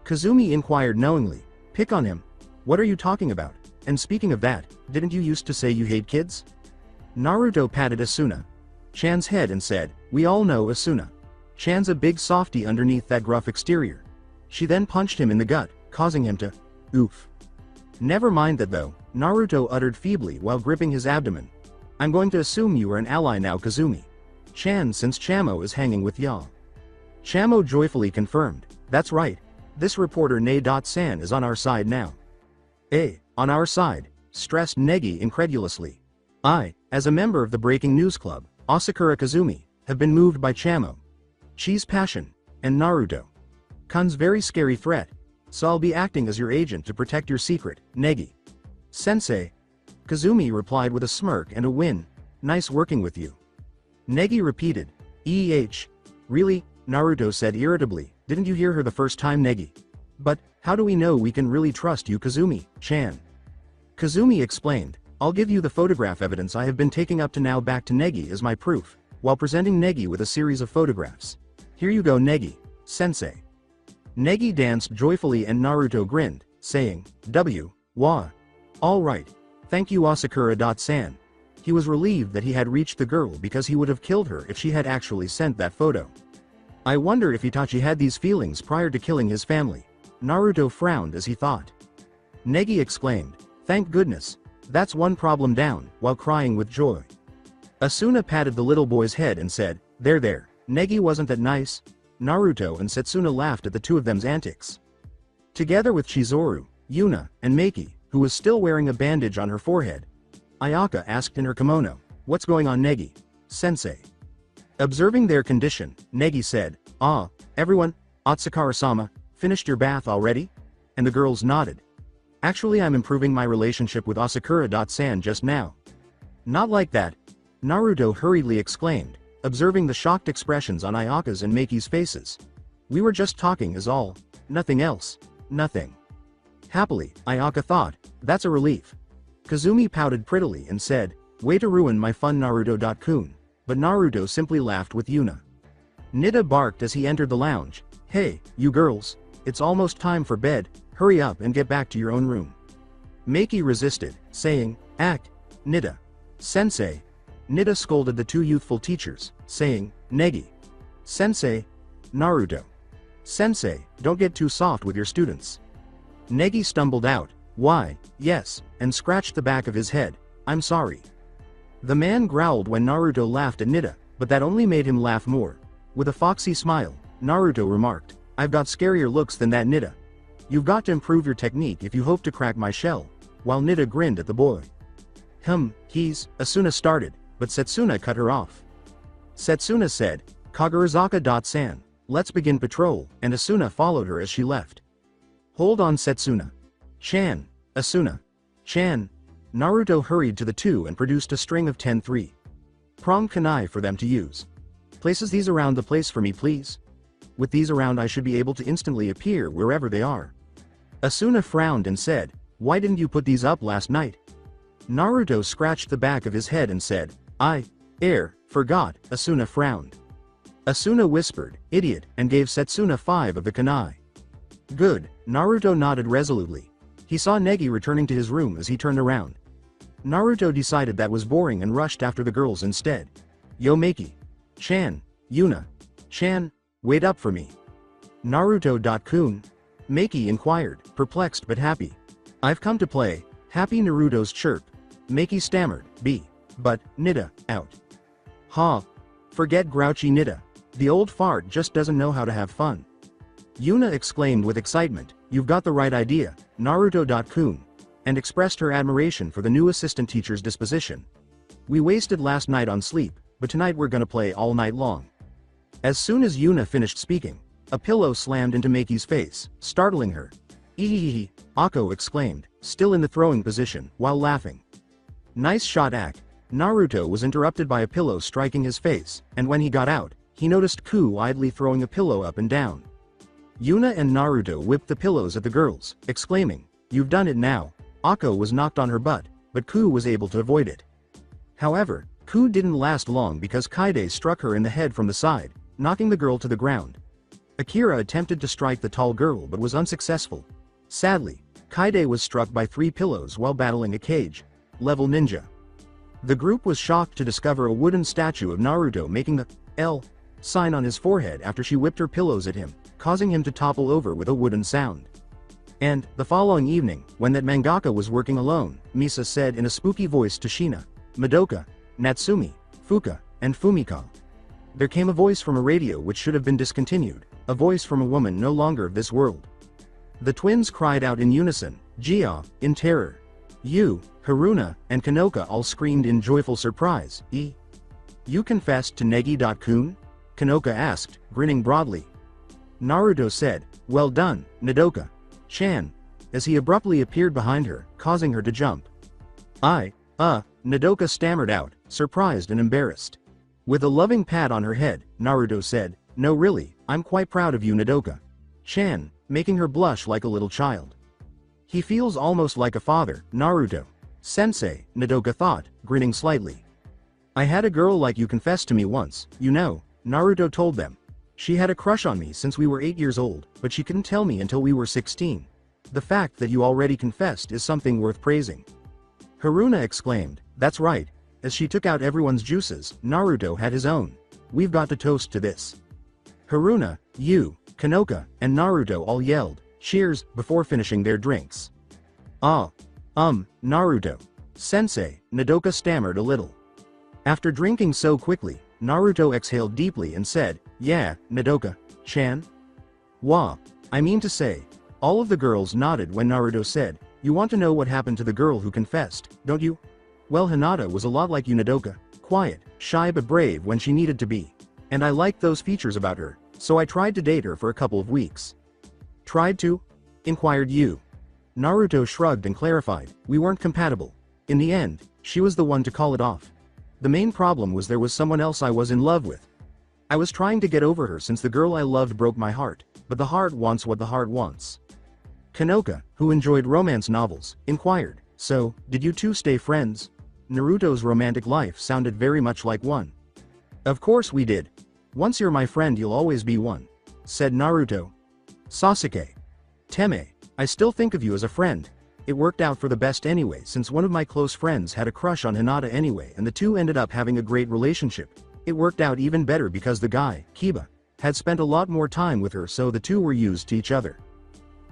Kazumi inquired knowingly. Pick on him? What are you talking about? And speaking of that, didn't you used to say you hate kids? Naruto patted Asuna-chan's head and said, we all know Asuna-chan's a big softy underneath that gruff exterior. She then punched him in the gut, causing him to oof. Never mind that though, Naruto uttered feebly while gripping his abdomen. I'm going to assume you are an ally now, Kazumi-chan, since Chamo is hanging with Ya. Chamo joyfully confirmed, that's right, this reporter Ne-san is on our side now. On our side, stressed Negi incredulously. I, as a member of the Breaking News Club, Asakura Kazumi, have been moved by Chamo-chi's passion, and Naruto-kun's very scary threat, so I'll be acting as your agent to protect your secret, Negi. Sensei. Kazumi replied with a smirk and a win. Nice working with you. Negi repeated. Really? Naruto said irritably, didn't you hear her the first time, Negi? But, how do we know we can really trust you, Kazumi-chan? Kazumi explained, I'll give you the photograph evidence I have been taking up to now back to Negi as my proof, while presenting Negi with a series of photographs. Here you go, Negi, sensei. Negi danced joyfully and Naruto grinned, saying, Wah. Alright. Thank you, Asakura-san. He was relieved that he had reached the girl because he would have killed her if she had actually sent that photo. I wonder if Itachi had these feelings prior to killing his family. Naruto frowned as he thought. Negi exclaimed, thank goodness. That's one problem down, while crying with joy. Asuna patted the little boy's head and said, there, Negi wasn't that nice. Naruto and Setsuna laughed at the two of them's antics. Together with Chizuru, Yuna, and Meiki, who was still wearing a bandage on her forehead, Ayaka asked in her kimono, what's going on, Negi? Sensei. Observing their condition, Negi said, everyone, Atsukara-sama, finished your bath already? And the girls nodded. Actually, I'm improving my relationship with Asakura-san just now. Not like that. Naruto hurriedly exclaimed, observing the shocked expressions on Ayaka's and Meiki's faces. We were just talking is all. Nothing else. Nothing. Happily, Ayaka thought, that's a relief. Kazumi pouted prettily and said, way to ruin my fun, Naruto-kun. But Naruto simply laughed with Yuna. Nida barked as he entered the lounge. Hey, you girls, it's almost time for bed, hurry up and get back to your own room. Meiki resisted, saying, Nida. Sensei. Nida scolded the two youthful teachers, saying, Negi. Sensei. Naruto. Sensei, don't get too soft with your students. Negi stumbled out, why, yes, and scratched the back of his head, I'm sorry. The man growled when Naruto laughed at Nida, but that only made him laugh more. With a foxy smile, Naruto remarked, I've got scarier looks than that, Nida. You've got to improve your technique if you hope to crack my shell, while Nida grinned at the boy. Asuna started, but Setsuna cut her off. Setsuna said, Kagurazaka-san, let's begin patrol, and Asuna followed her as she left. Hold on, Setsuna. Chan, Asuna. Chan. Naruto hurried to the two and produced a string of 10 3-pronged kunai for them to use. Places these around the place for me, please. With these around I should be able to instantly appear wherever they are. Asuna frowned and said, why didn't you put these up last night? Naruto scratched the back of his head and said, forgot, Asuna frowned. Asuna whispered, idiot, and gave Setsuna 5 of the kunai. Good, Naruto nodded resolutely. He saw Negi returning to his room as he turned around. Naruto decided that was boring and rushed after the girls instead. Yo Meiki. Chan. Yuna. Chan. Wait up for me. Naruto-kun. Meiki inquired, perplexed but happy. I've come to play. Happy Naruto's chirp. Meiki stammered, but, Nida, out. Forget grouchy Nida. The old fart just doesn't know how to have fun. Yuna exclaimed with excitement, you've got the right idea, Naruto-kun, and expressed her admiration for the new assistant teacher's disposition. We wasted last night on sleep, but tonight we're gonna play all night long. As soon as Yuna finished speaking, a pillow slammed into Meiki's face, startling her. Ehehehe, Akko exclaimed, still in the throwing position, while laughing. Nice shot, Ak. Naruto was interrupted by a pillow striking his face, and when he got out, he noticed Ku idly throwing a pillow up and down. Yuna and Naruto whipped the pillows at the girls, exclaiming, you've done it now. Akko was knocked on her butt, but Ku was able to avoid it. However, Ku didn't last long because Kaide struck her in the head from the side, knocking the girl to the ground. Akira attempted to strike the tall girl but was unsuccessful. Sadly, Kaide was struck by 3 pillows while battling a cage. Level ninja. The group was shocked to discover a wooden statue of Naruto making the L sign on his forehead after she whipped her pillows at him, causing him to topple over with a wooden sound. And, the following evening, when that mangaka was working alone, Misa said in a spooky voice to Shina, Madoka, Natsumi, Fuka, and Fumika. There came a voice from a radio which should have been discontinued, a voice from a woman no longer of this world. The twins cried out in unison, Jia, in terror. Yu, Haruna, and Kanoka all screamed in joyful surprise. You confessed to Negi-kun? Kanoka asked, grinning broadly. Naruto said, well done, Nodoka-chan, as he abruptly appeared behind her, causing her to jump. Nodoka stammered out, surprised and embarrassed. With a loving pat on her head, Naruto said, no really, I'm quite proud of you Nodoka-chan, making her blush like a little child. He feels almost like a father, Naruto-sensei, Nodoka thought, grinning slightly. I had a girl like you confess to me once, you know, Naruto told them. She had a crush on me since we were 8 years old, but she couldn't tell me until we were 16. The fact that you already confessed is something worth praising. Haruna exclaimed, that's right. As she took out everyone's juices, Naruto had his own. We've got to toast to this. Haruna, Yu, Kanoka, and Naruto all yelled, cheers, before finishing their drinks. Naruto. Sensei, Nodoka stammered a little. After drinking so quickly, Naruto exhaled deeply and said, yeah, Nodoka-chan? I mean to say. All of the girls nodded when Naruto said, you want to know what happened to the girl who confessed, don't you? Well, Hinata was a lot like you Nodoka, quiet, shy but brave when she needed to be. And I liked those features about her, so I tried to date her for a couple of weeks. Tried to? Inquired Yu. Naruto shrugged and clarified, we weren't compatible. In the end, she was the one to call it off. The main problem was there was someone else I was in love with. I was trying to get over her since the girl I loved broke my heart, but the heart wants what the heart wants. Kanoka, who enjoyed romance novels, inquired, so, did you two stay friends? Naruto's romantic life sounded very much like one. Of course we did. Once you're my friend you'll always be one, said Naruto. Sasuke. Teme, I still think of you as a friend. It worked out for the best anyway since one of my close friends had a crush on Hinata anyway and the two ended up having a great relationship. It worked out even better because the guy, Kiba, had spent a lot more time with her so the two were used to each other.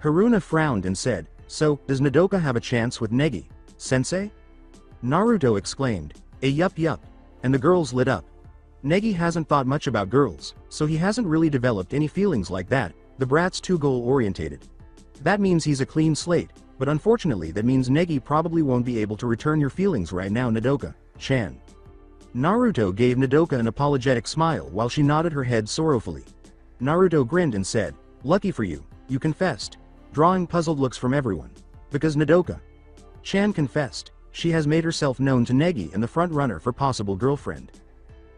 Haruna frowned and said, so, does Nodoka have a chance with Negi-sensei? Naruto exclaimed, yup, and the girls lit up. Negi hasn't thought much about girls, so he hasn't really developed any feelings like that, the brat's too goal-orientated. That means he's a clean slate, but unfortunately that means Negi probably won't be able to return your feelings right now Nodoka-chan. Naruto gave Nodoka an apologetic smile while she nodded her head sorrowfully. Naruto grinned and said, lucky for you, you confessed. Drawing puzzled looks from everyone. Because Nodoka-chan confessed, she has made herself known to Negi and the front runner for possible girlfriend.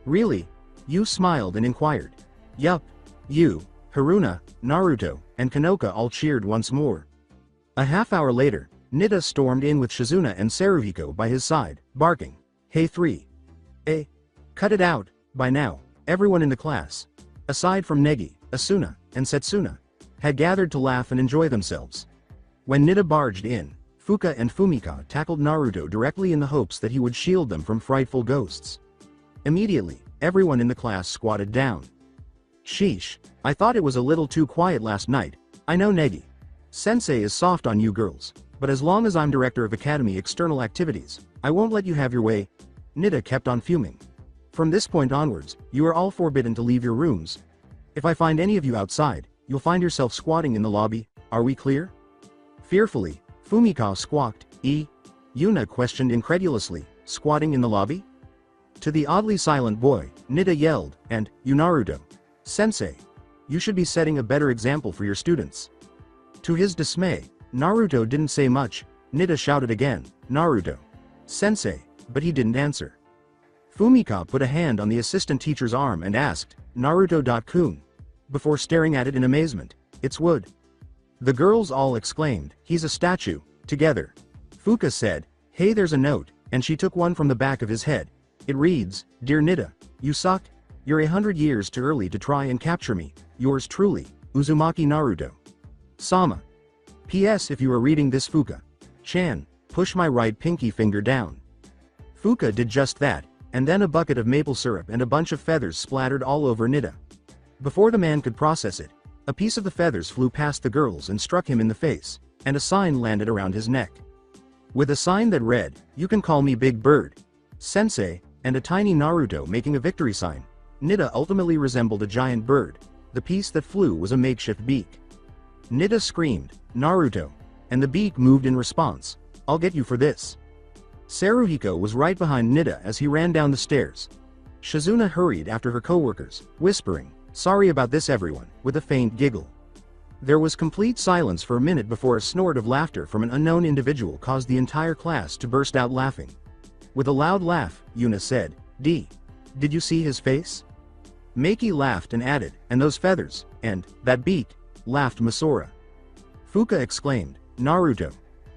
Really? Yu smiled and inquired. Yup. Yu, Haruna, Naruto, and Kanoka all cheered once more. A half hour later, Nida stormed in with Shizuna and Saruhiko by his side, barking, hey 3. Cut it out, by now, everyone in the class, aside from Negi, Asuna, and Setsuna, had gathered to laugh and enjoy themselves. When Nida barged in, Fuka and Fumika tackled Naruto directly in the hopes that he would shield them from frightful ghosts. Immediately, everyone in the class squatted down. Sheesh, I thought it was a little too quiet last night. I know Negi-sensei is soft on you girls, but as long as I'm director of academy external activities, I won't let you have your way. Nida kept on fuming. From this point onwards, you are all forbidden to leave your rooms. If I find any of you outside, you'll find yourself squatting in the lobby, are we clear? Fearfully, Fumika squawked, Yuna questioned incredulously, squatting in the lobby? To the oddly silent boy, Nida yelled, and, you Naruto-sensei, you should be setting a better example for your students. To his dismay, Naruto didn't say much. Nida shouted again, Naruto-sensei, but he didn't answer. Fumika put a hand on the assistant teacher's arm and asked, Naruto-kun, before staring at it in amazement, it's wood. The girls all exclaimed, he's a statue, together. Fuka said, hey there's a note, and she took one from the back of his head. It reads, Dear Nida, you suck. You're 100 years too early to try and capture me. Yours truly, Uzumaki Naruto. Sama. P.S. If you are reading this Fuka-chan, push my right pinky finger down. Fuka did just that, and then a bucket of maple syrup and a bunch of feathers splattered all over Nida. Before the man could process it, a piece of the feathers flew past the girls and struck him in the face, and a sign landed around his neck. With a sign that read, "You can call me Big Bird, Sensei," and a tiny Naruto making a victory sign, Nida ultimately resembled a giant bird. The piece that flew was a makeshift beak. Nida screamed, "Naruto," and the beak moved in response, "I'll get you for this." Saruhiko was right behind Nida as he ran down the stairs. Shizuna hurried after her coworkers, whispering, "Sorry about this everyone," with a faint giggle. There was complete silence for a minute before a snort of laughter from an unknown individual caused the entire class to burst out laughing. With a loud laugh, Yuna said, Did you see his face?" Meiki laughed and added, "And those feathers, and that beak," laughed Masora. Fuka exclaimed, "Naruto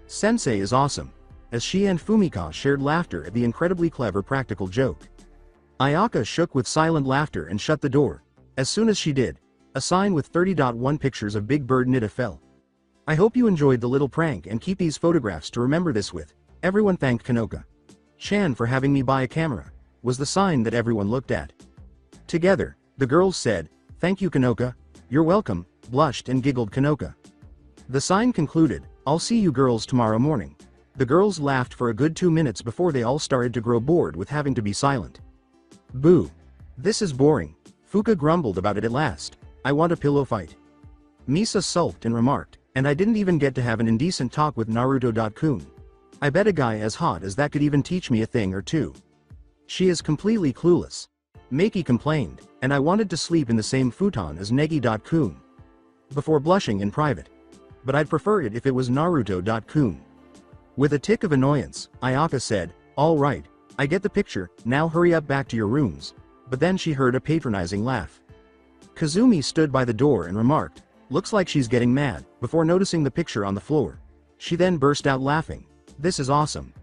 Sensei is awesome," as she and Fumika shared laughter at the incredibly clever practical joke. Ayaka shook with silent laughter and shut the door. As soon as she did, a sign with 30.1 pictures of Big Bird Nida fell. "I hope you enjoyed the little prank and keep these photographs to remember this with." Everyone thanked Kanoka-chan for having me buy a camera, was the sign that everyone looked at. Together, the girls said, "Thank you Kanoka," "You're welcome," blushed and giggled Kanoka. The sign concluded, "I'll see you girls tomorrow morning." The girls laughed for a good 2 minutes before they all started to grow bored with having to be silent. "Boo. This is boring." Fuka grumbled about it at last. "I want a pillow fight." Misa sulked and remarked, "And I didn't even get to have an indecent talk with Naruto-kun. I bet a guy as hot as that could even teach me a thing or two. She is completely clueless." Meiki complained, "And I wanted to sleep in the same futon as Negi-kun." Before blushing in private. "But I'd prefer it if it was Naruto-kun." With a tick of annoyance, Ayaka said, "All right, I get the picture, now hurry up back to your rooms." But then she heard a patronizing laugh. Kazumi stood by the door and remarked, "Looks like she's getting mad," before noticing the picture on the floor. She then burst out laughing. "This is awesome."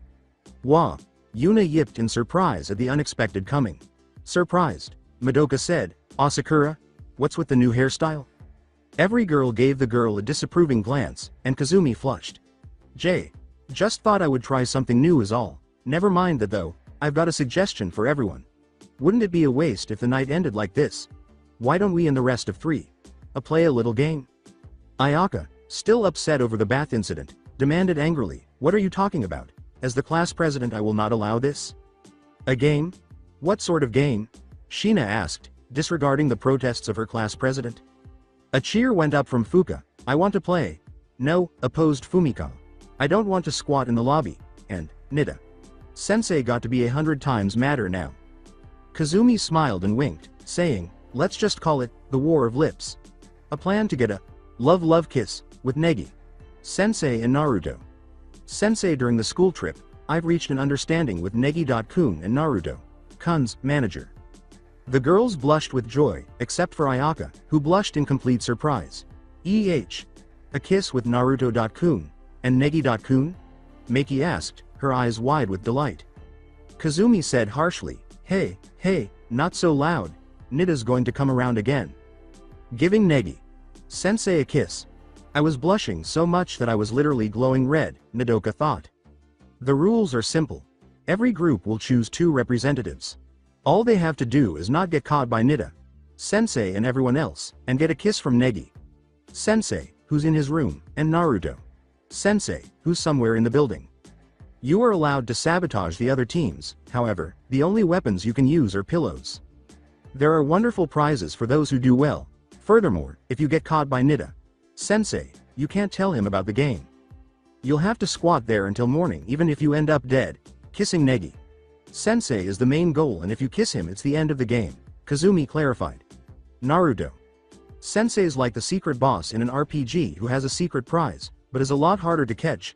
"Wah!" Yuna yipped in surprise at the unexpected coming. Surprised, Madoka said, "Asakura, what's with the new hairstyle?" Every girl gave the girl a disapproving glance, and Kazumi flushed. Just thought I would try something new is all. Never mind that though, I've got a suggestion for everyone. Wouldn't it be a waste if the night ended like this? Why don't we and the rest of three play a little game?" Ayaka, still upset over the bath incident, demanded angrily, "What are you talking about? As the class president I will not allow this." "A game? What sort of game?" Sheena asked, disregarding the protests of her class president. A cheer went up from Fuka. "I want to play." "No," opposed Fumika. "I don't want to squat in the lobby," and Nida Sensei got to be 100 times madder now. Kazumi smiled and winked, saying, "Let's just call it the War of Lips. A plan to get a love kiss with Negi Sensei and Naruto Sensei during the school trip. I've reached an understanding with Negi-kun and Naruto-kun's manager." The girls blushed with joy, except for Ayaka, who blushed in complete surprise. A kiss with Naruto-kun and Negi-kun? Meiki asked, her eyes wide with delight. Kazumi said harshly, Hey, not so loud. Nida's going to come around again." Giving Negi Sensei a kiss. "I was blushing so much that I was literally glowing red," Madoka thought. The rules are simple. Every group will choose 2 representatives. All they have to do is not get caught by Nida Sensei and everyone else, and get a kiss from Negi Sensei, who's in his room, and Naruto Sensei, who's somewhere in the building. You are allowed to sabotage the other teams, however, the only weapons you can use are pillows. There are wonderful prizes for those who do well. Furthermore, if you get caught by Nida Sensei, you can't tell him about the game. You'll have to squat there until morning even if you end up dead. Kissing Negi Sensei is the main goal, and if you kiss him it's the end of the game, Kazumi clarified. Naruto Sensei's like the secret boss in an RPG who has a secret prize, but is a lot harder to catch.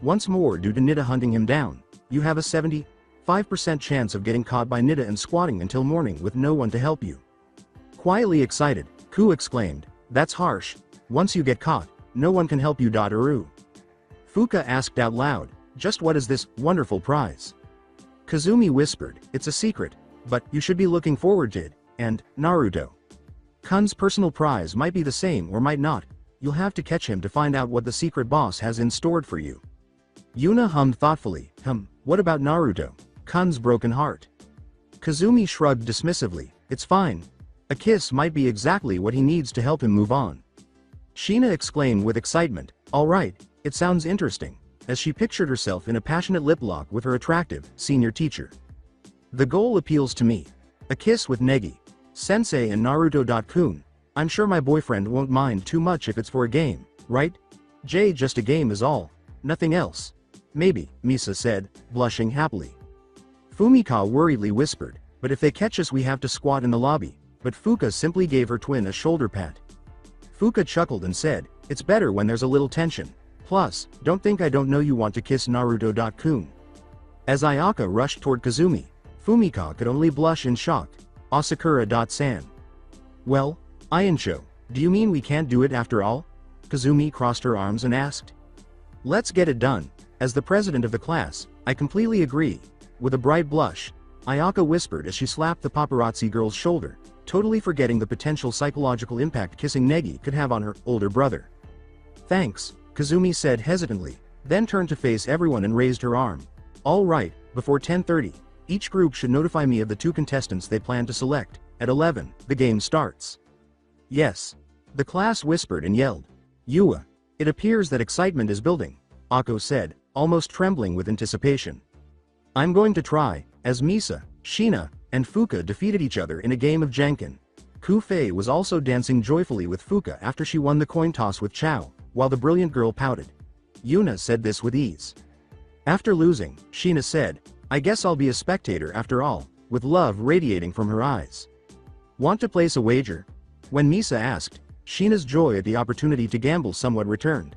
Once more, due to Nida hunting him down, you have a 75% chance of getting caught by Nida and squatting until morning with no one to help you. Quietly excited, Ku exclaimed, "That's harsh. Once you get caught, no one can help you. Daru." Fuka asked out loud, "Just what is this wonderful prize?" Kazumi whispered, "It's a secret, but you should be looking forward to it," and Naruto Kun's personal prize might be the same or might not. You'll have to catch him to find out what the secret boss has in store for you. Yuna hummed thoughtfully, what about Naruto? Kun's broken heart. Kazumi shrugged dismissively, it's fine. A kiss might be exactly what he needs to help him move on. Sheena exclaimed with excitement, alright, it sounds interesting, as she pictured herself in a passionate lip lock with her attractive, senior teacher. The goal appeals to me. A kiss with Negi, Sensei and Naruto-kun. I'm sure my boyfriend won't mind too much if it's for a game, right? Just a game is all. Nothing else. Maybe, Misa said, blushing happily. Fumika worriedly whispered, but if they catch us we have to squat in the lobby, but Fuka simply gave her twin a shoulder pat. Fuka chuckled and said, it's better when there's a little tension. Plus, don't think I don't know you want to kiss Naruto-kun. As Ayaka rushed toward Kazumi, Fumika could only blush in shock. Asakura.san. Well, Ainsho, do you mean we can't do it after all? Kazumi crossed her arms and asked. Let's get it done. As the president of the class, I completely agree. With a bright blush, Ayaka whispered as she slapped the paparazzi girl's shoulder, totally forgetting the potential psychological impact kissing Negi could have on her older brother. Thanks, Kazumi said hesitantly, then turned to face everyone and raised her arm. All right, before 10:30, each group should notify me of the 2 contestants they plan to select. At 11, the game starts. Yes. The class whispered and yelled. Yua. It appears that excitement is building, Akko said, almost trembling with anticipation. I'm going to try, as Misa, Sheena, and Fuka defeated each other in a game of Janken. Kufei was also dancing joyfully with Fuka after she won the coin toss with Chao, while the brilliant girl pouted. Yuna said this with ease. After losing, Sheena said, I guess I'll be a spectator after all, with love radiating from her eyes. Want to place a wager? When Misa asked, Sheena's joy at the opportunity to gamble somewhat returned.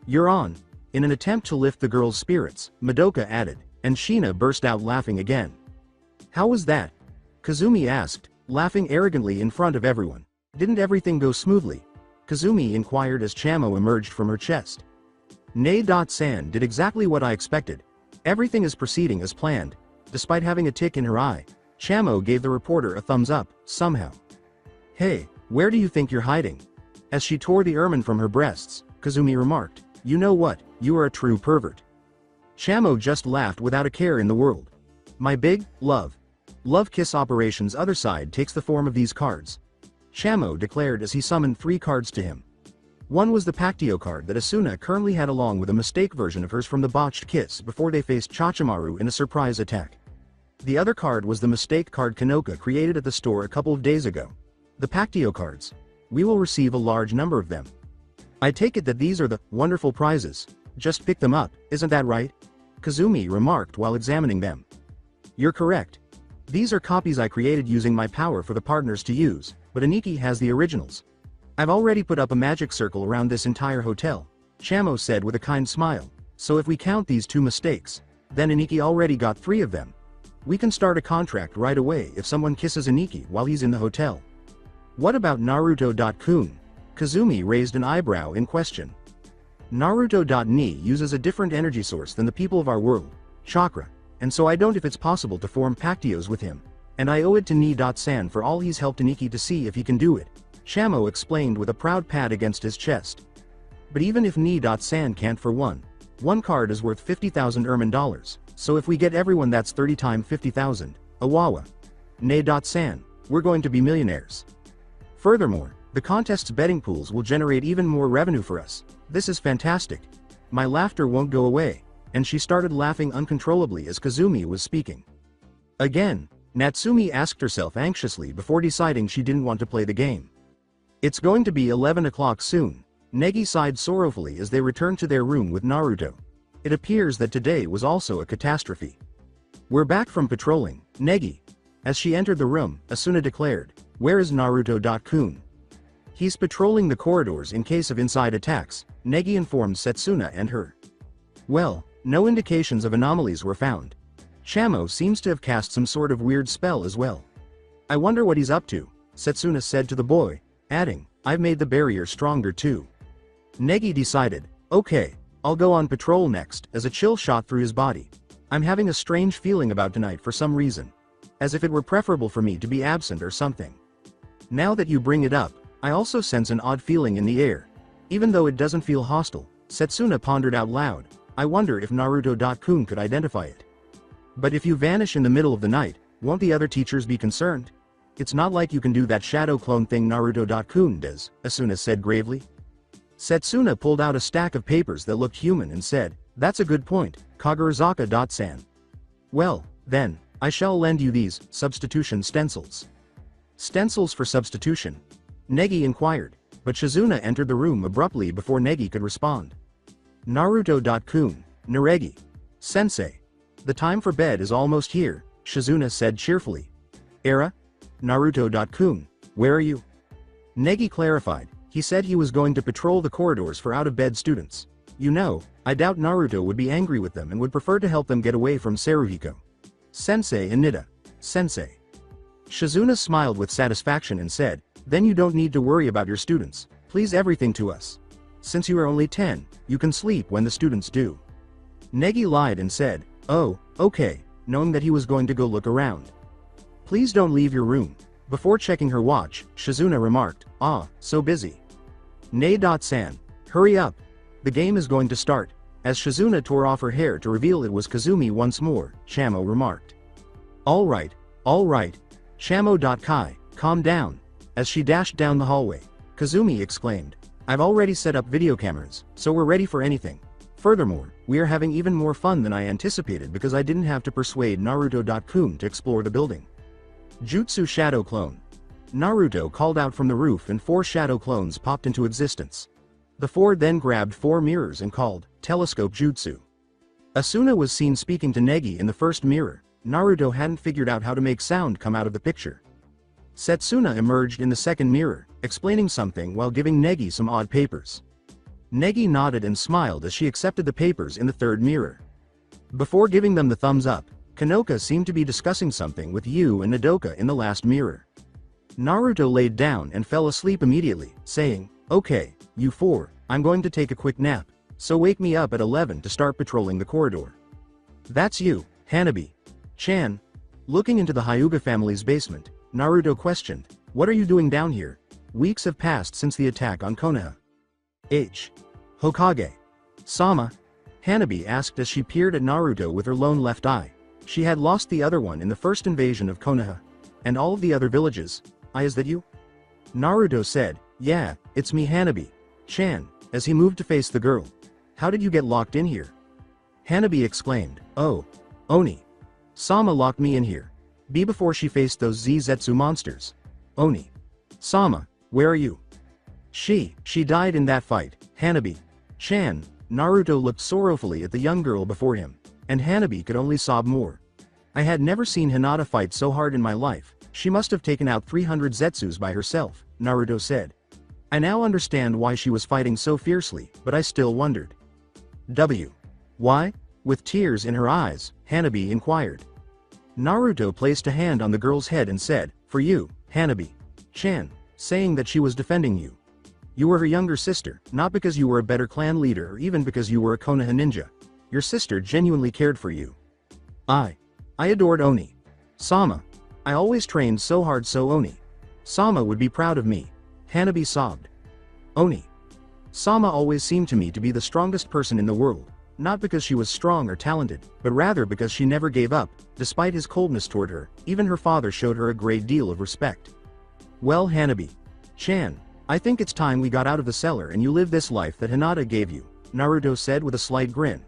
You're on. In an attempt to lift the girl's spirits, Madoka added, and Sheena burst out laughing again. How was that? Kazumi asked, laughing arrogantly in front of everyone. Didn't everything go smoothly? Kazumi inquired as Chamo emerged from her chest. Nei-san did exactly what I expected. Everything is proceeding as planned. Despite having a tick in her eye, Chamo gave the reporter a thumbs up, somehow. Hey, where do you think you're hiding? As she tore the ermine from her breasts, Kazumi remarked, you know what, you are a true pervert. Chamo just laughed without a care in the world. My big, love kiss operation's other side takes the form of these cards. Chamo declared as he summoned 3 cards to him. One was the Pactio card that Asuna currently had along with a mistake version of hers from the botched kiss before they faced Chachimaru in a surprise attack. The other card was the mistake card Kanoka created at the store a couple of days ago. The Pactio cards. We will receive a large number of them. I take it that these are the wonderful prizes. Just pick them up, isn't that right? Kazumi remarked while examining them. You're correct. These are copies I created using my power for the partners to use, but Aniki has the originals. I've already put up a magic circle around this entire hotel, Chamo said with a kind smile, so if we count these 2 mistakes, then Aniki already got 3 of them. We can start a contract right away if someone kisses Aniki while he's in the hotel. What about Naruto-kun? Kazumi raised an eyebrow in question. Naruto.ni uses a different energy source than the people of our world, chakra, and so I don't if it's possible to form Pactios with him, and I owe it to Ni.san for all he's helped Aniki to see if he can do it, Chamo explained with a proud pat against his chest. But even if Ni.san can't for one card is worth 50,000 ermine dollars, so if we get everyone that's 30 times 50,000, Awawa. Nei.san, we're going to be millionaires. Furthermore, the contest's betting pools will generate even more revenue for us. This is fantastic. My laughter won't go away, and she started laughing uncontrollably as Kazumi was speaking. Again, Natsumi asked herself anxiously before deciding she didn't want to play the game. It's going to be 11 o'clock soon. Negi sighed sorrowfully as they returned to their room with Naruto. It appears that today was also a catastrophe. We're back from patrolling, Negi. As she entered the room, Asuna declared, where is Naruto-kun? He's patrolling the corridors in case of inside attacks, Negi informed Setsuna and her. Well, no indications of anomalies were found. Chamo seems to have cast some sort of weird spell as well. I wonder what he's up to, Setsuna said to the boy, adding, I've made the barrier stronger too. Negi decided, okay, I'll go on patrol next, as a chill shot through his body. I'm having a strange feeling about tonight for some reason. As if it were preferable for me to be absent or something. Now that you bring it up, I also sense an odd feeling in the air. Even though it doesn't feel hostile, Setsuna pondered out loud, I wonder if Naruto-kun could identify it. But if you vanish in the middle of the night, won't the other teachers be concerned? It's not like you can do that shadow clone thing Naruto-kun does, Asuna said gravely. Setsuna pulled out a stack of papers that looked human and said, that's a good point, Kagurazaka-san. Well, then, I shall lend you these, substitution stencils. Stencils for substitution? Negi inquired, but Shizuna entered the room abruptly before Negi could respond. Naruto-kun, Naregi. Sensei. The time for bed is almost here, Shizuna said cheerfully. Era? Naruto-kun, where are you? Negi clarified, he said he was going to patrol the corridors for out-of-bed students. You know, I doubt Naruto would be angry with them and would prefer to help them get away from Saruhiko. Sensei and Nida. Sensei. Shizuna smiled with satisfaction and said, then you don't need to worry about your students, please everything to us. Since you are only 10, you can sleep when the students do. Negi lied and said, oh, okay, knowing that he was going to go look around. Please don't leave your room. Before checking her watch, Shizuna remarked, so busy. Nei-san, hurry up. The game is going to start. As Shizuna tore off her hair to reveal it was Kazumi once more, Shamo remarked. Alright, Shamo-kai, calm down. As she dashed down the hallway, Kazumi exclaimed, I've already set up video cameras, so we're ready for anything. Furthermore, we are having even more fun than I anticipated because I didn't have to persuade Naruto-kun to explore the building. Jutsu Shadow Clone. Naruto called out from the roof and 4 shadow clones popped into existence. The 4 then grabbed 4 mirrors and called, Telescope Jutsu. Asuna was seen speaking to Negi in the first mirror. Naruto hadn't figured out how to make sound come out of the picture. Setsuna emerged in the second mirror, explaining something while giving Negi some odd papers. Negi nodded and smiled as she accepted the papers in the third mirror. Before giving them the thumbs up, Kanoka seemed to be discussing something with Yu and Nodoka in the last mirror. Naruto laid down and fell asleep immediately, saying, okay, you 4, I'm going to take a quick nap, so wake me up at 11 to start patrolling the corridor. That's you, Hanabi-chan. Looking into the Hyuga family's basement, Naruto questioned, what are you doing down here? Weeks have passed since the attack on Konoha. Hokage. Sama? Hanabi asked as she peered at Naruto with her lone left eye. She had lost the other one in the first invasion of Konoha. And all of the other villages. Is that you? Naruto said, yeah, it's me Hanabi-chan, as he moved to face the girl. How did you get locked in here? Hanabi exclaimed, oh, Oni. Sama locked me in here. Before she faced those Zetsu monsters. Oni. Sama, where are you? She died in that fight, Hanabi-chan. Naruto looked sorrowfully at the young girl before him, and Hanabi could only sob more. I had never seen Hinata fight so hard in my life, she must have taken out 300 Zetsus by herself, Naruto said. I now understand why she was fighting so fiercely, but I still wondered. Why? With tears in her eyes, Hanabi inquired. Naruto placed a hand on the girl's head and said, for you, Hanabi-chan, saying that she was defending you. You were her younger sister, not because you were a better clan leader or even because you were a Konoha ninja. Your sister genuinely cared for you. I adored Oni. Sama. I always trained so hard so Oni. Sama would be proud of me. Hanabi sobbed. Oni. Sama always seemed to me to be the strongest person in the world, not because she was strong or talented, but rather because she never gave up, despite his coldness toward her. Even her father showed her a great deal of respect. Well Hanabi-chan, I think it's time we got out of the cellar and you live this life that Hinata gave you, Naruto said with a slight grin.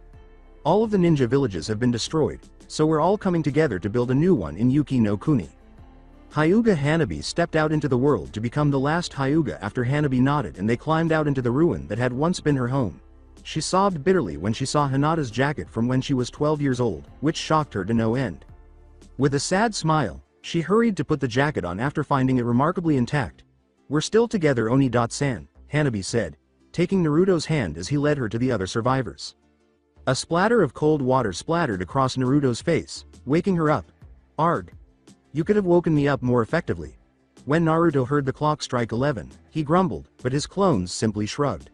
All of the ninja villages have been destroyed, so we're all coming together to build a new one in Yuki no Kuni. Hyuga Hanabi stepped out into the world to become the last Hyuga after Hanabi nodded and they climbed out into the ruin that had once been her home. She sobbed bitterly when she saw Hinata's jacket from when she was 12 years old, which shocked her to no end. With a sad smile, she hurried to put the jacket on after finding it remarkably intact. We're still together Oni-san, Hanabi said, taking Naruto's hand as he led her to the other survivors. A splatter of cold water splattered across Naruto's face, waking her up. Arg. You could have woken me up more effectively. When Naruto heard the clock strike 11, he grumbled, but his clones simply shrugged.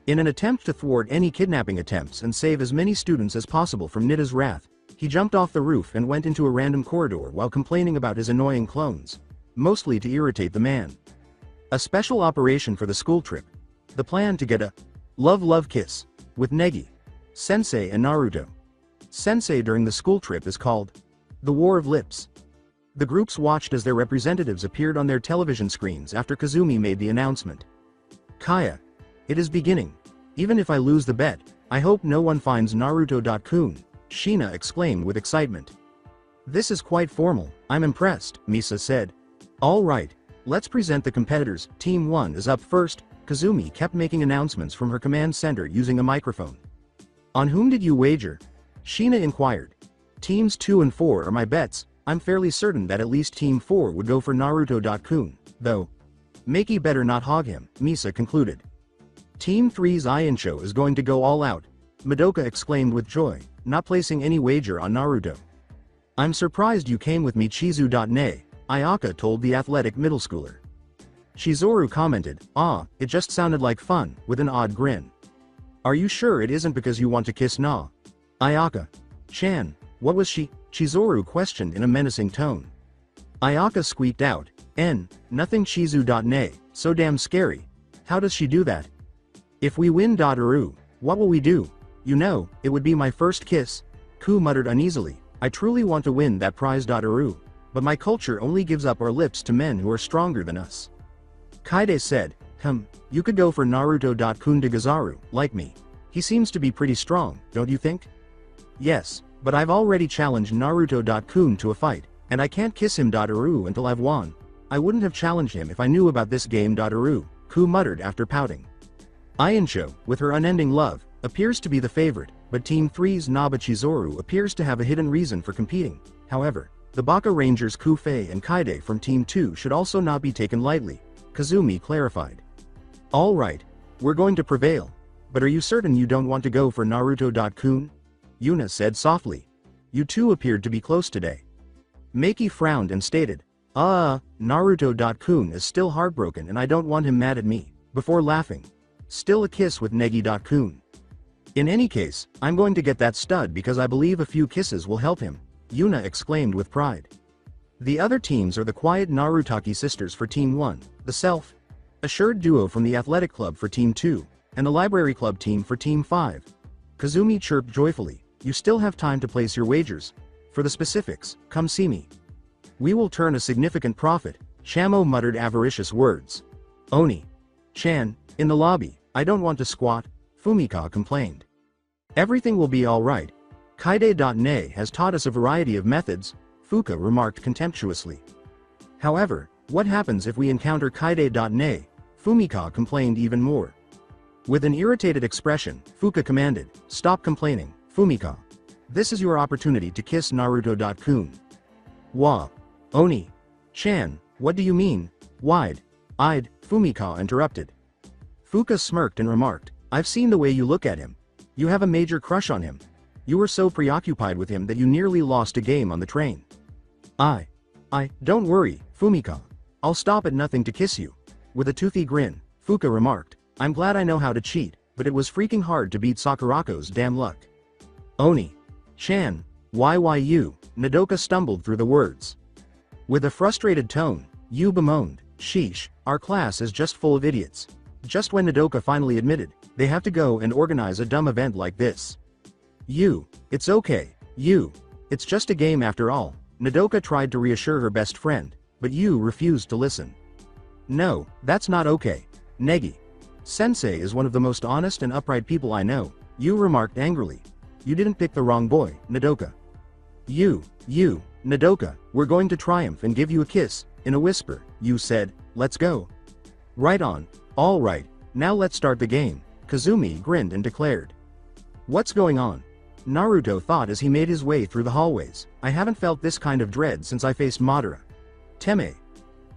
In an attempt to thwart any kidnapping attempts and save as many students as possible from Nida's wrath, he jumped off the roof and went into a random corridor while complaining about his annoying clones, mostly to irritate the man. A special operation for the school trip. The plan to get a love kiss with Negi, Sensei and Naruto. Sensei during the school trip is called the War of Lips. The groups watched as their representatives appeared on their television screens after Kazumi made the announcement. Kaya. It is beginning. Even if I lose the bet, I hope no one finds Naruto.kun, Shina exclaimed with excitement. This is quite formal, I'm impressed, Misa said. All right, let's present the competitors. Team 1 is up first. Kazumi kept making announcements from her command center using a microphone. On whom did you wager? Shina inquired. Teams 2 and 4 are my bets. I'm fairly certain that at least Team 4 would go for Naruto.kun, though. Maki better not hog him, Misa concluded. Team 3's Iancho is going to go all out, Madoka exclaimed with joy, not placing any wager on Naruto. I'm surprised you came with me Chizu.ne, Ayaka told the athletic middle schooler. Shizuru commented, it just sounded like fun, with an odd grin. Are you sure it isn't because you want to kiss Na? Ayaka. Chan, what was she? Chizuru questioned in a menacing tone. Ayaka squeaked out, nothing Chizu.ne, so damn scary. How does she do that? If we win Dadaru, what will we do? You know, it would be my first kiss. Ku muttered uneasily, I truly want to win that prize Dadaru, but my culture only gives up our lips to men who are stronger than us. Kaide said, you could go for Naruto.kun de Gazaru, like me. He seems to be pretty strong, don't you think? Yes, but I've already challenged Naruto.kun to a fight, and I can't kiss him Dadaru until I've won. I wouldn't have challenged him if I knew about this game Dadaru, Ku muttered after pouting. Iancho, with her unending love, appears to be the favorite, but Team 3's Naba Chizuru appears to have a hidden reason for competing. However, the Baka Rangers Kufei and Kaide from Team 2 should also not be taken lightly, Kazumi clarified. All right, we're going to prevail. But are you certain you don't want to go for Naruto.kun? Yuna said softly. You two appeared to be close today. Maki frowned and stated, Naruto.kun is still heartbroken and I don't want him mad at me, before laughing. Still a kiss with Negi.kun. In any case, I'm going to get that stud because I believe a few kisses will help him, Yuna exclaimed with pride. The other teams are the quiet Narutaki sisters for Team 1, the self-assured duo from the athletic club for Team 2, and the library club team for Team 5. Kazumi chirped joyfully, you still have time to place your wagers. For the specifics, come see me. We will turn a significant profit, Shamo muttered avaricious words. Oni. Chan, in the lobby, I don't want to squat, Fumika complained. Everything will be alright. Kaide.ne has taught us a variety of methods, Fuka remarked contemptuously. However, what happens if we encounter Kaide.ne? Fumika complained even more. With an irritated expression, Fuka commanded, stop complaining, Fumika. This is your opportunity to kiss Naruto.kun. Oni. Chan, what do you mean? Wide-eyed, Fumika interrupted. Fuka smirked and remarked, I've seen the way you look at him. You have a major crush on him. You were so preoccupied with him that you nearly lost a game on the train. Don't worry, Fumika. I'll stop at nothing to kiss you. With a toothy grin, Fuka remarked, I'm glad I know how to cheat, but it was freaking hard to beat Sakurako's damn luck. Oni. Chan, why you? Nodoka stumbled through the words. With a frustrated tone, Yu bemoaned, sheesh, our class is just full of idiots. Just when Nodoka finally admitted, they have to go and organize a dumb event like this. It's okay, it's just a game after all. Nodoka tried to reassure her best friend, but Yu refused to listen. No, that's not okay. Negi. Sensei is one of the most honest and upright people I know, Yu remarked angrily. You didn't pick the wrong boy, Nodoka. Nodoka, we're going to triumph and give you a kiss, in a whisper, Yu said, let's go. Right on, all right, now let's start the game, Kazumi grinned and declared. What's going on? Naruto thought as he made his way through the hallways, I haven't felt this kind of dread since I faced Madara. Teme.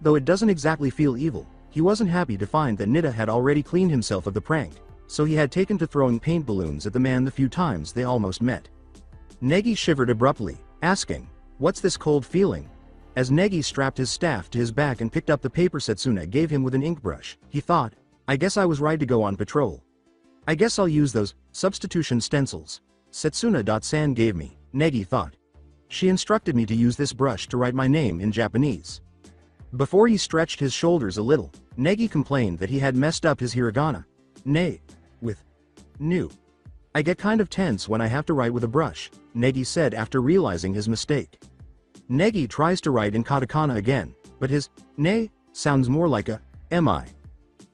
Though it doesn't exactly feel evil, he wasn't happy to find that Nida had already cleaned himself of the prank, so he had taken to throwing paint balloons at the man the few times they almost met. Negi shivered abruptly, asking, what's this cold feeling? As Negi strapped his staff to his back and picked up the paper Setsuna gave him with an ink brush, he thought, I guess I was right to go on patrol. I guess I'll use those substitution stencils Setsuna.san gave me, Negi thought. She instructed me to use this brush to write my name in Japanese. Before he stretched his shoulders a little, Negi complained that he had messed up his hiragana, Nay. With. New. I get kind of tense when I have to write with a brush, Negi said after realizing his mistake. Negi tries to write in katakana again, but his ne sounds more like a mi.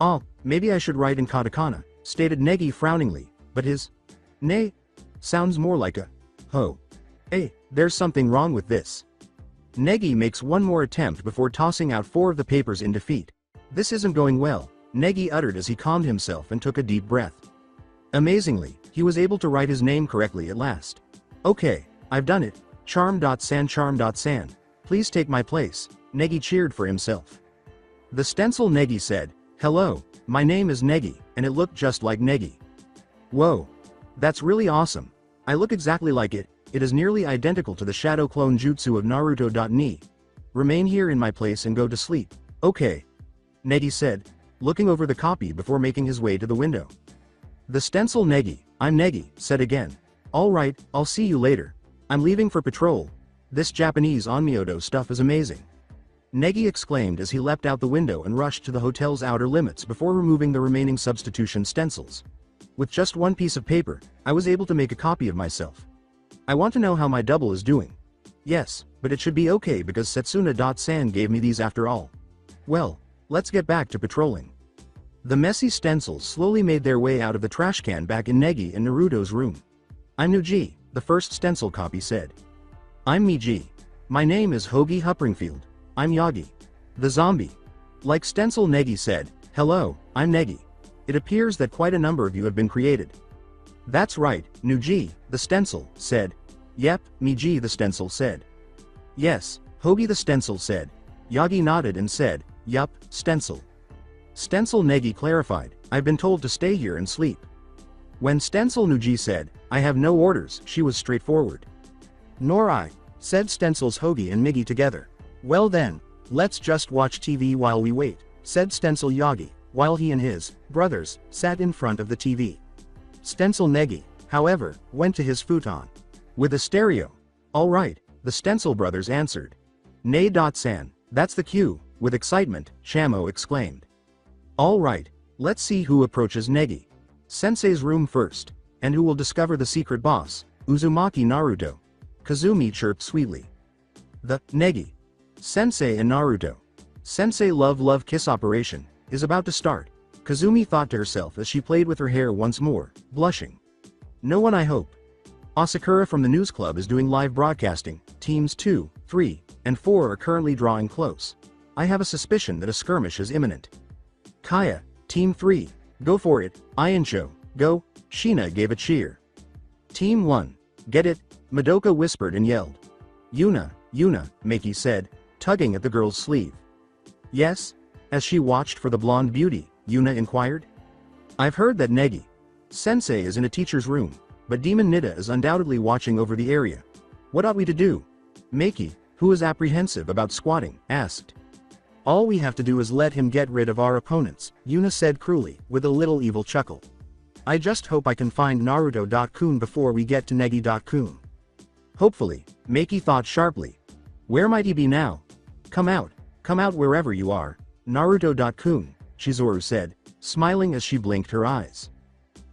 Oh, maybe I should write in katakana, stated Negi frowningly, but his ne sounds more like a ho. Hey, there's something wrong with this. Negi makes one more attempt before tossing out 4 of the papers in defeat. This isn't going well, Negi uttered as he calmed himself and took a deep breath. Amazingly, he was able to write his name correctly at last. Okay, I've done it. Charm.san. Please take my place, Negi cheered for himself. The stencil Negi said, hello, my name is Negi, and it looked just like Negi. Whoa. That's really awesome. I look exactly like it, it is nearly identical to the shadow clone jutsu of Naruto. Remain here in my place and go to sleep. Okay. Negi said, looking over the copy before making his way to the window. The stencil Negi, I'm Negi, said again. Alright, I'll see you later. I'm leaving for patrol. This Japanese onmyodo stuff is amazing. Negi exclaimed as he leapt out the window and rushed to the hotel's outer limits before removing the remaining substitution stencils. With just one piece of paper, I was able to make a copy of myself. I want to know how my double is doing. Yes, but it should be okay because Setsuna.san gave me these after all. Well, let's get back to patrolling. The messy stencils slowly made their way out of the trash can back in Negi and Naruto's room. I'm Nuji, the first stencil copy said. I'm Miji. My name is Hoagie Huppringfield. I'm Yagi. The zombie. Like stencil Negi said, hello, I'm Negi. It appears that quite a number of you have been created. That's right, Nuji, the stencil, said. Yep, Miji the stencil said. Yes, Hoagie the stencil said. Yagi nodded and said, yup, stencil. Stencil Negi clarified, I've been told to stay here and sleep. When stencil Nuji said, I have no orders, she was straightforward. Nor I, said stencils Hoagie and Migi together. Well then, let's just watch TV while we wait, said stencil Yagi, while he and his brothers sat in front of the TV. Stencil Negi, however, went to his futon. With a stereo. Alright, the stencil brothers answered. Nay.san, that's the cue, with excitement, Shamo exclaimed. Alright, let's see who approaches Negi. Sensei's room first, and who will discover the secret boss, Uzumaki Naruto. Kazumi chirped sweetly. The Negi. Sensei and Naruto. Sensei love kiss operation is about to start, Kazumi thought to herself as she played with her hair once more, blushing. No one I hope. Asakura from the news club is doing live broadcasting, teams 2, 3, and 4 are currently drawing close. I have a suspicion that a skirmish is imminent. Kaya, team 3, go for it, Iancho, go, Shina gave a cheer. Team 1, get it, Madoka whispered and yelled. Yuna, Maki said, tugging at the girl's sleeve. Yes? As she watched for the blonde beauty, Yuna inquired. I've heard that Negi Sensei is in a teacher's room, but Demon Nida is undoubtedly watching over the area. What ought we to do? Maki, who is apprehensive about squatting, asked. All we have to do is let him get rid of our opponents, Yuna said cruelly, with a little evil chuckle. I just hope I can find Naruto.kun before we get to Negi.kun. Hopefully, Maki thought sharply. Where might he be now? Come out wherever you are, Naruto.kun, Chizuru said, smiling as she blinked her eyes.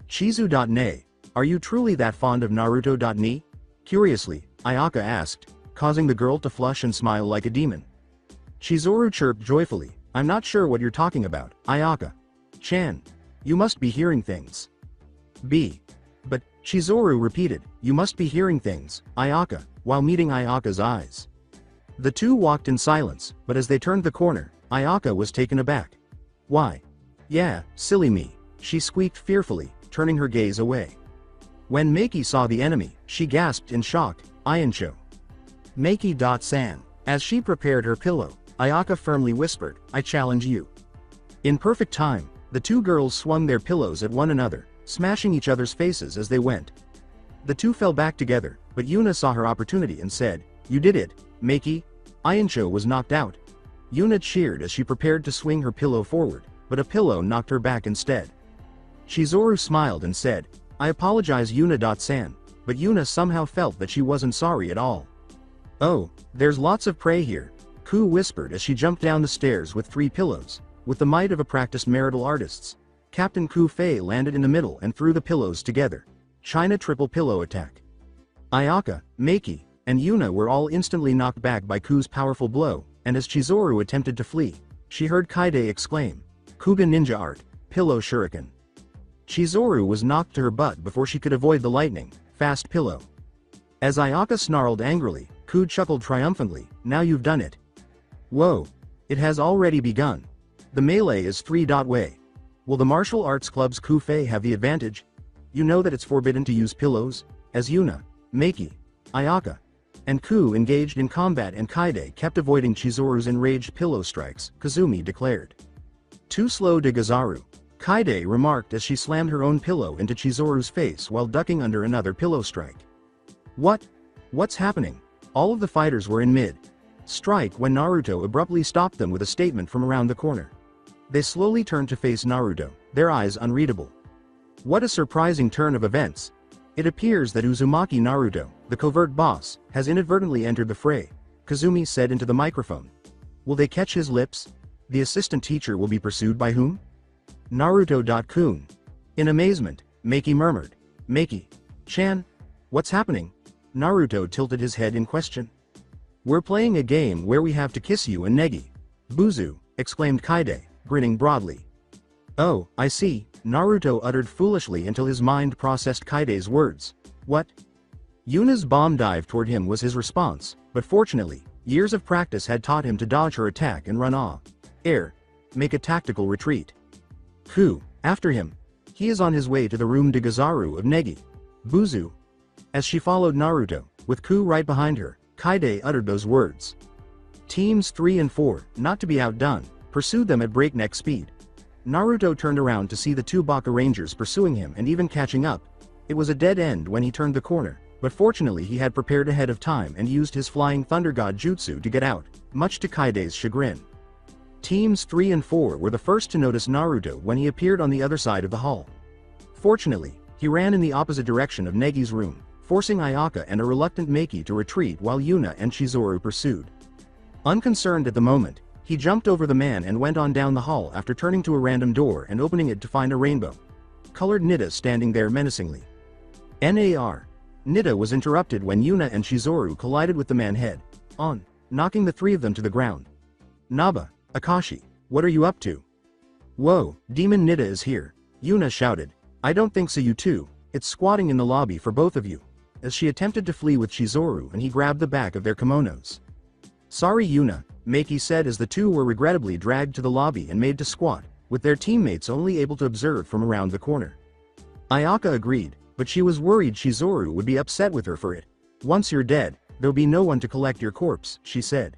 Chizu.ne, are you truly that fond of Naruto.ni? Curiously, Ayaka asked, causing the girl to flush and smile like a demon. Chizuru chirped joyfully, I'm not sure what you're talking about, Ayaka. Chan. You must be hearing things. B. But, Chizuru repeated, you must be hearing things, Ayaka, while meeting Ayaka's eyes. The two walked in silence, but as they turned the corner, Ayaka was taken aback. Why? Yeah, silly me, she squeaked fearfully, turning her gaze away. When Maki saw the enemy, she gasped in shock, Iancho. Maki.san. As she prepared her pillow, Ayaka firmly whispered, I challenge you. In perfect time, the two girls swung their pillows at one another, smashing each other's faces as they went. The two fell back together, but Yuna saw her opportunity and said, You did it, Maki. Iancho was knocked out. Yuna cheered as she prepared to swing her pillow forward, but a pillow knocked her back instead. Chizuru smiled and said, I apologize Yuna.san, but Yuna somehow felt that she wasn't sorry at all. Oh, there's lots of prey here, Ku whispered as she jumped down the stairs with 3 pillows, with the might of a practiced marital artist. Captain Ku Fei landed in the middle and threw the pillows together. China triple pillow attack. Ayaka, Maki, and Yuna were all instantly knocked back by Ku's powerful blow, and as Chizuru attempted to flee, she heard Kaide exclaim, "Kuga ninja art, pillow shuriken." Chizuru was knocked to her butt before she could avoid the lightning, fast pillow. As Ayaka snarled angrily, Ku chuckled triumphantly, "Now you've done it." Whoa. It has already begun. The melee is 3-way. Will the martial arts club's Ku Fei have the advantage? You know that it's forbidden to use pillows? As Yuna, Maki, Ayaka, and Ku engaged in combat and Kaide kept avoiding Chizuru's enraged pillow strikes, Kazumi declared. "Too slow de Gazaru," Kaide remarked as she slammed her own pillow into Chizuru's face while ducking under another pillow strike. What's happening? All of the fighters were in mid-strike when Naruto abruptly stopped them with a statement from around the corner. They slowly turned to face Naruto, their eyes unreadable. What a surprising turn of events. It appears that Uzumaki Naruto, the covert boss, has inadvertently entered the fray, Kazumi said into the microphone. Will they catch his lips? The assistant teacher will be pursued by whom? Naruto.kun. In amazement, Maki murmured. Maki-chan? What's happening? Naruto tilted his head in question. We're playing a game where we have to kiss you and Negi. Buzu, exclaimed Kaide, grinning broadly. Oh, I see, Naruto uttered foolishly until his mind processed Kaide's words. What? Yuna's bomb dive toward him was his response, but fortunately, years of practice had taught him to dodge her attack and run off. Make a tactical retreat. Ku, after him. He is on his way to the room de Gazaru of Negi. Buzu. As she followed Naruto, with Ku right behind her, Kaide uttered those words. Teams 3 and 4, not to be outdone, pursued them at breakneck speed. Naruto turned around to see the two Baka Rangers pursuing him and even catching up. It was a dead end when he turned the corner, but fortunately he had prepared ahead of time and used his Flying Thunder God Jutsu to get out, much to Kaide's chagrin. Teams 3 and 4 were the first to notice Naruto when he appeared on the other side of the hall. Fortunately, he ran in the opposite direction of Negi's room, forcing Ayaka and a reluctant Maki to retreat while Yuna and Chizuru pursued. Unconcerned at the moment, he jumped over the man and went on down the hall after turning to a random door and opening it to find a rainbow-colored Nida standing there menacingly. NAR. Nida was interrupted when Yuna and Chizuru collided with the man head-on, knocking the three of them to the ground. Naba, Akashi, what are you up to? Whoa, Demon Nida is here, Yuna shouted. I don't think so, you two. It's squatting in the lobby for both of you. As she attempted to flee with Chizuru and he grabbed the back of their kimonos. Sorry Yuna, Maki said as the two were regrettably dragged to the lobby and made to squat, with their teammates only able to observe from around the corner. Ayaka agreed, but she was worried Chizuru would be upset with her for it. Once you're dead, there'll be no one to collect your corpse, she said.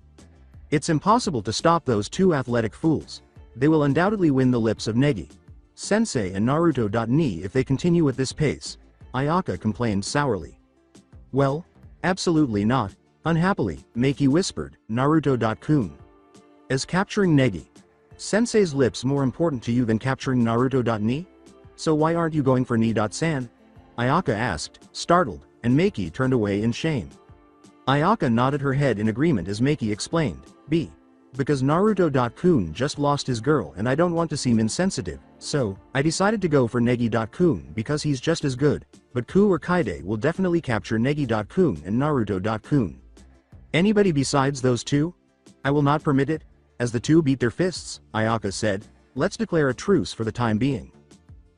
It's impossible to stop those two athletic fools. They will undoubtedly win the lips of Negi Sensei and Naruto.ni if they continue at this pace, Ayaka complained sourly. Well, absolutely not, unhappily, Maki whispered, Naruto.kun. Is capturing Negi Sensei's lips more important to you than capturing Naruto.ni? So why aren't you going for Ni.san? Ayaka asked, startled, and Maki turned away in shame. Ayaka nodded her head in agreement as Maki explained, because Naruto.kun just lost his girl and I don't want to seem insensitive, so, I decided to go for Negi.kun because he's just as good, but Ku or Kaide will definitely capture Negi.kun and Naruto.kun. Anybody besides those two? I will not permit it. As the two beat their fists, Ayaka said, let's declare a truce for the time being.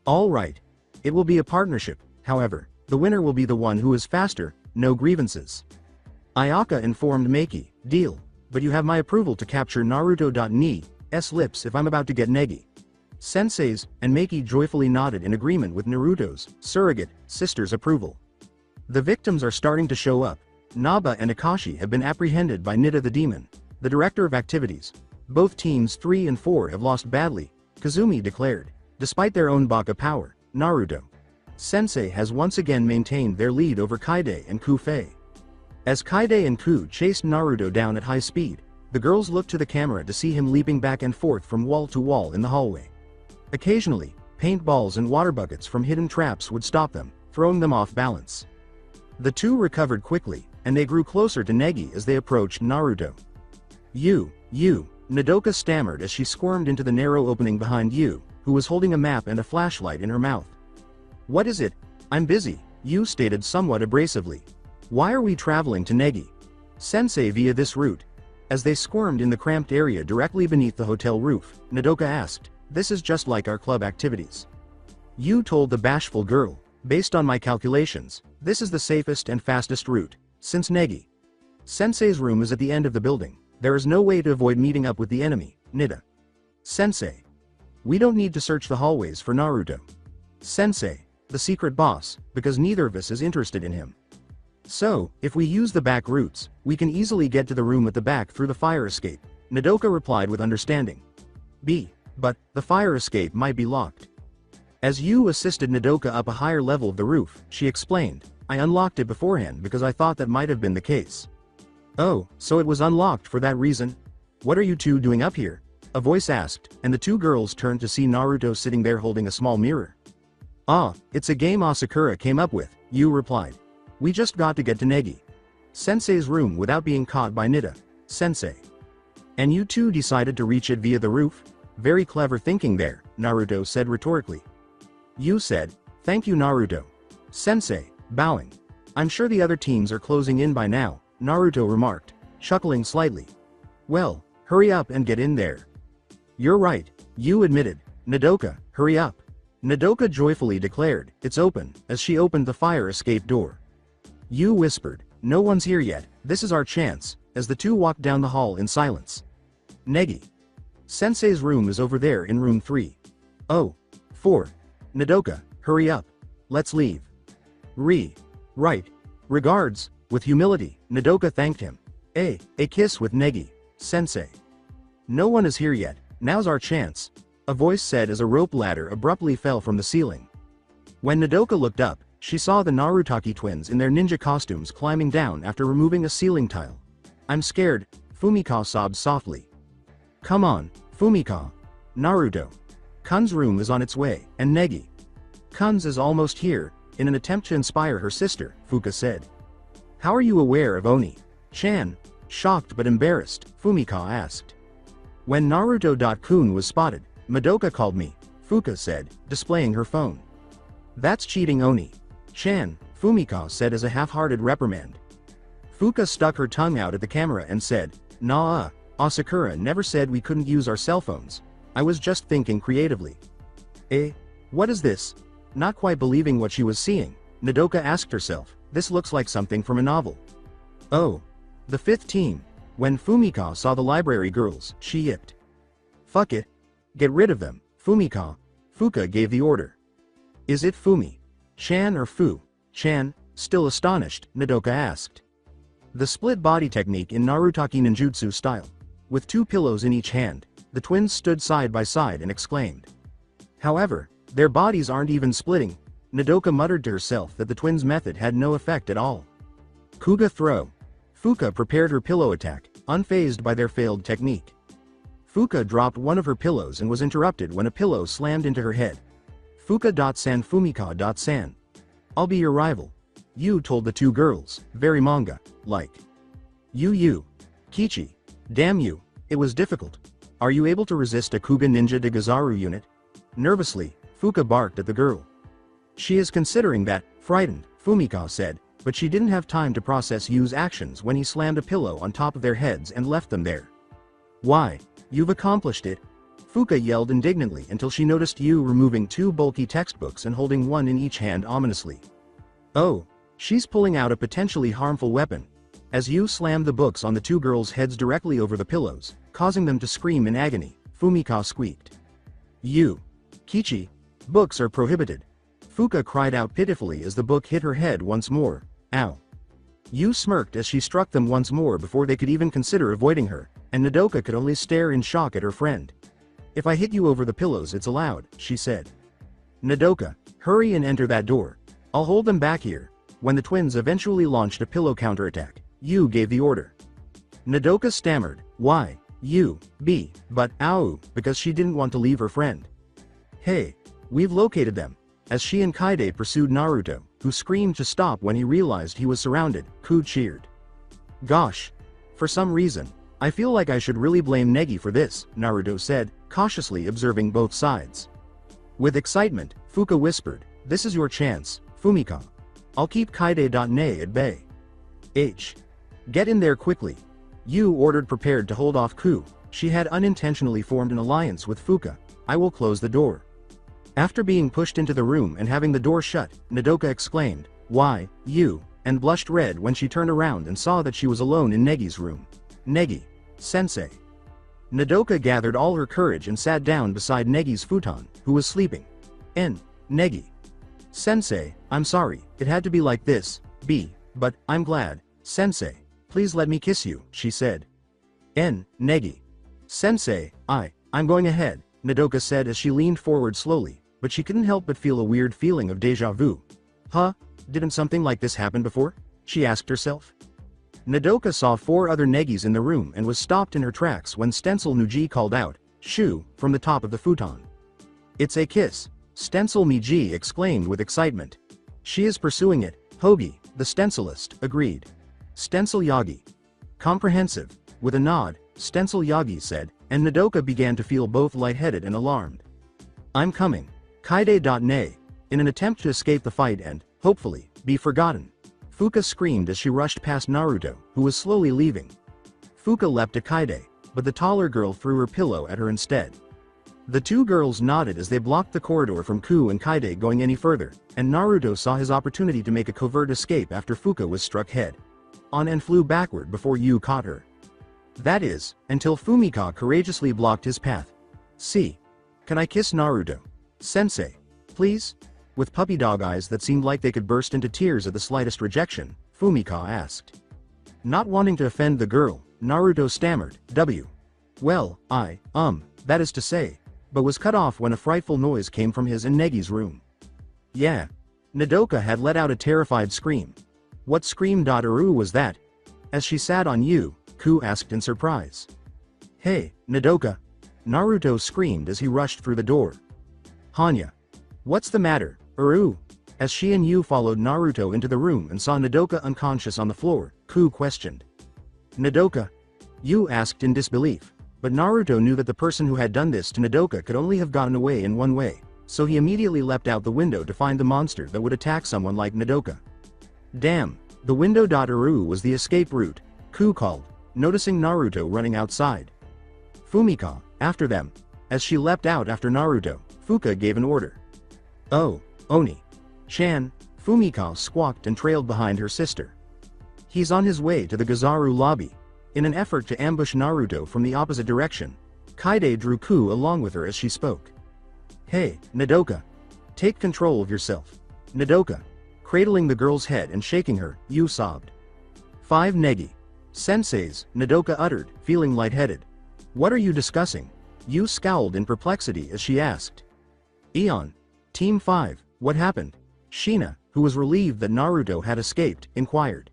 All right. It will be a partnership, however, the winner will be the one who is faster, no grievances. Ayaka informed Maki, deal, but you have my approval to capture Naruto.ni's lips if I'm about to get Negi Sensei's, and Maki joyfully nodded in agreement with Naruto's surrogate sister's approval. The victims are starting to show up. Naba and Akashi have been apprehended by Nida the Demon, the director of activities. Both teams 3 and 4 have lost badly, Kazumi declared. Despite their own Baka power, Naruto Sensei has once again maintained their lead over Kaide and Ku Fei. As Kaide and Ku chased Naruto down at high speed, the girls looked to the camera to see him leaping back and forth from wall to wall in the hallway. Occasionally, paintballs and water buckets from hidden traps would stop them, throwing them off balance. The two recovered quickly, and they grew closer to Negi as they approached Naruto. You, Nodoka stammered as she squirmed into the narrow opening behind you, who was holding a map and a flashlight in her mouth. What is it? I'm busy, Yu stated somewhat abrasively. Why are we traveling to Negi Sensei via this route? As they squirmed in the cramped area directly beneath the hotel roof, Nodoka asked, this is just like our club activities. Yu told the bashful girl, based on my calculations, this is the safest and fastest route, since Negi Sensei's room is at the end of the building, there is no way to avoid meeting up with the enemy, Nida Sensei. We don't need to search the hallways for Naruto Sensei, the secret boss, because neither of us is interested in him. So, if we use the back routes, we can easily get to the room at the back through the fire escape, Nodoka replied with understanding. But, the fire escape might be locked. As Yu assisted Nodoka up a higher level of the roof, she explained, I unlocked it beforehand because I thought that might have been the case. Oh, so it was unlocked for that reason? What are you two doing up here? A voice asked, and the two girls turned to see Naruto sitting there holding a small mirror. Ah, it's a game Asakura came up with, Yu replied. We just got to get to Negi Sensei's room without being caught by Nida Sensei. And you two decided to reach it via the roof? Very clever thinking there, Naruto said rhetorically. Yu said, thank you Naruto Sensei, bowing. I'm sure the other teams are closing in by now, Naruto remarked, chuckling slightly. Well, hurry up and get in there. You're right, Yu admitted. Nodoka, hurry up. Nodoka joyfully declared, it's open, as she opened the fire escape door. Yu whispered, no one's here yet, this is our chance, as the two walked down the hall in silence. Negi Sensei's room is over there in room 3. Oh. 4. Nodoka, hurry up. Let's leave. Right. Regards, with humility, Nodoka thanked him. A kiss with Negi Sensei. No one is here yet, now's our chance, a voice said as a rope ladder abruptly fell from the ceiling. When Nodoka looked up, she saw the Narutaki twins in their ninja costumes climbing down after removing a ceiling tile. I'm scared, Fumika sobbed softly. Come on, Fumika. Naruto. Kun's room is on its way, and Negi Kun's is almost here, in an attempt to inspire her sister, Fuka said. How are you aware of Oni-chan? Shocked but embarrassed, Fumika asked. When Naruto.kun was spotted, Madoka called me, Fuka said, displaying her phone. That's cheating Oni-chan, Fumika said as a half-hearted reprimand. Fuka stuck her tongue out at the camera and said, Nah, Asakura never said we couldn't use our cell phones. I was just thinking creatively. What is this? Not quite believing what she was seeing, Nodoka asked herself, this looks like something from a novel. Oh. The 5th team. When Fumika saw the library girls, she yipped. Fuck it. Get rid of them, Fumika. Fuka gave the order. Is it Fumi-chan or Fu-chan? Still astonished, Nodoka asked. The split body technique in Narutaki ninjutsu style. With 2 pillows in each hand, the twins stood side by side and exclaimed. However, their bodies aren't even splitting. Nodoka muttered to herself that the twins' method had no effect at all. Kuga throw. Fuka prepared her pillow attack, unfazed by their failed technique. Fuka dropped one of her pillows and was interrupted when a pillow slammed into her head. Fuka.san Fumika.san. I'll be your rival. Yu told the 2 girls, very manga-like. Yu. Kichi. Damn you, it was difficult. Are you able to resist a Kuga Ninja de Gazaru unit? Nervously, Fuka barked at the girl. She is considering that, frightened, Fumika said, but she didn't have time to process Yu's actions when he slammed a pillow on top of their heads and left them there. Why, you've accomplished it? Fuka yelled indignantly until she noticed Yu removing 2 bulky textbooks and holding one in each hand ominously. Oh, she's pulling out a potentially harmful weapon. As Yu slammed the books on the 2 girls' heads directly over the pillows, causing them to scream in agony, Fumika squeaked. Yu. Kichi. Books are prohibited. Fuka cried out pitifully as the book hit her head once more. Ow. Yu smirked as she struck them once more before they could even consider avoiding her, and Nodoka could only stare in shock at her friend. If I hit you over the pillows it's allowed, she said. Nodoka, hurry and enter that door. I'll hold them back here. When the twins eventually launched a pillow counterattack, Yu gave the order. Nodoka stammered, why, Yu, but ow, because she didn't want to leave her friend. Hey, we've located them. As she and Kaide pursued Naruto, who screamed to stop when he realized he was surrounded, Ku cheered. Gosh. For some reason, I feel like I should really blame Negi for this, Naruto said, cautiously observing both sides. With excitement, Fuka whispered, "This is your chance, Fumika. I'll keep Kaide.ne at bay." H. Get in there quickly. Yu ordered, prepared to hold off Ku. She had unintentionally formed an alliance with Fuka. I will close the door. After being pushed into the room and having the door shut, Nodoka exclaimed, "Why, you?" and blushed red when she turned around and saw that she was alone in Negi's room. "Negi. Sensei." Nodoka gathered all her courage and sat down beside Negi's futon, who was sleeping. Negi. "Sensei, I'm sorry, it had to be like this, but I'm glad. Sensei, please let me kiss you," she said. Negi. "Sensei, I'm going ahead," Nodoka said as she leaned forward slowly, but she couldn't help but feel a weird feeling of deja vu. Didn't something like this happen before? She asked herself. Nodoka saw 4 other Negis in the room and was stopped in her tracks when Stencil Nuji called out, "Shoo," from the top of the futon. "It's a kiss," Stencil Miji exclaimed with excitement. "She is pursuing it," Hogi, the stencilist, agreed. "Stencil Yagi." "Comprehensive." With a nod, Stencil Yagi said, and Nodoka began to feel both lightheaded and alarmed. "I'm coming. Kaide.ne." In an attempt to escape the fight and, hopefully, be forgotten, Fuka screamed as she rushed past Naruto, who was slowly leaving. Fuka leapt to Kaide, but the taller girl threw her pillow at her instead. The 2 girls nodded as they blocked the corridor from Ku and Kaide going any further, and Naruto saw his opportunity to make a covert escape after Fuka was struck head on and flew backward before Yu caught her. That is, until Fumika courageously blocked his path. "See. Can I kiss Naruto? Sensei. Please?" With puppy dog eyes that seemed like they could burst into tears at the slightest rejection, Fumika asked. Not wanting to offend the girl, Naruto stammered, "Well, that is to say," but was cut off when a frightful noise came from his and Negi's room. "Yeah." Nodoka had let out a terrified scream. "What scream? Was that?" As she sat on Yu, Ku asked in surprise. "Hey, Nodoka." Naruto screamed as he rushed through the door. "Hanya. What's the matter, As she and Yu followed Naruto into the room and saw Nodoka unconscious on the floor, Ku questioned. "Nodoka?" Yu asked in disbelief, but Naruto knew that the person who had done this to Nodoka could only have gotten away in one way, so he immediately leapt out the window to find the monster that would attack someone like Nodoka. "Damn, the window. Was the escape route," Ku called, noticing Naruto running outside. "Fumika, after them." As she leapt out after Naruto, Fuka gave an order. "Oh, Oni-chan," Fumika squawked and trailed behind her sister. "He's on his way to the Gazaru lobby." In an effort to ambush Naruto from the opposite direction, Kaide drew Ku along with her as she spoke. "Hey, Nodoka. Take control of yourself." "Nodoka." Cradling the girl's head and shaking her, Yu sobbed. 5 Negi. "Senseis," Nodoka uttered, feeling lightheaded. "What are you discussing?" Yu scowled in perplexity as she asked. "Eon. Team 5, what happened?" Shina, who was relieved that Naruto had escaped, inquired.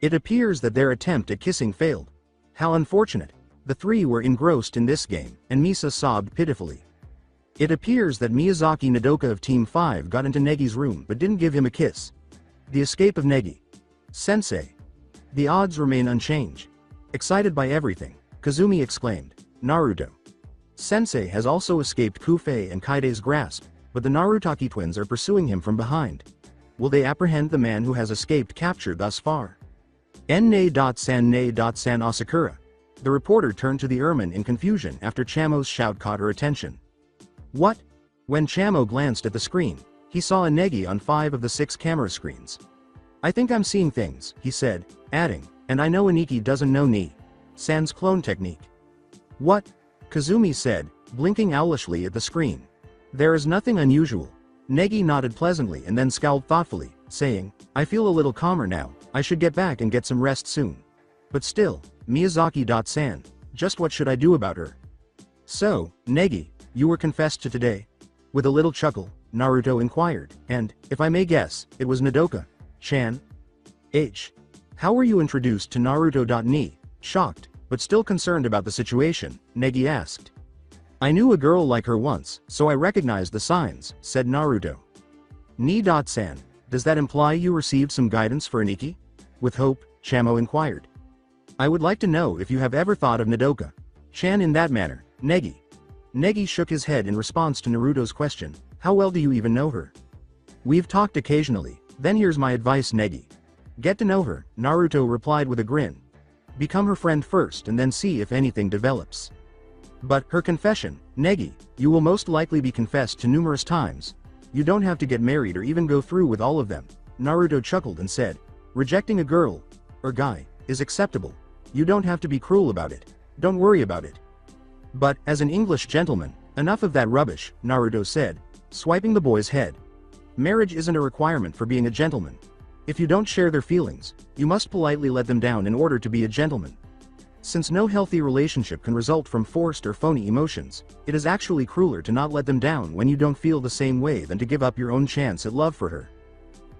"It appears that their attempt at kissing failed. How unfortunate. The 3 were engrossed in this game," and Misa sobbed pitifully. "It appears that Miyazaki Nodoka of Team 5 got into Negi's room but didn't give him a kiss. The escape of Negi. Sensei. The odds remain unchanged." Excited by everything, Kazumi exclaimed, "Naruto. Sensei has also escaped Kufei and Kaide's grasp, but the Narutaki twins are pursuing him from behind. Will they apprehend the man who has escaped capture thus far?" "San Asakura." The reporter turned to the ermine in confusion after Chamo's shout caught her attention. "What?" When Chamo glanced at the screen, he saw a Negi on 5 of the 6 camera screens. "I think I'm seeing things," he said, adding, "and I know Aniki doesn't know San's clone technique." "What?" Kazumi said, blinking owlishly at the screen. "There is nothing unusual." Negi nodded pleasantly and then scowled thoughtfully, saying, "I feel a little calmer now. I should get back and get some rest soon. But still, Miyazaki-san, just what should I do about her?" "So, Negi, you were confessed to today?" With a little chuckle, Naruto inquired, and, if I may guess, it was Nodoka-chan? How were you introduced to Naruto? Shocked, but still concerned about the situation, Negi asked. "I knew a girl like her once, so I recognized the signs," said Naruto. "Ni-san, does that imply you received some guidance for Aniki?" With hope, Chamo inquired. "I would like to know if you have ever thought of Nodoka-chan in that manner, Negi." Negi shook his head in response to Naruto's question, How well do you even know her? We've talked occasionally. Then here's my advice, Negi. Get to know her, Naruto replied with a grin. Become her friend first and then see if anything develops. But, her confession, Negi, you will most likely be confessed to numerous times. You don't have to get married or even go through with all of them. Naruto chuckled and said, rejecting a girl, or guy, is acceptable. You don't have to be cruel about it. Don't worry about it. But, as an English gentleman, enough of that rubbish, Naruto said, swiping the boy's head. Marriage isn't a requirement for being a gentleman. If you don't share their feelings, you must politely let them down in order to be a gentleman. Since no healthy relationship can result from forced or phony emotions, it is actually crueler to not let them down when you don't feel the same way than to give up your own chance at love for her.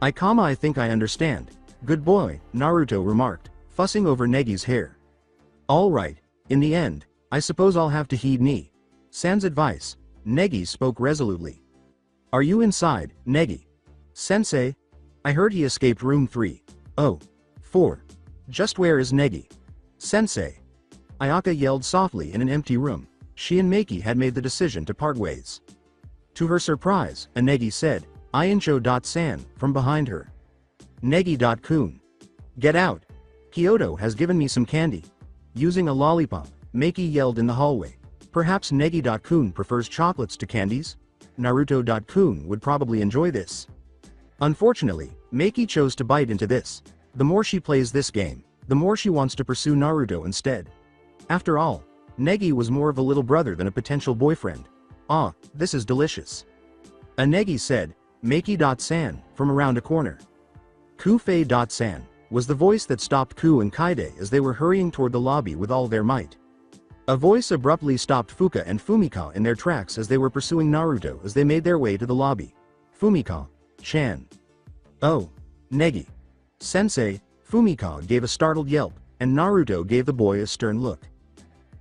I think I understand. Good boy, Naruto remarked, fussing over Negi's hair. Alright, in the end, I suppose I'll have to heed San's advice. Negi spoke resolutely. Are you inside, Negi? Sensei? I heard he escaped room 304. Just where is Negi? Sensei. Ayaka yelled softly in an empty room. She and Maki had made the decision to part ways. To her surprise, Negi said, Aincho.san, from behind her. Negi.kun. Get out. Kyoto has given me some candy. Using a lollipop, Maki yelled in the hallway. Perhaps Negi.kun prefers chocolates to candies? Naruto.kun would probably enjoy this. Unfortunately, Maki chose to bite into this. The more she plays this game, the more she wants to pursue Naruto instead. After all, Negi was more of a little brother than a potential boyfriend. Ah, this is delicious. Negi said, Maki.san, from around a corner. Kufei.san, was the voice that stopped Ku and Kaide as they were hurrying toward the lobby with all their might. A voice abruptly stopped Fuka and Fumika in their tracks as they were pursuing Naruto as they made their way to the lobby. Fumika-chan. Oh. Negi. Sensei. Fumika gave a startled yelp, and Naruto gave the boy a stern look.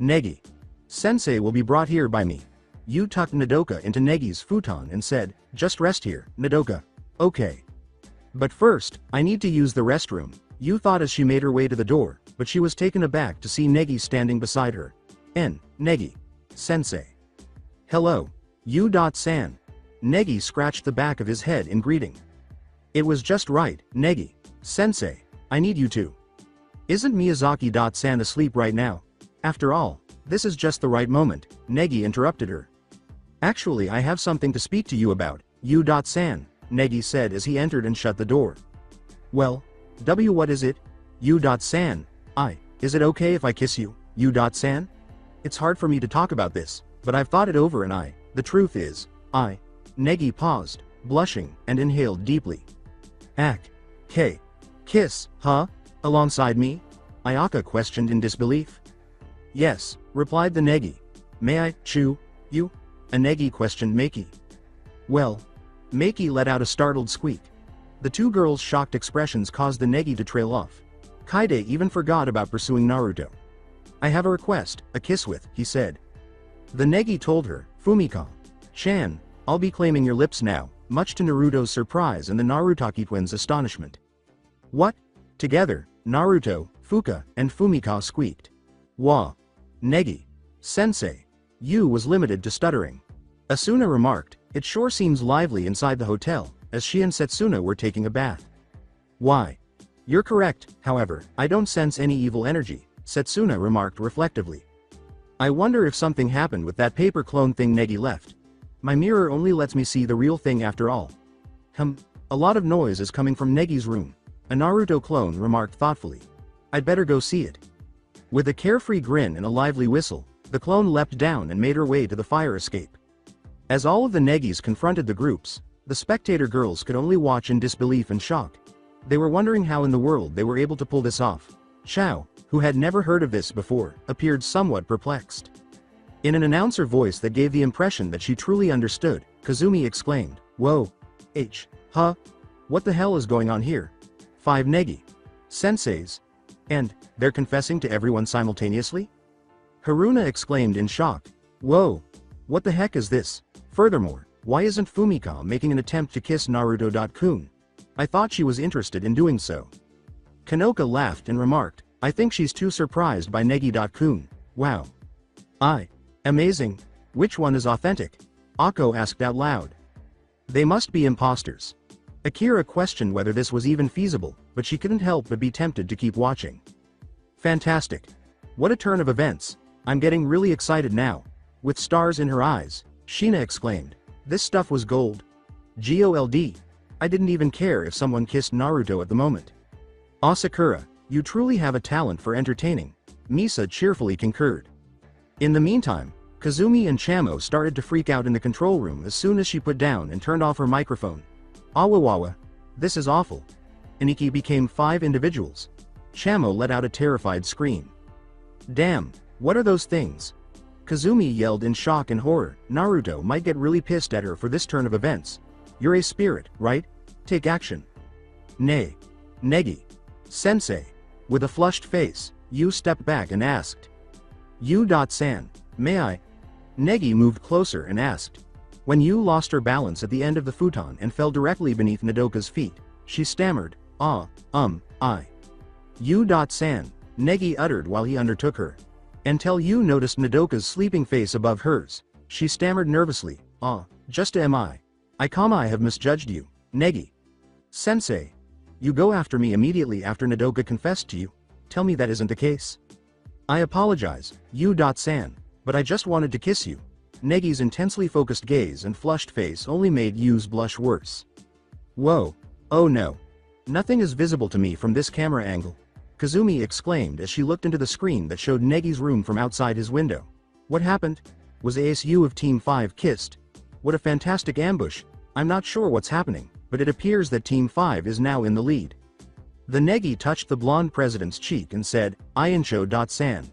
Negi. Sensei will be brought here by me. Yu tucked Nodoka into Negi's futon and said, just rest here, Nodoka. Okay. But first, I need to use the restroom. Yu thought as she made her way to the door, but she was taken aback to see Negi standing beside her. Negi. Sensei. Hello. Yu.san. Negi scratched the back of his head in greeting. It was just right, Negi. Sensei. I need you to. Isn't Miyazaki.san asleep right now? After all, this is just the right moment, Negi interrupted her. Actually, I have something to speak to you about, Yu.san, Negi said as he entered and shut the door. Well, what is it? Yu.san. Is it okay if I kiss you, Yu.san? It's hard for me to talk about this, but I've thought it over and the truth is, Negi paused, blushing, and inhaled deeply. Kiss, huh? Alongside me? Ayaka questioned in disbelief. Yes, replied the Negi. May I chew you? A Negi questioned Maki. Well. Maki let out a startled squeak. The two girls' shocked expressions caused the Negi to trail off. Kaide even forgot about pursuing Naruto. I have a request, a kiss with, he said. The Negi told her, Fumika-chan, I'll be claiming your lips now, much to Naruto's surprise and the Narutaki twins' astonishment. What? Together, Naruto, Fuka, and Fumika squeaked. Wah. Negi. Sensei. Yu was limited to stuttering. Asuna remarked, it sure seems lively inside the hotel, as she and Setsuna were taking a bath. Why? You're correct, however, I don't sense any evil energy, Setsuna remarked reflectively. I wonder if something happened with that paper clone thing Negi left. My mirror only lets me see the real thing after all. A lot of noise is coming from Negi's room. A Naruto clone remarked thoughtfully. I'd better go see it. With a carefree grin and a lively whistle, the clone leapt down and made her way to the fire escape. As all of the Negis confronted the groups, the spectator girls could only watch in disbelief and shock. They were wondering how in the world they were able to pull this off. Chao, who had never heard of this before, appeared somewhat perplexed. In an announcer voice that gave the impression that she truly understood, Kazumi exclaimed, Whoa. What the hell is going on here? 5 Negi. Senseis. And, they're confessing to everyone simultaneously? Haruna exclaimed in shock. Whoa. What the heck is this? Furthermore, why isn't Fumika making an attempt to kiss Naruto.kun? I thought she was interested in doing so. Kanoka laughed and remarked, I think she's too surprised by Negi.kun. Wow. Amazing. Which one is authentic? Akko asked out loud. They must be imposters. Akira questioned whether this was even feasible, but she couldn't help but be tempted to keep watching. Fantastic. What a turn of events. I'm getting really excited now. With stars in her eyes, Sheena exclaimed. This stuff was gold. GOLD. I didn't even care if someone kissed Naruto at the moment. Asakura, you truly have a talent for entertaining, Misa cheerfully concurred. In the meantime, Kazumi and Chamo started to freak out in the control room as soon as she put down and turned off her microphone. Awawawa. This is awful. Iniki became 5 individuals. Chamo let out a terrified scream. Damn, what are those things? Kazumi yelled in shock and horror. Naruto might get really pissed at her for this turn of events. You're a spirit, right? Take action. Nay. Negi. Sensei. With a flushed face, Yu stepped back and asked. Yu-san, may I? Negi moved closer and asked. When Yu lost her balance at the end of the futon and fell directly beneath Nodoka's feet, she stammered, I. Yu-san, Negi uttered while he undertook her. Until Yu noticed Nodoka's sleeping face above hers, she stammered nervously, just am I have misjudged you, Negi. Sensei. You go after me immediately after Nodoka confessed to you. Tell me that isn't the case. I apologize, Yu-san, but I just wanted to kiss you. Negi's intensely focused gaze and flushed face only made Yu's blush worse. Whoa. Oh no. Nothing is visible to me from this camera angle. Kazumi exclaimed as she looked into the screen that showed Negi's room from outside his window. What happened? Was ASU of Team 5 kissed? What a fantastic ambush. I'm not sure what's happening, but it appears that Team 5 is now in the lead. The Negi touched the blonde president's cheek and said, Ainsho-san.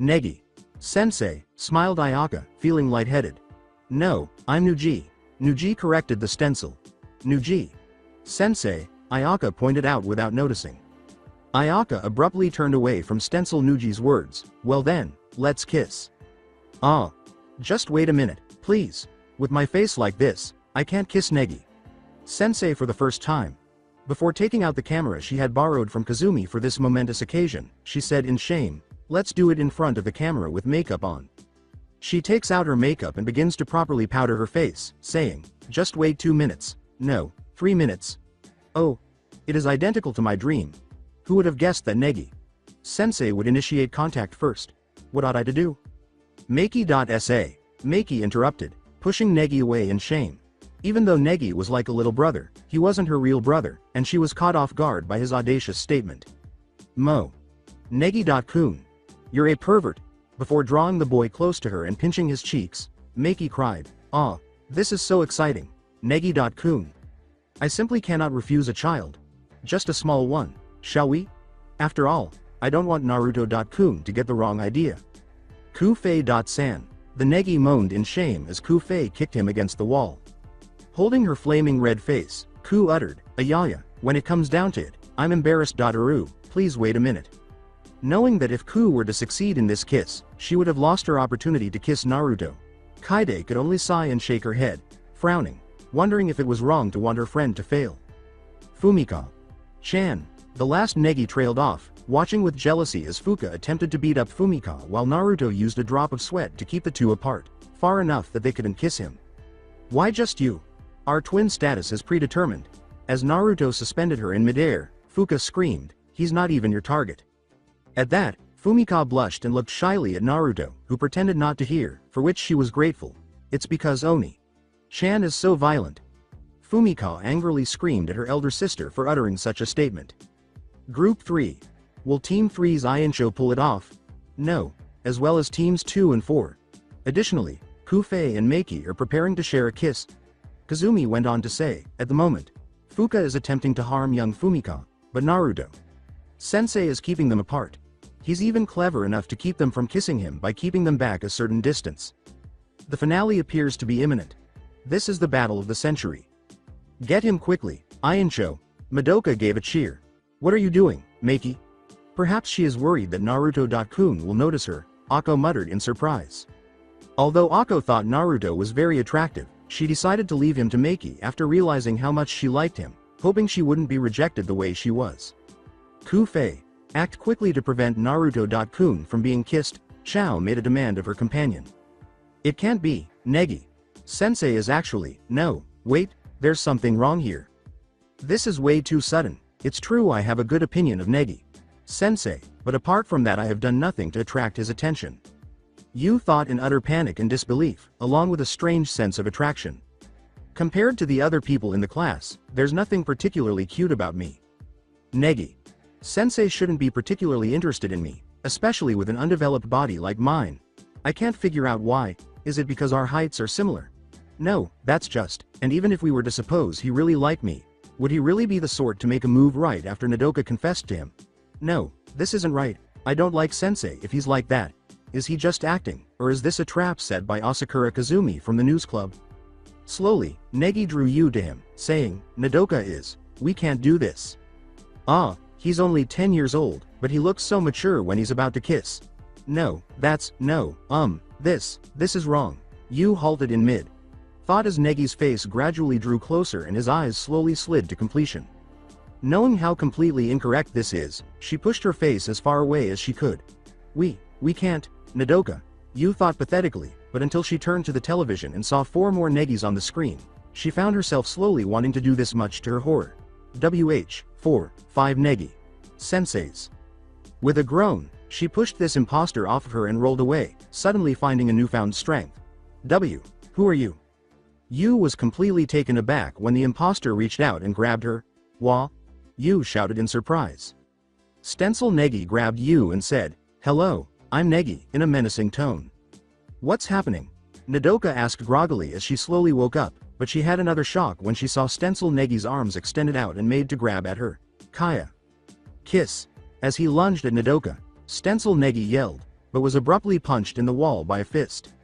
Negi. Sensei, smiled Ayaka, feeling lightheaded. No, I'm Nuji. Nuji corrected the stencil. Nuji. Sensei, Ayaka pointed out without noticing. Ayaka abruptly turned away from stencil Nuji's words. Well then, let's kiss. Just wait a minute, please. With my face like this, I can't kiss Negi. Sensei for the first time. Before taking out the camera she had borrowed from Kazumi for this momentous occasion, she said in shame, let's do it in front of the camera with makeup on. She takes out her makeup and begins to properly powder her face, saying, just wait 2 minutes. No, 3 minutes. Oh. It is identical to my dream. Who would have guessed that Negi Sensei would initiate contact first? What ought I to do? Maki.sa. Maki interrupted, pushing Negi away in shame. Even though Negi was like a little brother, he wasn't her real brother, and she was caught off guard by his audacious statement. Mo. Negi.kun. You're a pervert. Before drawing the boy close to her and pinching his cheeks, Maki cried, this is so exciting. Negi.kun. I simply cannot refuse a child. Just a small one, shall we? After all, I don't want Naruto.kun to get the wrong idea. Kufei.san. The Negi moaned in shame as Kufei kicked him against the wall. Holding her flaming red face, Ku uttered, Ayaya, when it comes down to it, I'm embarrassed. Uru, please wait a minute. Knowing that if Ku were to succeed in this kiss, she would have lost her opportunity to kiss Naruto. Kaide could only sigh and shake her head, frowning, wondering if it was wrong to want her friend to fail. Fumika. Chan. The last Negi trailed off, watching with jealousy as Fuka attempted to beat up Fumika while Naruto used a drop of sweat to keep the two apart, far enough that they couldn't kiss him. Why just you? Our twin status is predetermined. As Naruto suspended her in midair, Fuka screamed, he's not even your target. At that, Fumika blushed and looked shyly at Naruto, who pretended not to hear, for which she was grateful. It's because Oni-chan is so violent. Fumika angrily screamed at her elder sister for uttering such a statement. Group 3. Will Team 3's Ainsho pull it off? No. As well as Teams 2 and 4. Additionally, Kufei and Maki are preparing to share a kiss. Kazumi went on to say, at the moment, Fuka is attempting to harm young Fumika, but Naruto Sensei is keeping them apart. He's even clever enough to keep them from kissing him by keeping them back a certain distance. The finale appears to be imminent. This is the battle of the century. Get him quickly, Ainsho. Madoka gave a cheer. What are you doing, Maki? Perhaps she is worried that Naruto.kun will notice her, Akko muttered in surprise. Although Akko thought Naruto was very attractive, she decided to leave him to Maki after realizing how much she liked him, hoping she wouldn't be rejected the way she was. Kufei. Act quickly to prevent Naruto.kun from being kissed. Chao made a demand of her companion. It can't be, Negi. Sensei is actually, no, Wait, there's something wrong here. This is way too sudden. It's true I have a good opinion of Negi Sensei, but apart from that I have done nothing to attract his attention. Yu thought in utter panic and disbelief, along with a strange sense of attraction. Compared to the other people in the class, there's nothing particularly cute about me. Negi Sensei shouldn't be particularly interested in me, especially with an undeveloped body like mine. I can't figure out why. Is it because our heights are similar? No, that's just, and even if we were to suppose he really liked me, would he really be the sort to make a move right after Nodoka confessed to him? No, this isn't right. I don't like Sensei if he's like that. Is he just acting, or is this a trap set by Asakura Kazumi from the news club? Slowly, Negi drew Yu to him, saying, Nodoka is, we can't do this. Ah, he's only 10 years old, but he looks so mature when he's about to kiss. No, this is wrong. Yu halted in mid. Thought as Negi's face gradually drew closer and his eyes slowly slid to completion. Knowing how completely incorrect this is, she pushed her face as far away as she could. We can't, Nodoka, Yu thought pathetically, but until she turned to the television and saw 4 more Negis on the screen, she found herself slowly wanting to do this much to her horror. 5 Negi Senseis. With a groan, she pushed this imposter off of her and rolled away, suddenly finding a newfound strength. Who are you? Yu was completely taken aback when the imposter reached out and grabbed her. Wah? Yu shouted in surprise. Stencil Negi grabbed Yu and said, Hello, I'm Negi, in a menacing tone. What's happening? Nodoka asked groggily as she slowly woke up, but she had another shock when she saw Stencil Negi's arms extended out and made to grab at her. Kaya. Kiss. As he lunged at Nodoka, Stencil Negi yelled, but was abruptly punched in the wall by a fist.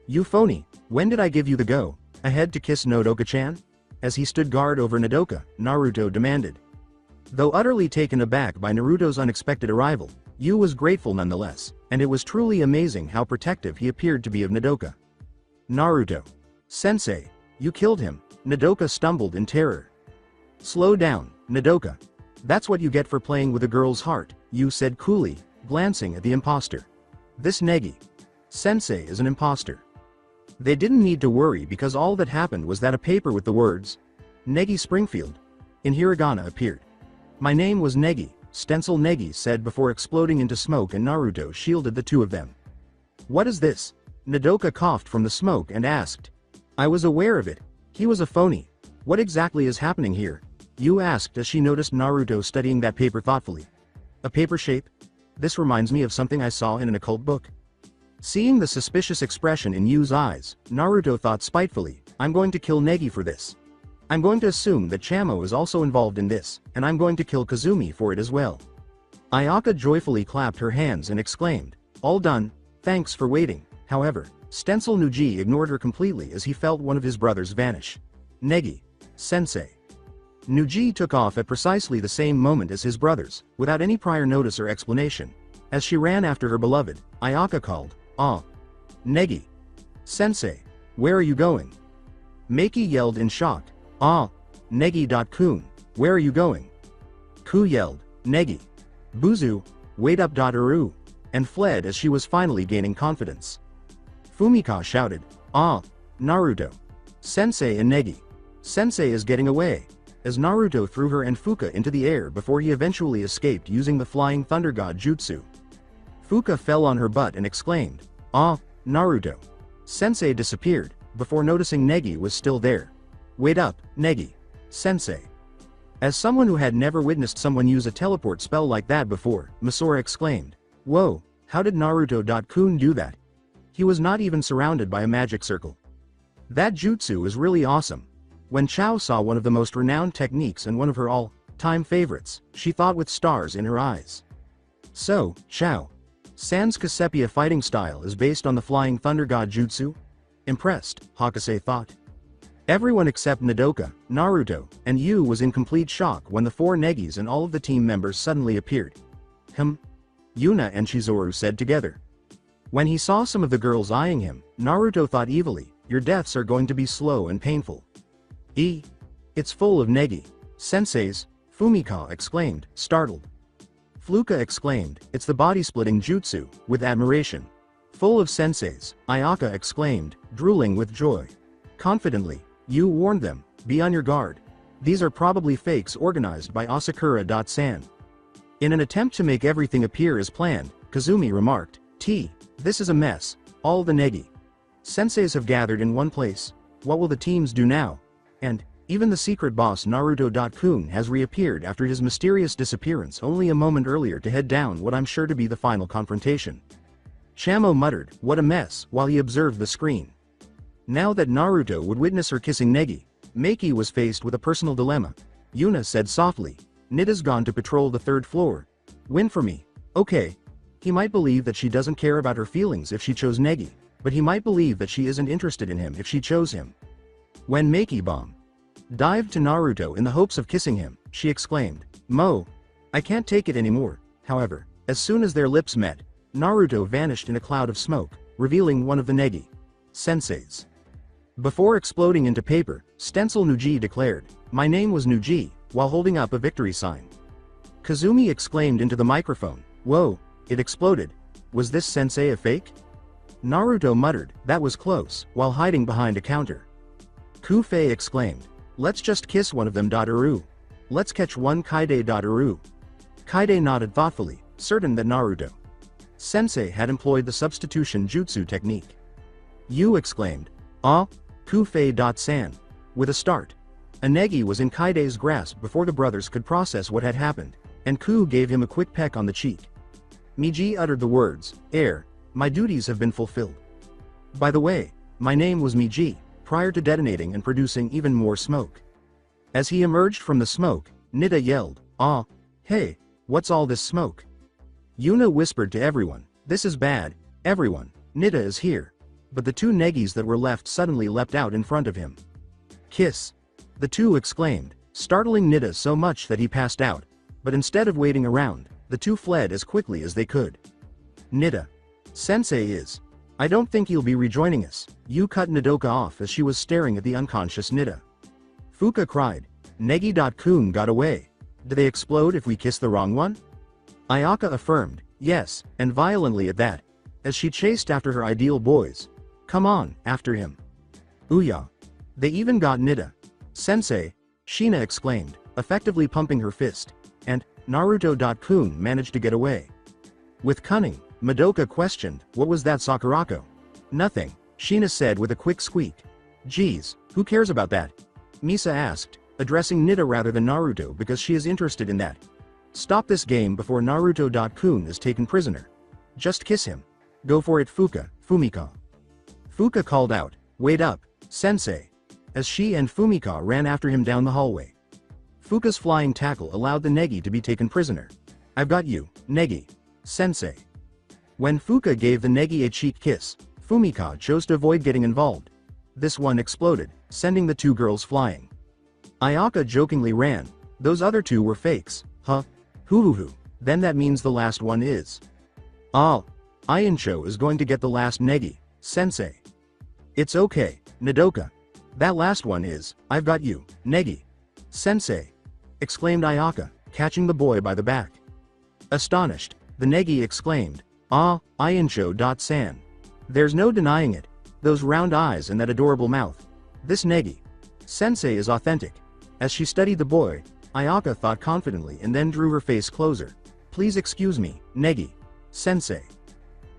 You phony, when did I give you the go? Ahead to kiss Nodoka-chan? As he stood guard over Nodoka, Naruto demanded. Though utterly taken aback by Naruto's unexpected arrival, Yu was grateful nonetheless, and it was truly amazing how protective he appeared to be of Nodoka. Naruto. Sensei, you killed him, Nodoka stumbled in terror. Slow down, Nodoka. That's what you get for playing with a girl's heart, Yu said coolly, glancing at the imposter. This Negi Sensei is an imposter. They didn't need to worry because all that happened was that a paper with the words, Negi Springfield, in hiragana appeared. My name was Negi, Stencil Negi said before exploding into smoke, and Naruto shielded the two of them. What is this? Nodoka coughed from the smoke and asked. I was aware of it. He was a phony. What exactly is happening here? Yu asked as she noticed Naruto studying that paper thoughtfully. A paper shape? This reminds me of something I saw in an occult book. Seeing the suspicious expression in Yu's eyes, Naruto thought spitefully, I'm going to kill Negi for this. I'm going to assume that Chamo is also involved in this, and I'm going to kill Kazumi for it as well. Ayaka joyfully clapped her hands and exclaimed, all done, thanks for waiting. However, Stencil Nuji ignored her completely as he felt one of his brothers vanish. Negi Sensei. Nuji took off at precisely the same moment as his brothers, without any prior notice or explanation. As she ran after her beloved, Ayaka called, Ah. Negi Sensei, where are you going? Meiki yelled in shock, Ah. Negi.kun, where are you going? Ku yelled, Negi. Buzu, wait up. Uru, and fled as she was finally gaining confidence. Fumika shouted, Ah. Naruto. Sensei and Negi Sensei is getting away, as Naruto threw her and Fuka into the air before he eventually escaped using the Flying Thunder God Jutsu. Fuka fell on her butt and exclaimed, Ah, Naruto. Sensei disappeared, before noticing Negi was still there. Wait up, Negi Sensei. As someone who had never witnessed someone use a teleport spell like that before, Masora exclaimed, Whoa, how did Naruto.kun do that? He was not even surrounded by a magic circle. That jutsu is really awesome. When Chao saw one of the most renowned techniques and one of her all-time favorites, she thought with stars in her eyes. So, Chao Sans Cassiopeia fighting style is based on the Flying Thunder God Jutsu? Impressed, Hakase thought. Everyone except Nodoka, Naruto, and Yu was in complete shock when the 4 Negis and all of the team members suddenly appeared. Yuna and Chizuru said together. When he saw some of the girls eyeing him, Naruto thought evilly, your deaths are going to be slow and painful. It's full of Negi Senseis, Fumika exclaimed, startled. Fluka exclaimed, it's the body-splitting jutsu, with admiration. Full of senseis, Ayaka exclaimed, drooling with joy. Confidently, You warned them, be on your guard. These are probably fakes organized by Asakura-san. In an attempt to make everything appear as planned, Kazumi remarked, this is a mess, all the Negi senseis have gathered in one place, what will the teams do now? And, even the secret boss Naruto-kun has reappeared after his mysterious disappearance only a moment earlier to head down what I'm sure to be the final confrontation. Chamo muttered, what a mess, while he observed the screen. Now that Naruto would witness her kissing Negi, Meiki was faced with a personal dilemma. Yuna said softly, Nida's gone to patrol the 3rd floor. Win for me. Okay. He might believe that she doesn't care about her feelings if she chose Negi, but he might believe that she isn't interested in him if she chose him. When Meiki Bomb dived to Naruto in the hopes of kissing him, she exclaimed, Mo, I can't take it anymore. However, as soon as their lips met, Naruto vanished in a cloud of smoke, revealing one of the Negi senseis. Before exploding into paper, Stencil Nuji declared, my name was Nuji, while holding up a victory sign. Kazumi exclaimed into the microphone, whoa, it exploded. Was this sensei a fake? Naruto muttered, that was close, while hiding behind a counter. Kufei exclaimed, let's just kiss one of them. Let's catch one Kaide. Kaide nodded thoughtfully, certain that Naruto sensei had employed the substitution jutsu technique. Yu exclaimed, ah, Kufei-san. With a start. A Negi was in Kaide's grasp before the brothers could process what had happened, and Ku gave him a quick peck on the cheek. Miji uttered the words, my duties have been fulfilled. By the way, my name was Miji, prior to detonating and producing even more smoke. As he emerged from the smoke, Nida yelled, hey, what's all this smoke? Yuna whispered to everyone, this is bad, everyone, Nida is here. But the 2 Negis that were left suddenly leapt out in front of him. Kiss! The 2 exclaimed, startling Nida so much that he passed out, but instead of waiting around, the 2 fled as quickly as they could. Nida. Sensei is. I don't think he'll be rejoining us. Yu cut Nodoka off as she was staring at the unconscious Nida. Fuka cried, Negi-kun got away. Do they explode if we kiss the wrong one? Ayaka affirmed, yes, and violently at that, as she chased after her ideal boys. Come on, after him. Ouya. They even got Nida. Sensei, Shina exclaimed, effectively pumping her fist. And, Naruto-kun managed to get away. With cunning, Madoka questioned, what was that Sakurako? Nothing, Shina said with a quick squeak. Geez, who cares about that? Misa asked, addressing Nida rather than Naruto because she is interested in that. Stop this game before Naruto-kun is taken prisoner. Just kiss him. Go for it Fumika. Fuka called out, wait up, sensei. As she and Fumika ran after him down the hallway. Fuka's flying tackle allowed the Negi to be taken prisoner. I've got you, Negi. Sensei. When Fuka gave the Negi a cheek kiss, Fumika chose to avoid getting involved. This one exploded, sending the 2 girls flying. Ayaka jokingly ran, those other 2 were fakes, huh? Hoo. Then that means the last one is. Iancho is going to get the last Negi, sensei. It's okay, Nodoka. That last one is, I've got you, Negi. Sensei. Exclaimed Ayaka, catching the boy by the back. Astonished, the Negi exclaimed, Iancho-san. There's no denying it. Those round eyes and that adorable mouth. This Negi. Sensei is authentic. As she studied the boy, Ayaka thought confidently and then drew her face closer. Please excuse me, Negi. Sensei.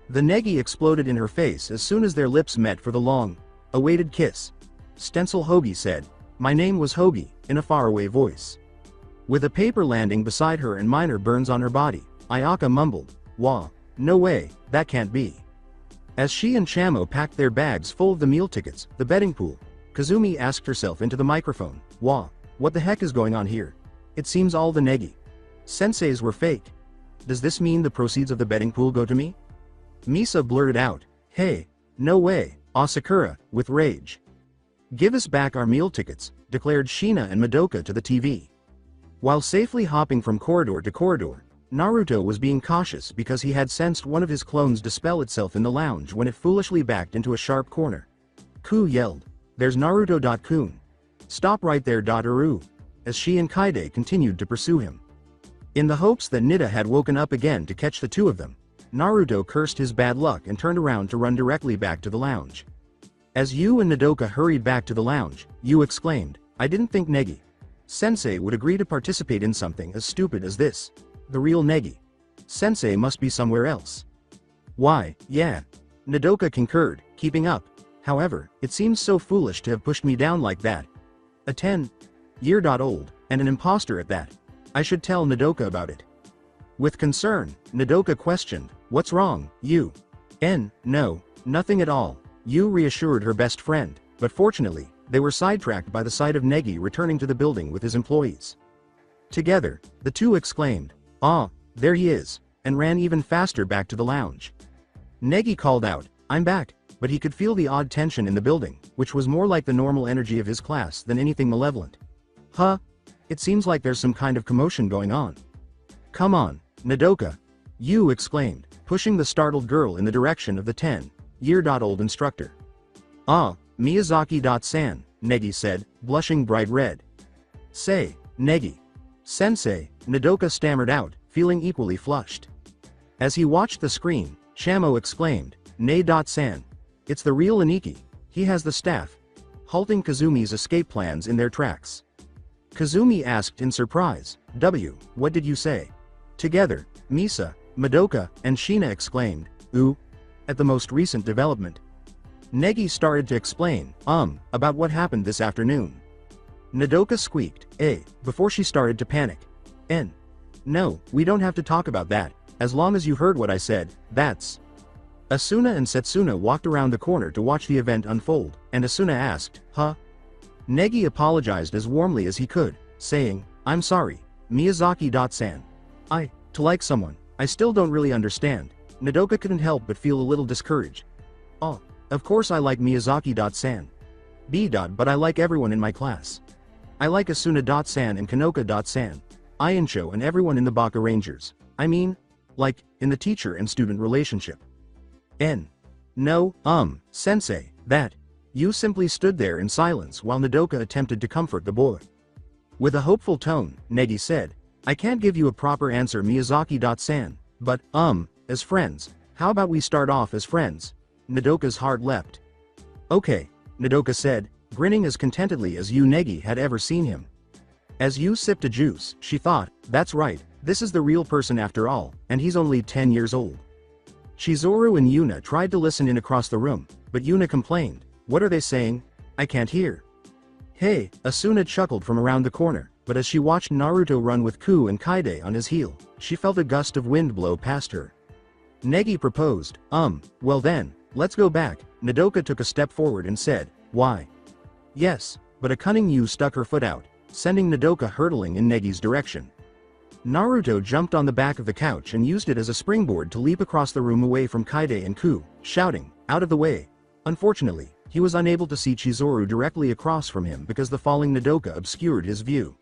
The Negi exploded in her face as soon as their lips met for the long-awaited kiss. Stencil Hogi said, my name was Hogi, in a faraway voice. With a paper landing beside her and minor burns on her body, Ayaka mumbled, wah, no way, that can't be. As she and Chamo packed their bags full of the meal tickets, the betting pool, Kazumi asked herself into the microphone, wah, what the heck is going on here? It seems all the Negi senseis were fake. Does this mean the proceeds of the betting pool go to me? Misa blurted out, hey, no way, Asakura, with rage. Give us back our meal tickets, declared Shina and Madoka to the TV. While safely hopping from corridor to corridor, Naruto was being cautious because he had sensed one of his clones dispel itself in the lounge when it foolishly backed into a sharp corner. Ku yelled, there's Naruto-kun. Stop right there Uru, as she and Kaide continued to pursue him. In the hopes that Nida had woken up again to catch the 2 of them, Naruto cursed his bad luck and turned around to run directly back to the lounge. As Yu and Nodoka hurried back to the lounge, Yu exclaimed, I didn't think Negi-sensei would agree to participate in something as stupid as this. The real Negi-sensei must be somewhere else. Why, yeah. Nodoka concurred, keeping up. However, it seems so foolish to have pushed me down like that. A 10-year-old, and an imposter at that. I should tell Nodoka about it. With concern, Nodoka questioned, what's wrong, Yu? No, nothing at all. Yu reassured her best friend, but fortunately, they were sidetracked by the sight of Negi returning to the building with his employees. Together, the two exclaimed, ah, there he is, and ran even faster back to the lounge. Negi called out, I'm back, but he could feel the odd tension in the building, which was more like the normal energy of his class than anything malevolent. Huh? It seems like there's some kind of commotion going on. Come on, Nodoka, Yu exclaimed, pushing the startled girl in the direction of the 10-year-old instructor. Ah, Miyazaki-san, Negi said, blushing bright red. Say, Negi-sensei, Nodoka stammered out, feeling equally flushed. As he watched the screen, Shamo exclaimed, Nei-san. It's the real Aniki. He has the staff. Halting Kazumi's escape plans in their tracks. Kazumi asked in surprise, what did you say? Together, Misa, Madoka, and Shina exclaimed, ooh, at the most recent development. Negi started to explain, about what happened this afternoon. Nodoka squeaked, before she started to panic. No, we don't have to talk about that, as long as you heard what I said, that's. Asuna and Setsuna walked around the corner to watch the event unfold, and Asuna asked, huh? Negi apologized as warmly as he could, saying, I'm sorry, Miyazaki-san. To like someone, I still don't really understand. Nodoka couldn't help but feel a little discouraged. Oh, of course I like Miyazaki-san. But I like everyone in my class. I like Asuna-san and Kanoka-san. Ainsho and everyone in the Baka Rangers. I mean, like, in the teacher and student relationship. No, sensei, that. Yu simply stood there in silence while Nodoka attempted to comfort the boy. With a hopeful tone, Negi said, I can't give you a proper answer Miyazaki-san, but, as friends, how about we start off as friends? Nodoka's heart leapt. Okay, Nodoka said, grinning as contentedly as Yu Negi had ever seen him. As Yu sipped a juice, she thought, that's right, this is the real person after all, and he's only 10 years old. Chizuru and Yuna tried to listen in across the room, but Yuna complained, what are they saying? I can't hear. Hey, Asuna chuckled from around the corner, but as she watched Naruto run with Ku and Kaide on his heel, she felt a gust of wind blow past her. Negi proposed, well then, let's go back. Nodoka took a step forward and said, why? Yes, but a cunning Yu stuck her foot out, sending Nodoka hurtling in Negi's direction. Naruto jumped on the back of the couch and used it as a springboard to leap across the room away from Kaide and Ku, shouting, out of the way. Unfortunately, he was unable to see Chizuru directly across from him because the falling Nodoka obscured his view.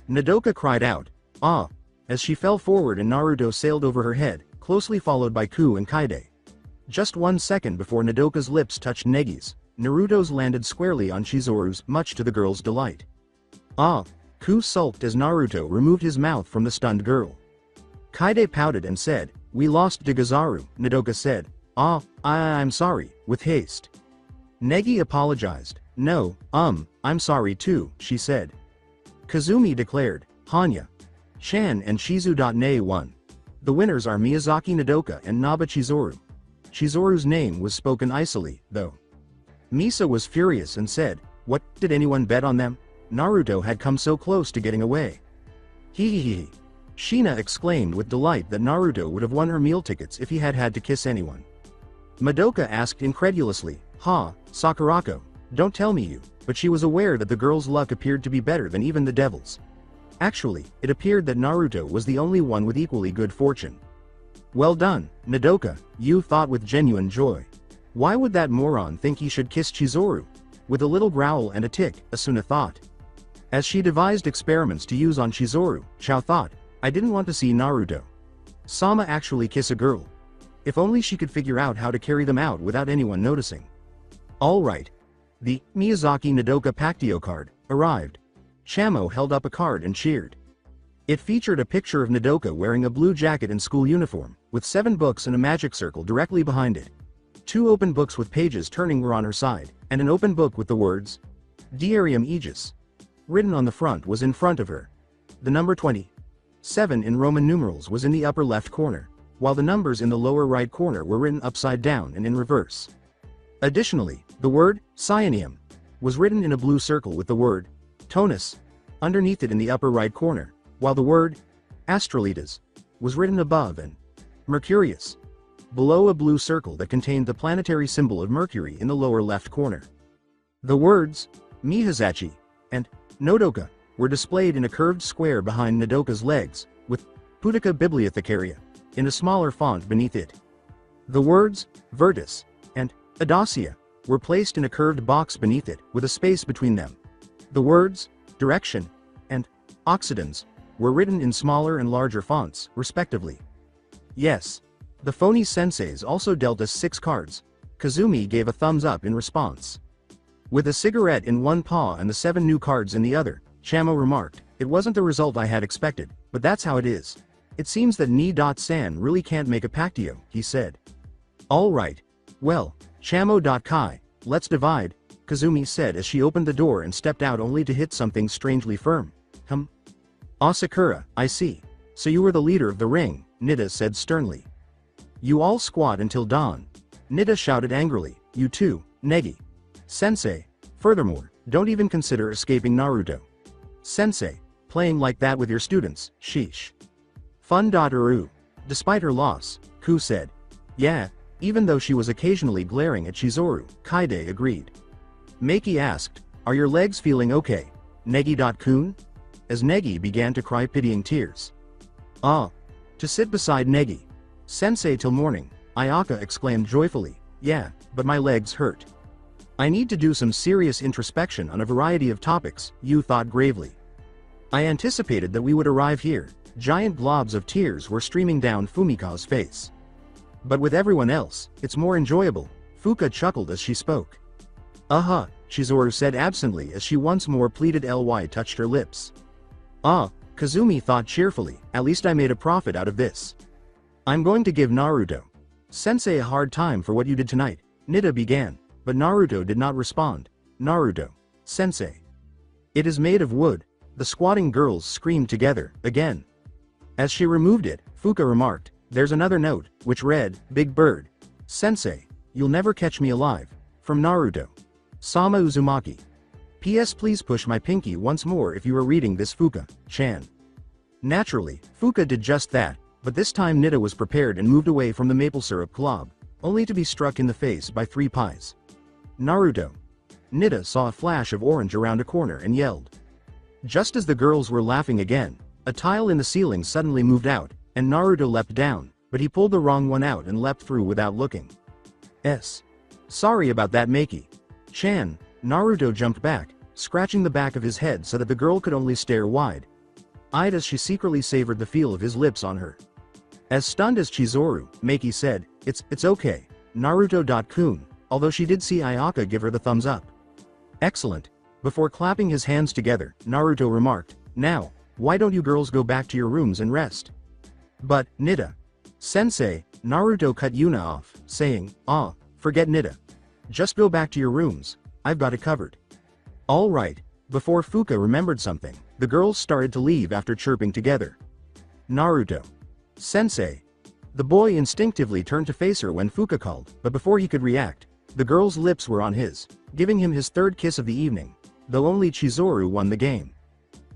Nodoka cried out, ah, as she fell forward and Naruto sailed over her head, closely followed by Ku and Kaide. Just 1 second before Nodoka's lips touched Negi's, Naruto's landed squarely on Chizuru's, much to the girl's delight. Ah, Ku sulked as Naruto removed his mouth from the stunned girl. Kaide pouted and said, we lost Degazaru, Nodoka said. Ah, I'm sorry, with haste. Negi apologized. No, I'm sorry too, she said. Kazumi declared, Hanya. Shan and Shizu.ne won. The winners are Miyazaki Nodoka and Naba Chizuru. Chizuru's name was spoken icily, though. Misa was furious and said, what, did anyone bet on them? Naruto had come so close to getting away. Hee. Shina exclaimed with delight that Naruto would have won her meal tickets if he had had to kiss anyone. Madoka asked incredulously, Sakurako, don't tell me you, but she was aware that the girl's luck appeared to be better than even the devil's. Actually, it appeared that Naruto was the only one with equally good fortune. Well done, Nodoka, Yu thought with genuine joy. Why would that moron think he should kiss Chizuru? With a little growl and a tick, Asuna thought. As she devised experiments to use on Chizuru, Chao thought, I didn't want to see Naruto Sama actually kiss a girl. If only she could figure out how to carry them out without anyone noticing. Alright. The Miyazaki Nodoka Pactio card arrived. Chamo held up a card and cheered. It featured a picture of Nodoka wearing a blue jacket and school uniform, with 7 books and a magic circle directly behind it. 2 open books with pages turning were on her side, and an open book with the words, Diarium Aegis, written on the front was in front of her. The number 27 in Roman numerals was in the upper left corner, while the numbers in the lower right corner were written upside down and in reverse. Additionally, the word, Cyanium, was written in a blue circle with the word, Tonus, underneath it in the upper right corner, while the word, Astrolitas, was written above and Mercurius, below a blue circle that contained the planetary symbol of Mercury in the lower left corner. The words, Mihazachi, and Nodoka, were displayed in a curved square behind Nodoka's legs, with Pudica Bibliothecaria, in a smaller font beneath it. The words, Virtus, and Audacia, were placed in a curved box beneath it, with a space between them. The words, Direction, and Oxidans, were written in smaller and larger fonts, respectively. Yes. The phony senseis also dealt us 6 cards. Kazumi gave a thumbs up in response. With a cigarette in one paw and the 7 new cards in the other, Chamo remarked, "It wasn't the result I had expected, but that's how it is. It seems that Ni.San really can't make a pactio," he said. "All right. Well, Chamo.Kai, let's divide," Kazumi said as she opened the door and stepped out only to hit something strangely firm. Asakura, I see. So you were the leader of the ring," Nida said sternly. "You all squat until dawn." Nida shouted angrily, "You too, Negi. Sensei. Furthermore, don't even consider escaping Naruto. Sensei, playing like that with your students, sheesh." Fun.uru. Despite her loss, Ku said. "Yeah, even though she was occasionally glaring at Chizuru," Kaide agreed. Meiki asked, "Are your legs feeling okay, Negi.kun?" As Negi began to cry pitying tears. To sit beside Negi. Sensei till morning, Ayaka exclaimed joyfully, "Yeah, but my legs hurt. I need to do some serious introspection on a variety of topics," Yu thought gravely. "I anticipated that we would arrive here." Giant globs of tears were streaming down Fumika's face. "But with everyone else, it's more enjoyable," Fuka chuckled as she spoke. Chizuru said absently as she once more pleaded. Ly touched her lips. Kazumi thought cheerfully, "At least I made a profit out of this. I'm going to give Naruto Sensei a hard time for what you did tonight," Nida began, but Naruto did not respond. "Naruto Sensei. It is made of wood," the squatting girls screamed together, again. As she removed it, Fuka remarked, "There's another note," which read, "Big Bird. Sensei, you'll never catch me alive. From Naruto. Sama Uzumaki. P.S. Please push my pinky once more if you are reading this, Fuka-chan." Naturally, Fuka did just that, but this time Nida was prepared and moved away from the maple syrup club, only to be struck in the face by 3 pies. "Naruto." Nida saw a flash of orange around a corner and yelled. Just as the girls were laughing again, a tile in the ceiling suddenly moved out, and Naruto leapt down, but he pulled the wrong one out and leapt through without looking. Sorry about that, Meiki-chan." Naruto jumped back, scratching the back of his head so that the girl could only stare wide-eyed as she secretly savored the feel of his lips on her. As stunned as Chizuru, Meiki said, It's okay, Naruto.kun, although she did see Ayaka give her the thumbs up. "Excellent." Before clapping his hands together, Naruto remarked, "Now, why don't you girls go back to your rooms and rest?" "But, Nida." "Sensei," Naruto cut Yuna off, saying, Forget Nida. Just go back to your rooms. I've got it covered." "All right." Before Fuka remembered something, the girls started to leave after chirping together. "Naruto. Sensei." The boy instinctively turned to face her when Fuka called, but before he could react, the girl's lips were on his, giving him his 3rd kiss of the evening, though only Chizuru won the game.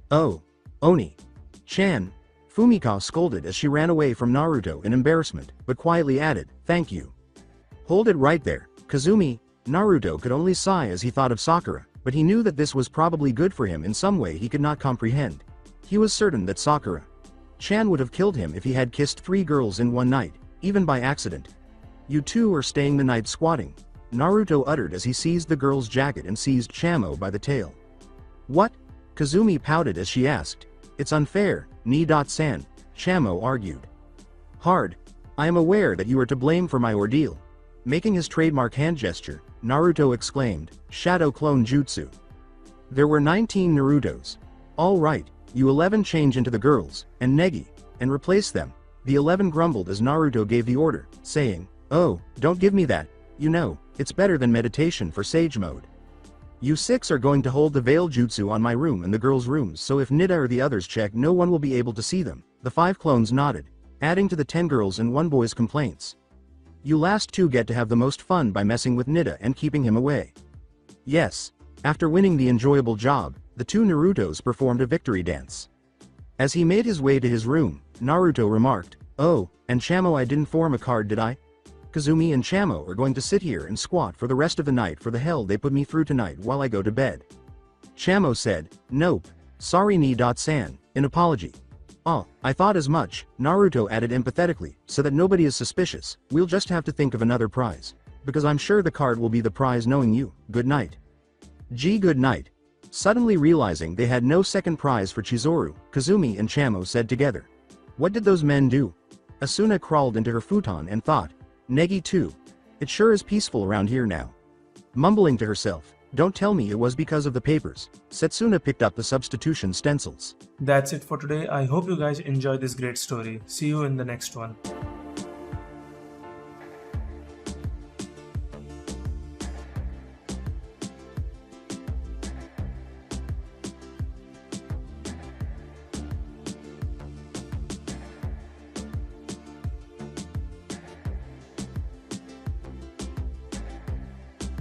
"Oh, Oni-chan," Fumika scolded as she ran away from Naruto in embarrassment, but quietly added, "Thank you." "Hold it right there, Kazumi." Naruto could only sigh as he thought of Sakura, but he knew that this was probably good for him in some way he could not comprehend. He was certain that Sakura-chan would have killed him if he had kissed 3 girls in one night, even by accident. "You two are staying the night squatting," Naruto uttered as he seized the girl's jacket and seized Chamo by the tail. "What?" Kazumi pouted as she asked. "It's unfair, Ni.San," Chamo argued. "Hard. I am aware that you are to blame for my ordeal." Making his trademark hand gesture, Naruto exclaimed, "Shadow clone jutsu." There were 19 Narutos. "All right, you 11 change into the girls, and Negi, and replace them." The 11 grumbled as Naruto gave the order, saying, "Oh, don't give me that, You know, it's better than meditation for sage mode. You six are going to hold the veil jutsu on my room and the girls' rooms, so if Nida or the others check, no one will be able to see them. The 5 clones nodded, adding to the 10 girls and 1 boy's complaints. You last 2 get to have the most fun by messing with Nida and keeping him away. Yes. After winning the enjoyable job, the 2 Narutos performed a victory dance. As he made his way to his room, Naruto remarked, "Oh, and Chamo, I didn't form a card, did I? Kazumi and Chamo are going to sit here and squat for the rest of the night for the hell they put me through tonight while I go to bed." Chamo said, "Nope. Sorry Ni-san, an apology." "Oh, I thought as much," Naruto added empathetically, "so that nobody is suspicious, we'll just have to think of another prize. Because I'm sure the card will be the prize knowing you. Good night." Good night. Suddenly realizing they had no second prize for Chizuru, Kazumi and Chamo said together, "What did those men do?" Asuna crawled into her futon and thought, "Negi too. It sure is peaceful around here now." Mumbling to herself, "Don't tell me it was because of the papers." Setsuna picked up the substitution stencils. That's it for today. I hope you guys enjoyed this great story. See you in the next one.